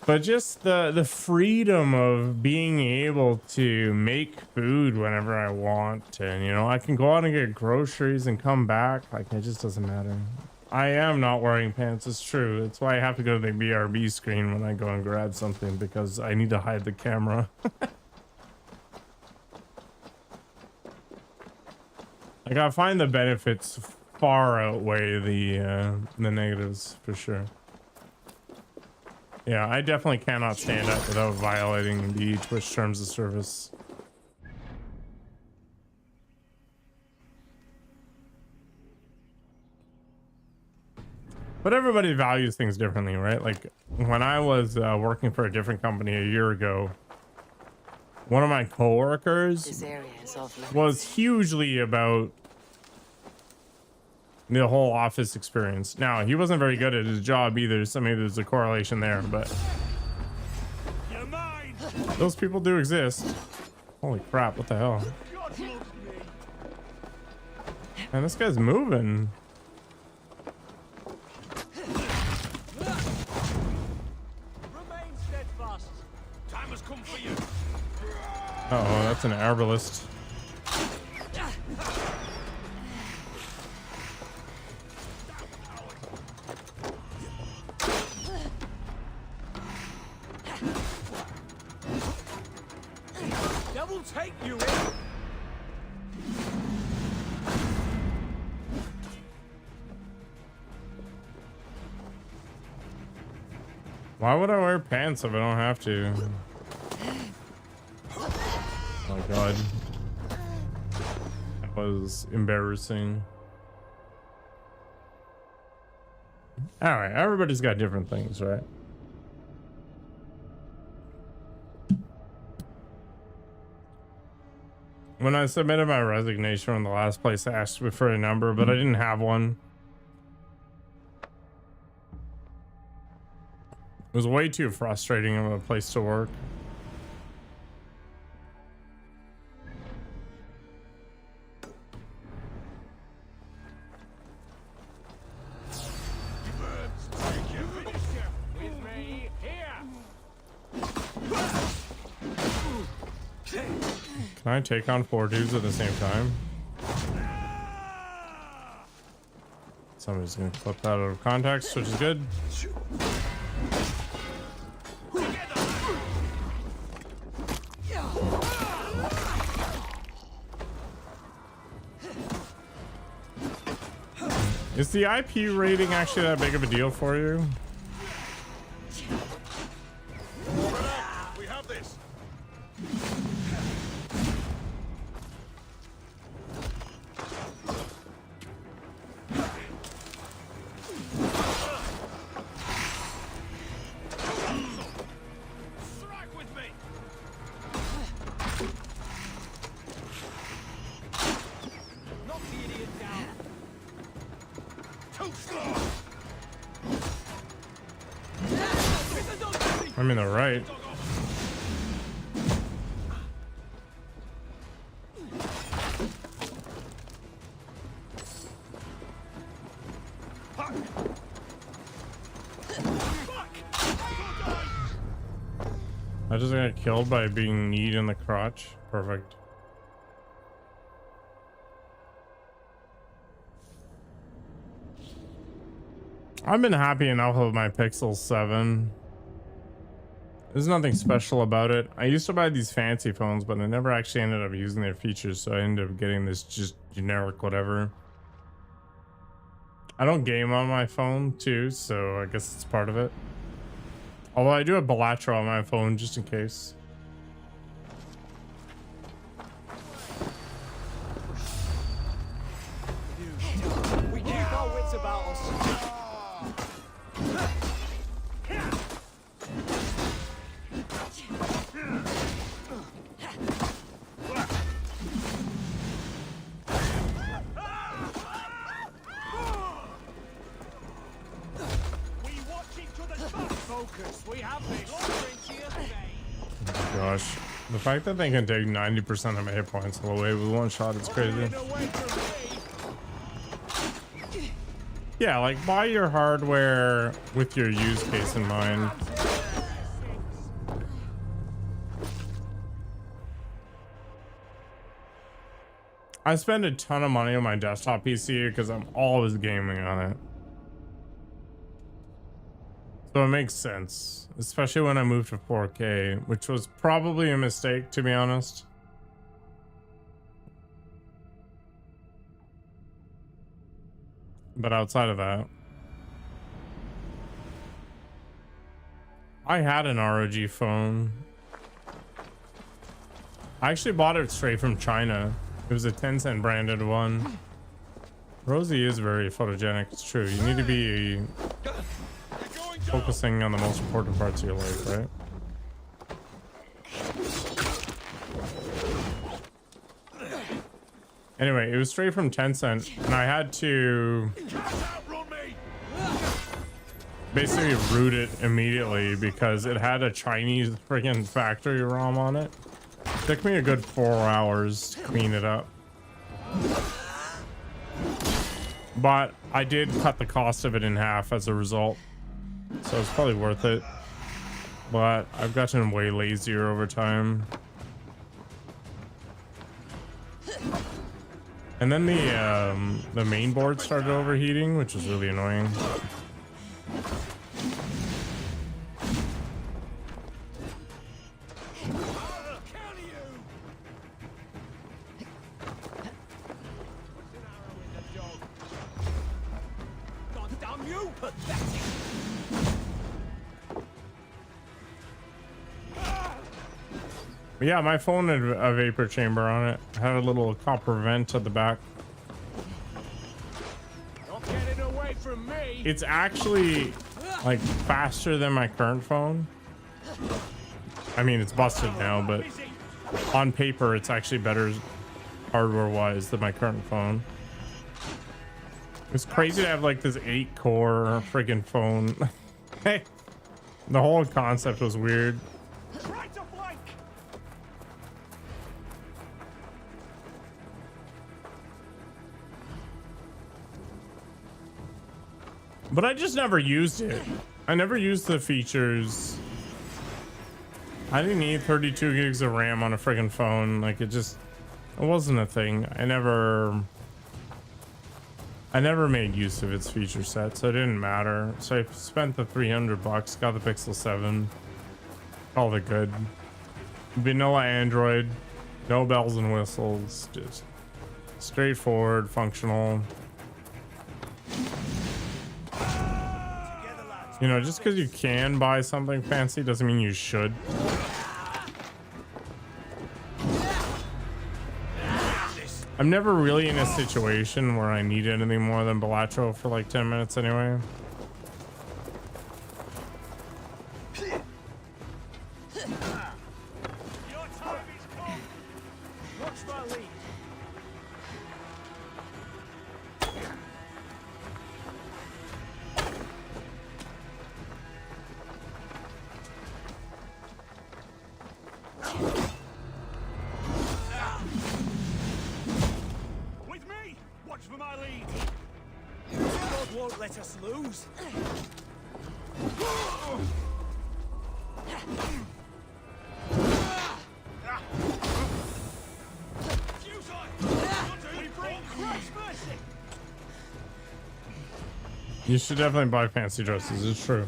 But just the freedom of being able to make food whenever I want. And, you know, I can go out and get groceries and come back. Like, it just doesn't matter. I am not wearing pants, it's true. That's why I have to go to the BRB screen when I go and grab something, because I need to hide the camera. Like, I find the benefits far outweigh the negatives, for sure. Yeah, I definitely cannot stand up without violating the Twitch terms of service. But everybody values things differently, right? Like, when I was working for a different company a year ago, one of my coworkers was hugely about the whole office experience. Now, he wasn't very good at his job either, so maybe there's a correlation there, but those people do exist. Holy crap, what the hell? Man, this guy's moving. Uh-oh, that's an arbalist. Devil take you in. Why would I wear pants if I don't have to? Oh my god. That was embarrassing. Alright, everybody's got different things, right? When I submitted my resignation from the last place, I asked me for a number, but I didn't have one. It was way too frustrating of a place to work. Can I take on 4 dudes at the same time? Somebody's gonna clip that out of context, which is good. Is the IP rating actually that big of a deal for you? We have this. I mean, they're right. I just got killed by being kneed in the crotch. Perfect. I've been happy enough with my Pixel 7. There's nothing special about it. I used to buy these fancy phones, but I never actually ended up using their features, so I ended up getting this just generic whatever. I don't game on my phone too, so I guess it's part of it. Although I do have Balatro on my phone just in case. We keep our wits about us. Focus, we have this. Gosh, the fact that they can take 90% of my hit points away with one shot is crazy. Yeah, like buy your hardware with your use case in mind. I spend a ton of money on my desktop PC because I'm always gaming on it. So it makes sense, especially when I moved to 4K, which was probably a mistake, to be honest. But outside of that, I had an ROG phone. I actually bought it straight from China. It was a Tencent branded one. Rosie is very photogenic, it's true. You need to be focusing on the most important parts of your life, right? Anyway, it was straight from Tencent, and I had to basically root it immediately because it had a Chinese freaking factory ROM on it. It took me a good 4 hours to clean it up. But I did cut the cost of it in half as a result. So it's probably worth it. But I've gotten way lazier over time. And then the main board started overheating, which was really annoying. But yeah, my phone had a vapor chamber on it. It had a little copper vent at the back. Don't get it away from me. It's actually like faster than my current phone. I mean, it's busted now, but on paper, it's actually better hardware-wise than my current phone. It's crazy to have like this 8-core friggin' phone. Hey, the whole concept was weird. But I just never used it. I never used the features. I didn't need 32 gigs of RAM on a friggin' phone. Like it wasn't a thing. I never made use of its feature set, so it didn't matter. So I spent the $300, got the Pixel 7, called it good. Vanilla Android, no bells and whistles, just straightforward, functional. You know, just because you can buy something fancy doesn't mean you should. I'm never really in a situation where I need anything more than Balatro for like 10 minutes anyway. let us lose. You should definitely buy fancy dresses. It's true.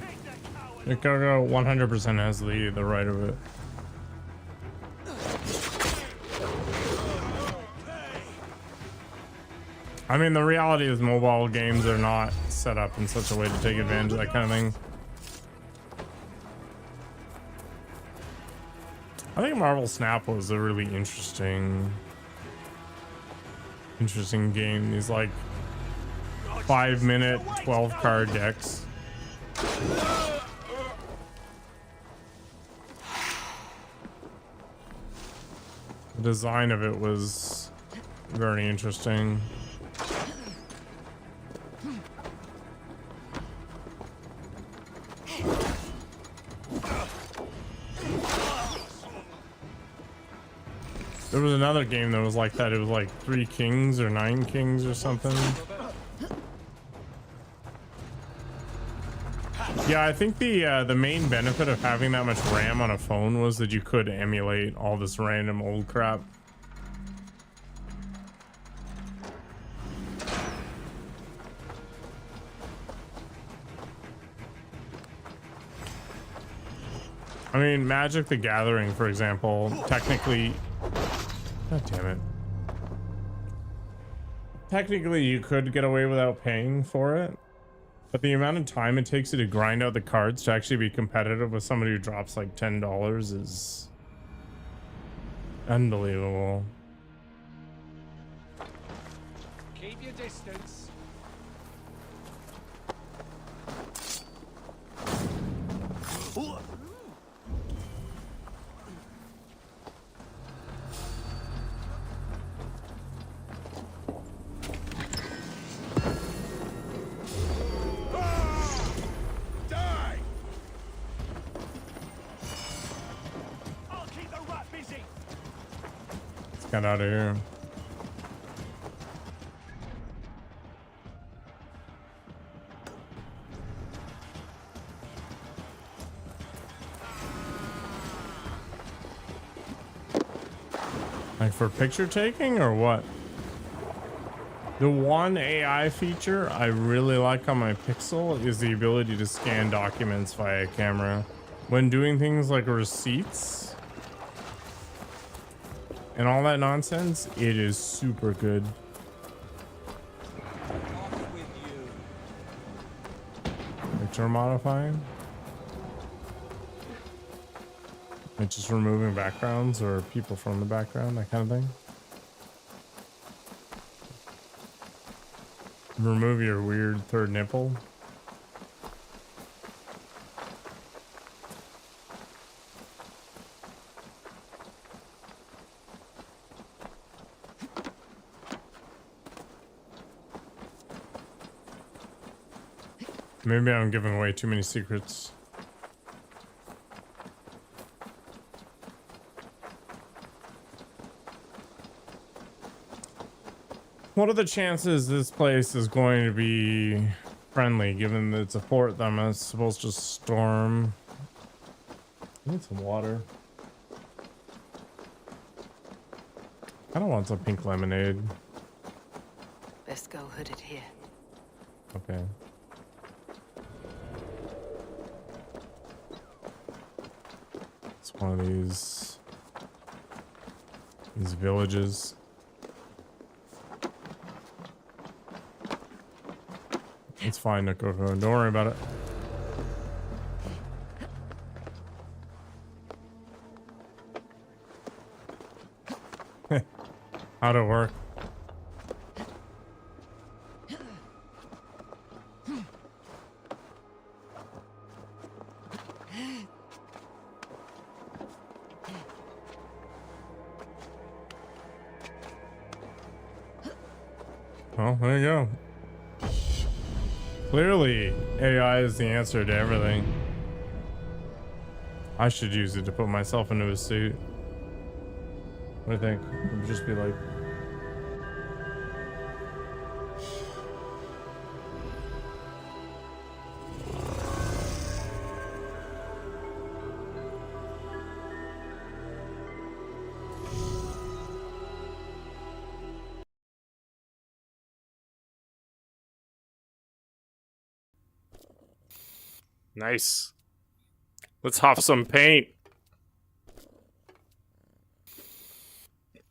Nikogo 100% has the right of it. I mean, the reality is mobile games are not set up in such a way to take advantage of that kind of thing. I think Marvel Snap was a really interesting game. These like 5-minute 12-card decks. The design of it was very interesting. There was another game that was like that. It was like 3 Kings or 9 Kings or something. Yeah, I think the main benefit of having that much RAM on a phone was that you could emulate all this random old crap. I mean, Magic the Gathering, for example, technically... God damn it. Technically, you could get away without paying for it, but the amount of time it takes you to grind out the cards to actually be competitive with somebody who drops like $10 is unbelievable. Keep your distance. Get out of here. Like for picture taking or what? The one AI feature I really like on my Pixel is the ability to scan documents via camera. When doing things like receipts and all that nonsense, it is super good. Picture modifying? It's just removing backgrounds or people from the background, that kind of thing. Remove your weird third nipple. Maybe I'm giving away too many secrets. What are the chances this place is going to be friendly, given that it's a fort that I'm supposed to storm? I need some water. I don't want some pink lemonade. Best go hooded here. Okay. It's one of these villages. It's fine, Nikoko. Don't worry about it. How'd it work? Oh, there you go. Clearly, AI is the answer to everything. I should use it to put myself into a suit. What do you think? It would just be like... Nice. Let's huff some paint.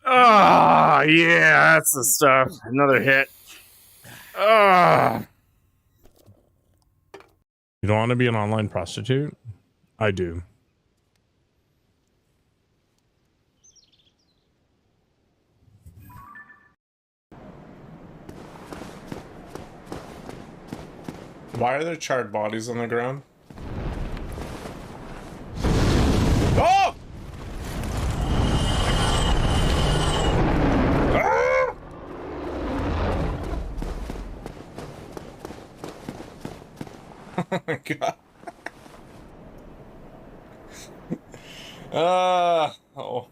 Ah, yeah, that's the stuff. Another hit. Ah. You don't want to be an online prostitute? I do. Why are there charred bodies on the ground? Oh! Ah! Oh my god. Oh.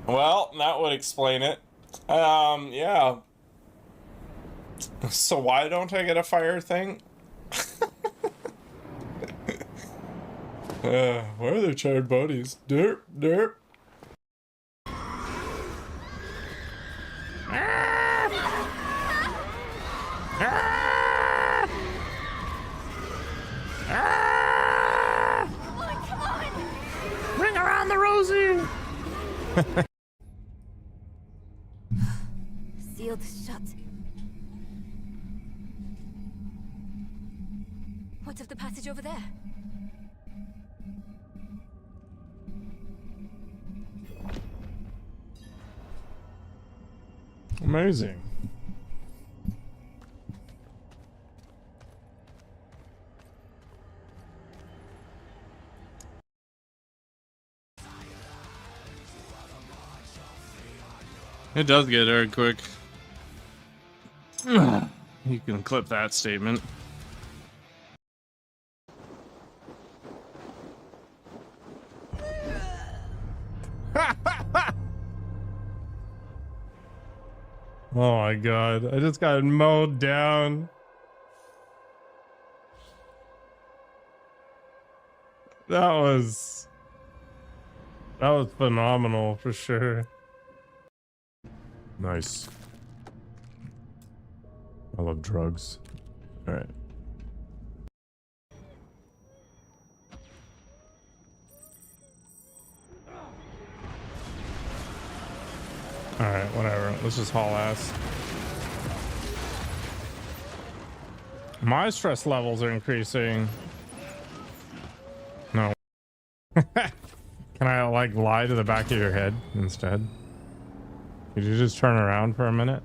Well, that would explain it. Yeah. So why don't I get a fire thing? Where are the charred bodies? Derp, derp. Come on! Bring around the Rosie! Sealed shut. What of the passage over there? Amazing. It does get aired quick. You can clip that statement. Oh my god, I just got mowed down. That was phenomenal for sure. Nice. I love drugs. All right. All right, whatever. Let's just haul ass. My stress levels are increasing. No. Can I like lie to the back of your head instead? Could you just turn around for a minute?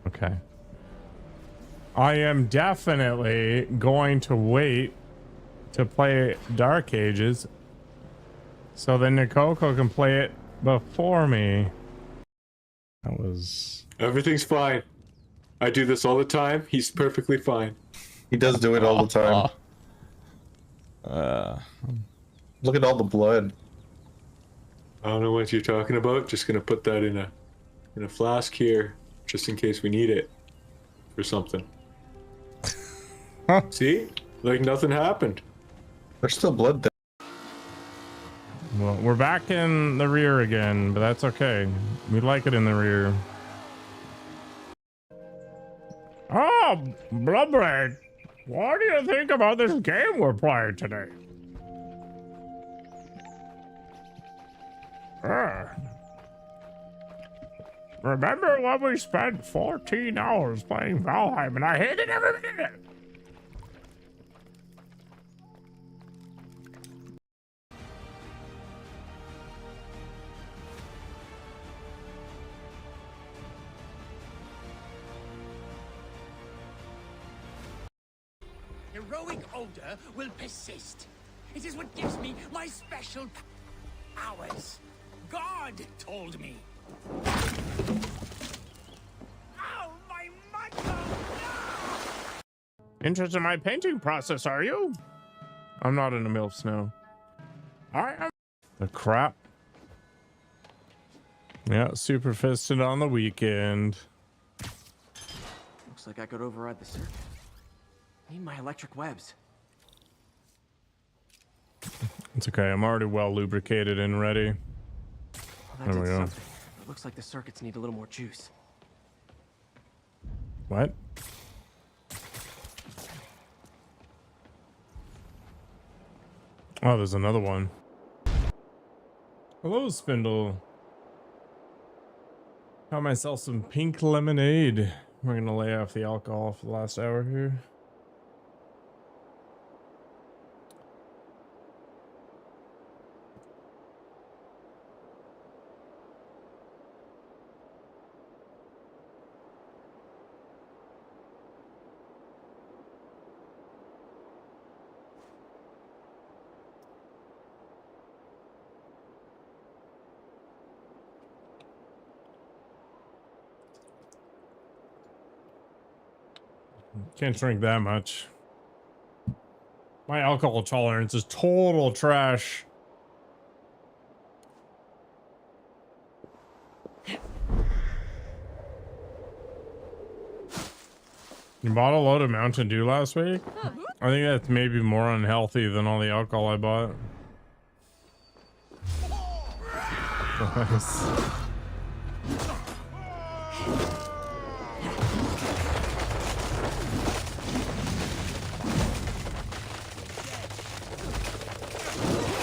Okay. I am definitely going to wait to play Dark Ages so then Nikoko can play it before me. That was... Everything's fine. I do this all the time. He's perfectly fine. He does do it all the time. Look at all the blood. I don't know what you're talking about. Just gonna put that in a flask here, just in case we need it for something. See? Like nothing happened. There's still blood there. Well, we're back in the rear again, but that's okay. We like it in the rear. Oh, Bloodbraid, what do you think about this game we're playing today? Remember when we spent 14 hours playing Valheim and I hated every minute? Heroic odor will persist. It is what gives me my special powers. God told me. Ow, my micro! Interested in my painting process, are you? I'm not in the MILFs now. I am. The crap. Yeah, super fisted on the weekend. Looks like I could override the circuit. Need my electric webs. It's okay. I'm already well lubricated and ready. Well, There we go. something. It looks like the circuits need a little more juice. What? Oh, there's another one. Hello, Spindle. Got myself some pink lemonade. We're gonna lay off the alcohol for the last hour here. Can't drink that much. My alcohol tolerance is total trash. You bought a load of Mountain Dew last week? I think that's maybe more unhealthy than all the alcohol I bought. Nice.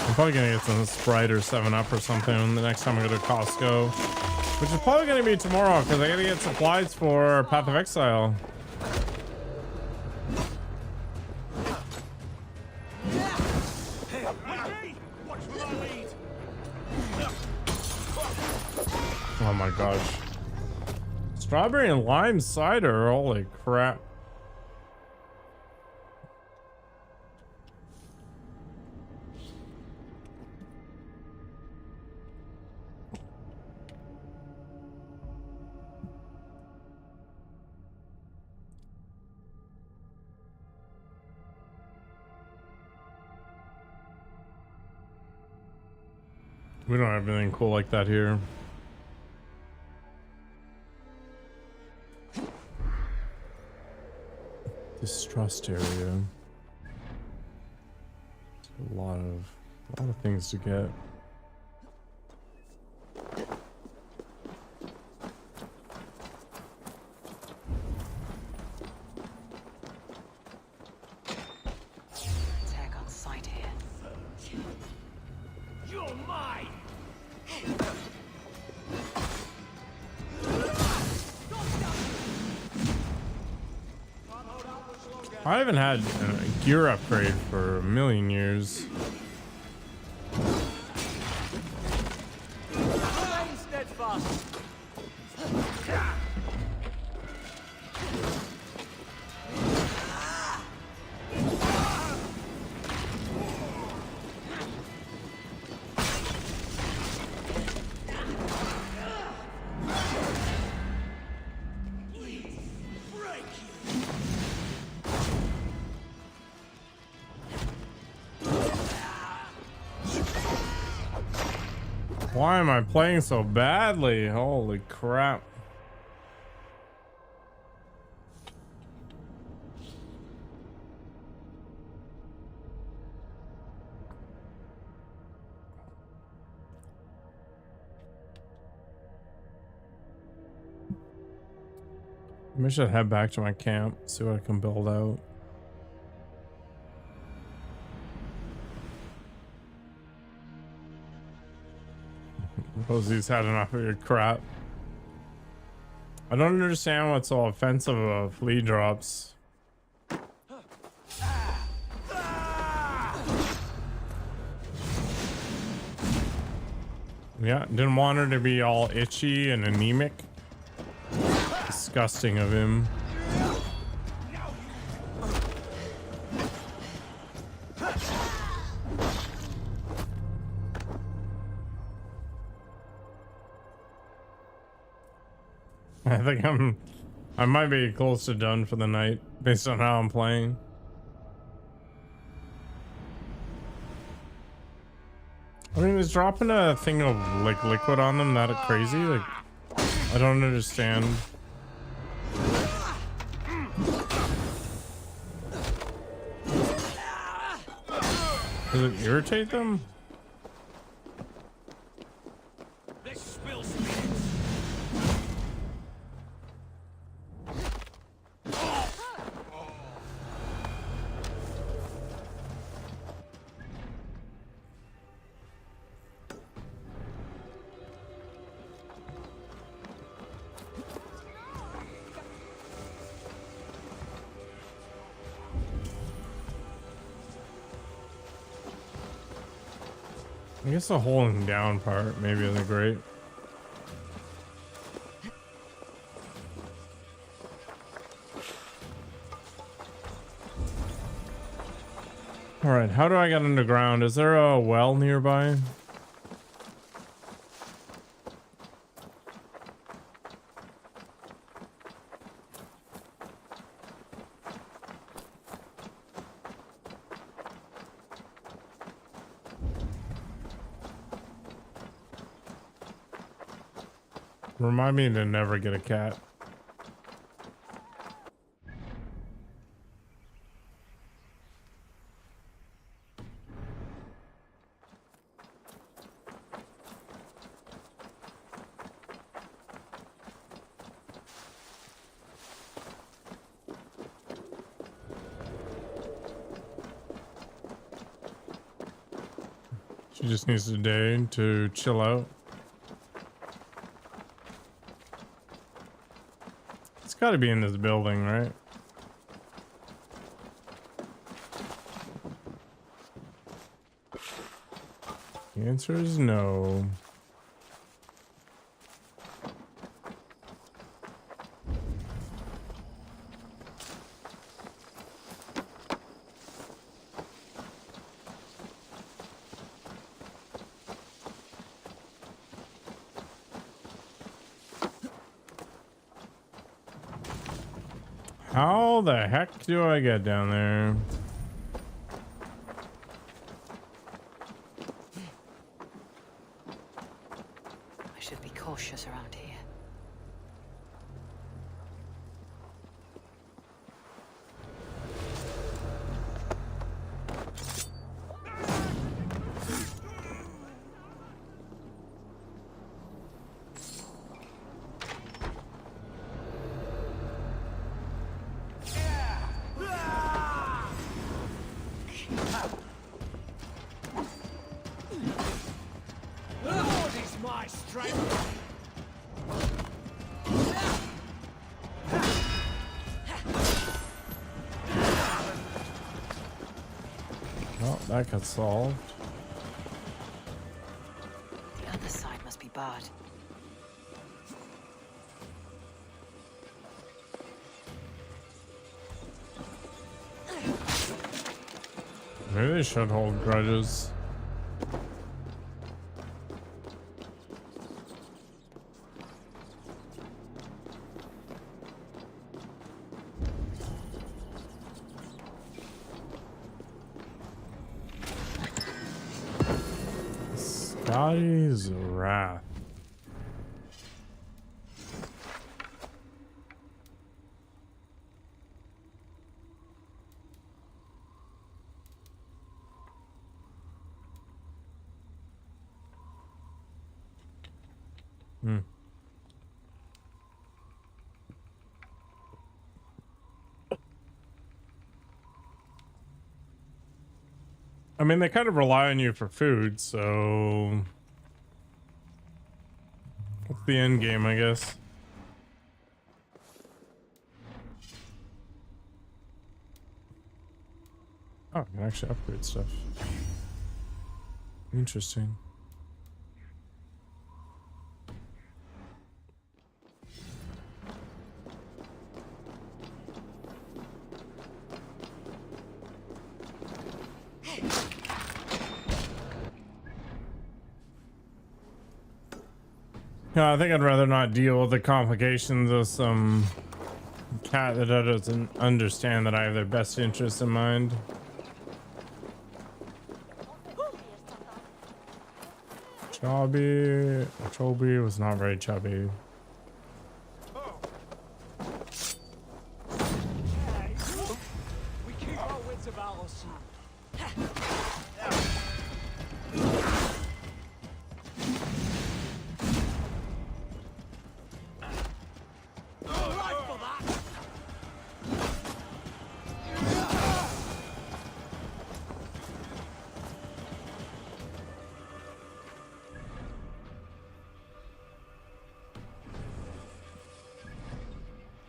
I'm probably gonna get some Sprite or 7-Up or something the next time I go to Costco, which is probably gonna be tomorrow because I gotta get supplies for Path of Exile. Oh my gosh. Strawberry and lime cider, holy crap. We don't have anything cool like that here. Distrust area. There's a lot of things to get. Attack on sight here. You're mine! I haven't had a gear upgrade for a million years. Remain steadfast. Why am I playing so badly? Holy crap. Maybe I should head back to my camp, see what I can build out. Suppose he's had enough of your crap. I don't understand what's so offensive about flea drops. Yeah, didn't want her to be all itchy and anemic. Disgusting of him. I think I might be close to done for the night based on how I'm playing. I mean, is dropping a thing of like liquid on them that crazy? Like, I don't understand. Does it irritate them? Let's spill spirits. I guess the holding down part maybe isn't great. Alright, how do I get underground? Is there a well nearby? Remind me to never get a cat. She just needs a day to chill out. It's got to be in this building, right? The answer is no. How the heck do I get down there? I should be cautious around here. Lord is my strength. Well, that got solved. The other side must be barred. Maybe they should hold grudges. Scotty's Wrath. Hmm. I mean, they kind of rely on you for food, so what's the end game, I guess? Oh, I can actually upgrade stuff. Interesting. Yeah, I think I'd rather not deal with the complications of some cat that doesn't understand that I have their best interests in mind. Chubby was not very chubby. We keep our wits about us.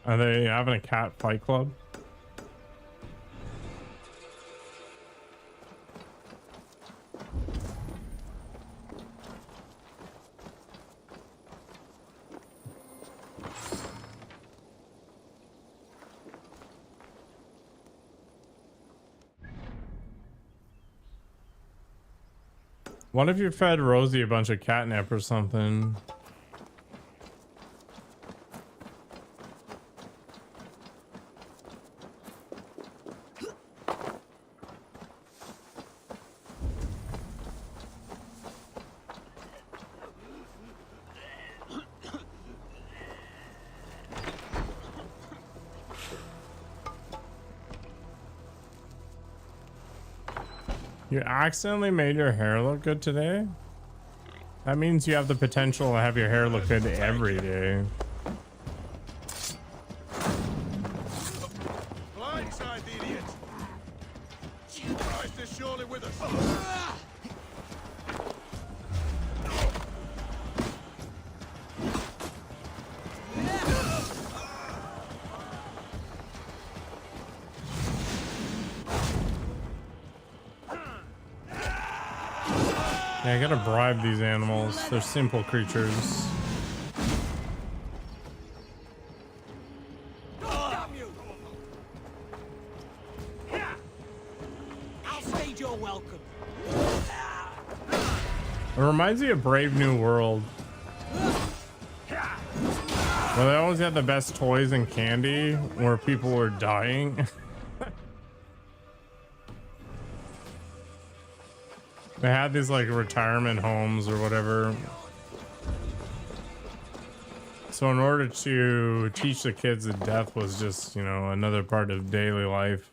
Are they having a cat fight club? What if you fed Rosie a bunch of catnip or something? You accidentally made your hair look good today? That means you have the potential to have your hair look good every day. Blindside the idiot! Christ is surely with us! Yeah, I gotta bribe these animals. They're simple creatures. Damn you! I'll stage your welcome. It reminds me of Brave New World, where they always had the best toys and candy, where people were dying. They had these like retirement homes or whatever. So in order to teach the kids that death was just, you know, another part of daily life,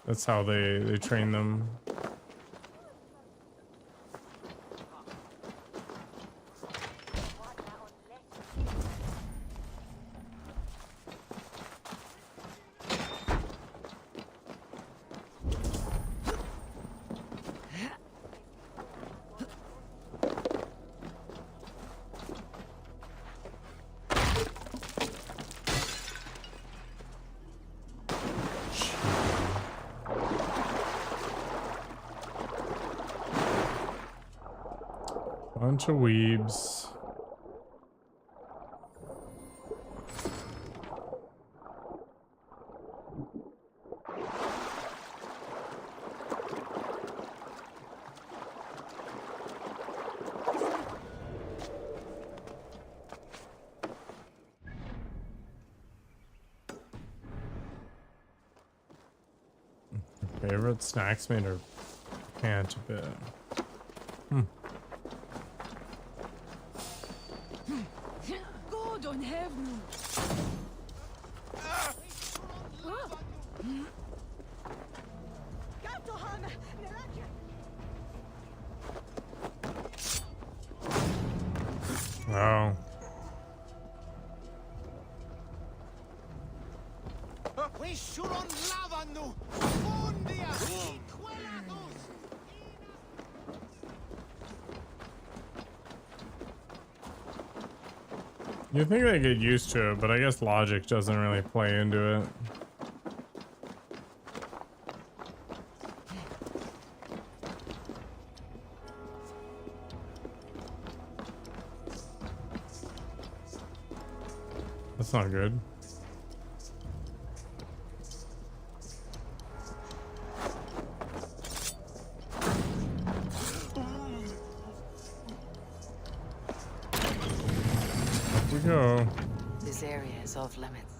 that's how they train them. Bunch of weebs. Favorite snacks made her pant a bit. God on heaven. Wow. We should on lava nu. Fundia. You think they get used to it, but I guess logic doesn't really play into it. That's not good. Up we go. This area is off limits.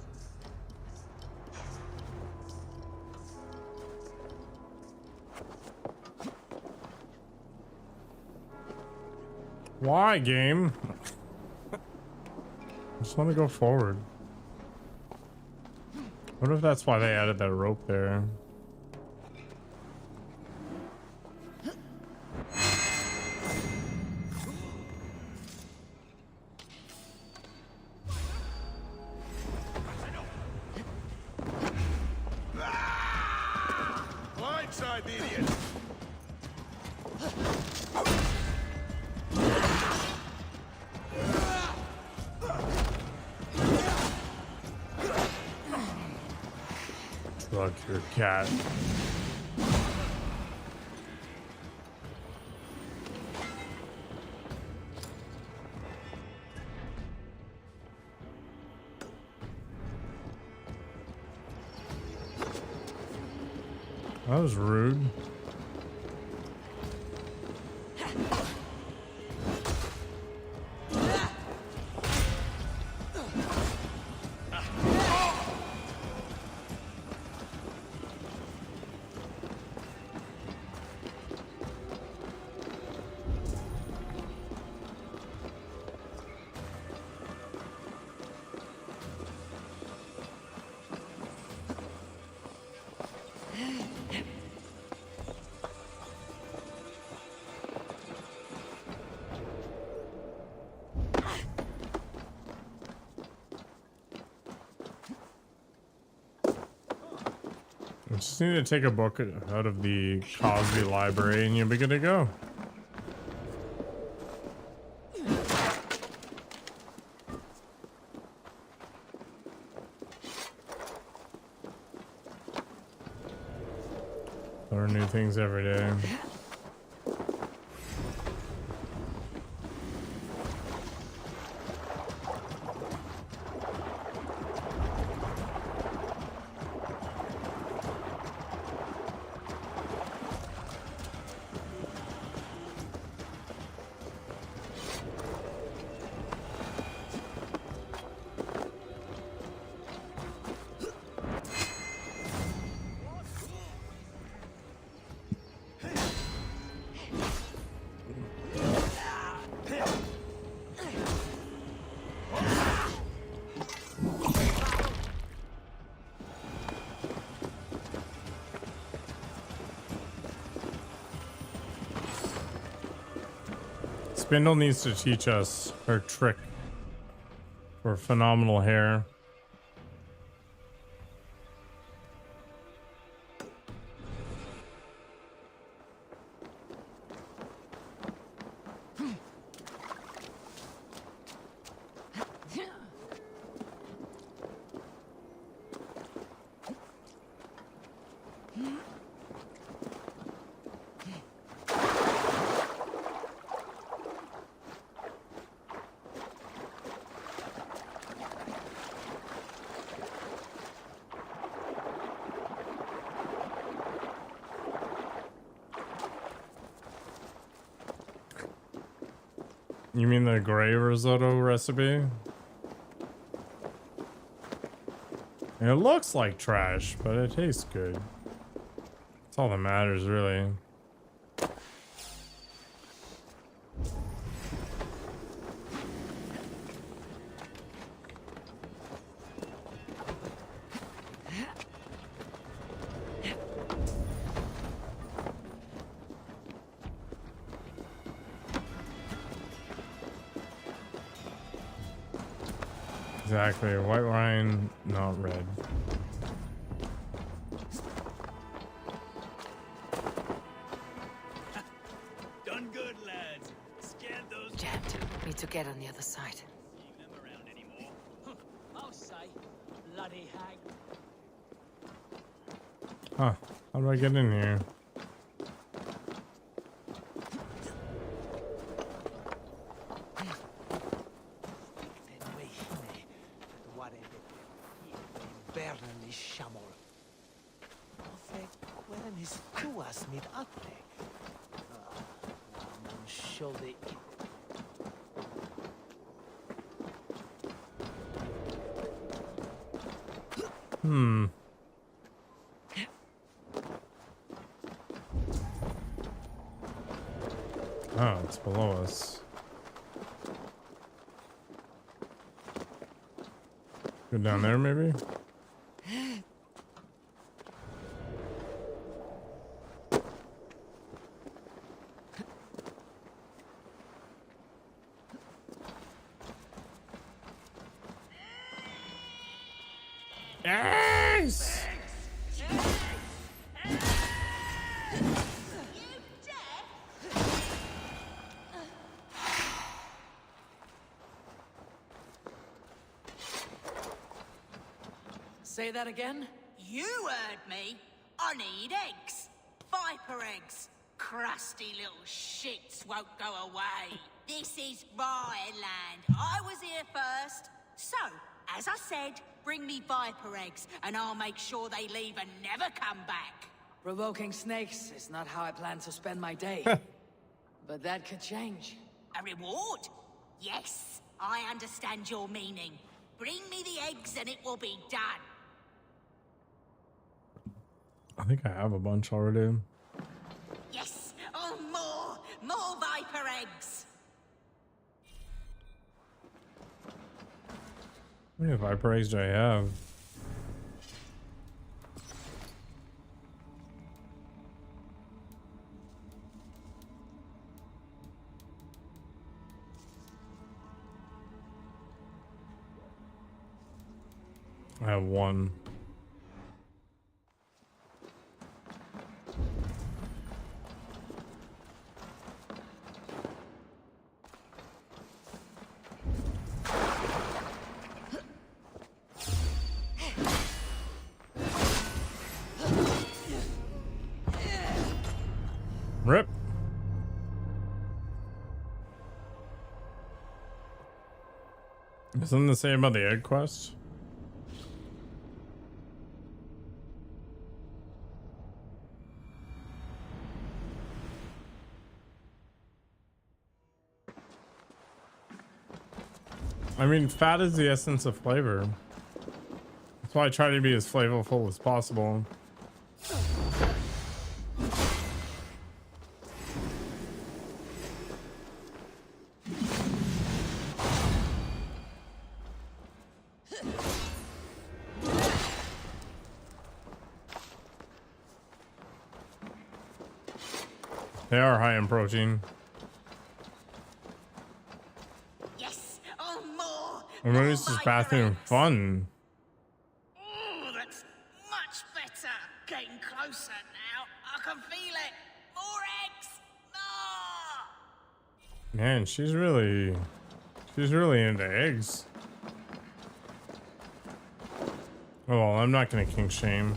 Why, game? I just want to go forward. What if that's why they added that rope there? Blindside the idiot! Fuck your cat. That was rude. Just need to take a book out of the Cosby library and you'll be good to go. Learn new things every day. Spindle needs to teach us her trick for phenomenal hair. You mean the gray risotto recipe? It looks like trash, but it tastes good. That's all that matters, really. Exactly, white wine, not red. Done good, lads. Scared those. Jammed. Need to get on the other side. Leave them around anymore. I'll say, bloody hag. Huh, how do I get in here? Hmm. Oh, it's below us. Go down there, maybe? Yes! Say that again? You heard me. I need eggs. Viper eggs. Crusty little shits won't go away. This is my land. I was here first. So, as I said, bring me viper eggs, and I'll make sure they leave and never come back. Provoking snakes is not how I plan to spend my day. But that could change. A reward? Yes, I understand your meaning. Bring me the eggs and it will be done. I think I have a bunch already. Yes! Oh, more! More viper eggs! How many viper eggs do I have? I have one. Something to say about the egg quest? I mean, fat is the essence of flavor. That's why I try to be as flavorful as possible. They are high in protein. Yes, oh more. And what is this bathroom fun? Oh, that's much better. Getting closer now. I can feel it. More eggs. No. Man, she's really into eggs. Oh, well, I'm not gonna kink shame.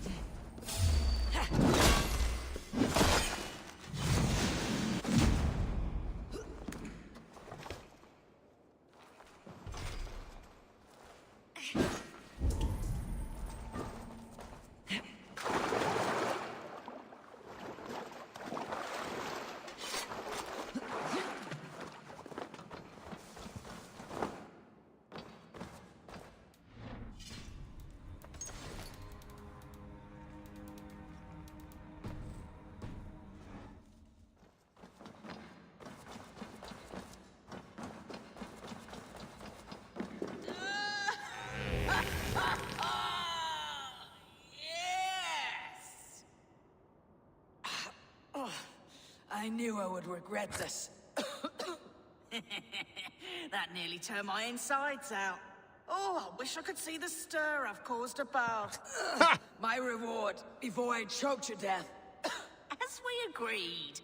I knew I would regret this. That nearly turned my insides out. Oh, I wish I could see the stir I've caused about. My reward before I choke to death. As we agreed.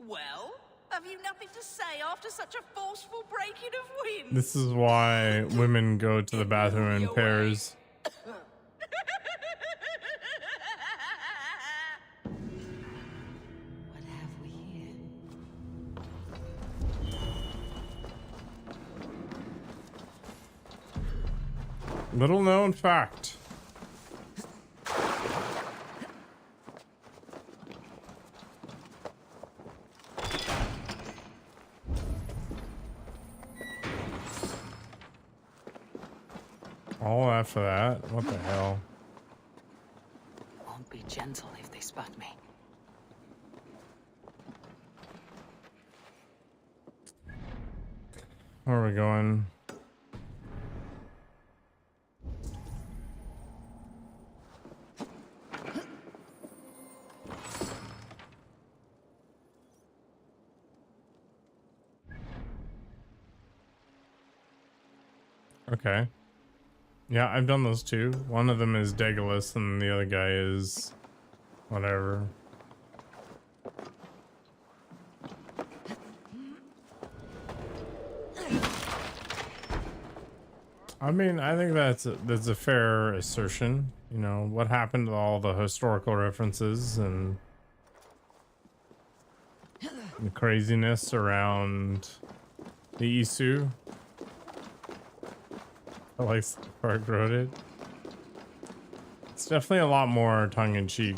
Well, have you nothing to say after such a forceful breaking of wind? This is why women go to the bathroom in pairs. Little known fact. All after that? What the hell? Won't be gentle if they spot me. Where are we going? Okay. Yeah, I've done those two. One of them is Daedalus and the other guy is whatever. I mean, I think that's a fair assertion. You know, what happened to all the historical references and the craziness around the Aesir? I like Park wrote it. It's definitely a lot more tongue-in-cheek.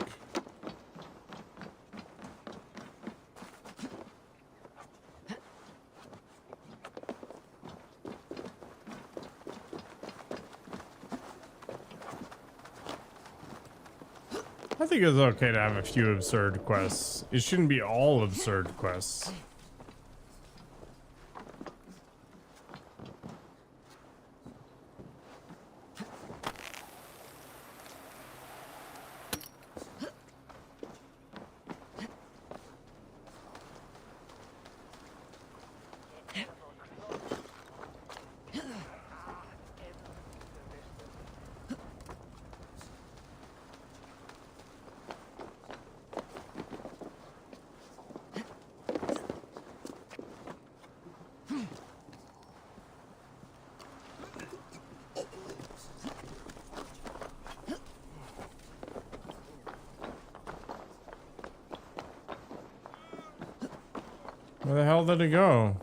I think it's okay to have a few absurd quests. It shouldn't be all absurd quests. Where the hell did it go?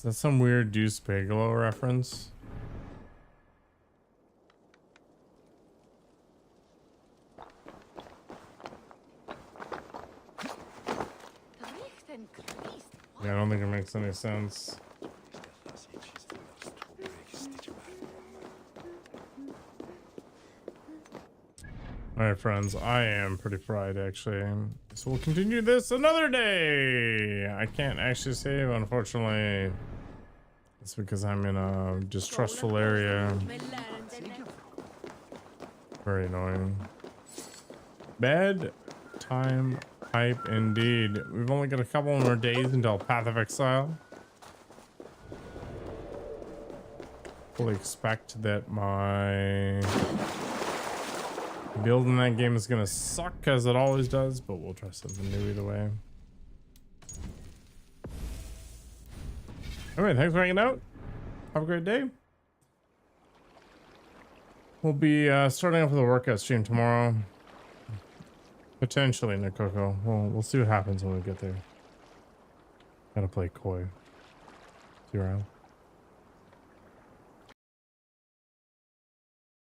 Is that some weird Deuce Bigelow reference? Yeah, I don't think it makes any sense. Alright, friends, I am pretty fried actually. So we'll continue this another day. I can't actually save, unfortunately. It's because I'm in a distrustful area. Very annoying. Bad time hype indeed. We've only got a couple more days until Path of Exile. Fully expect that my build in that game is gonna suck, as it always does, but we'll try something new either way. Alright, thanks for hanging out. Have a great day. We'll be starting off with a workout stream tomorrow. Potentially Nikoko. We'll see what happens when we get there. Gotta play coy. See you around.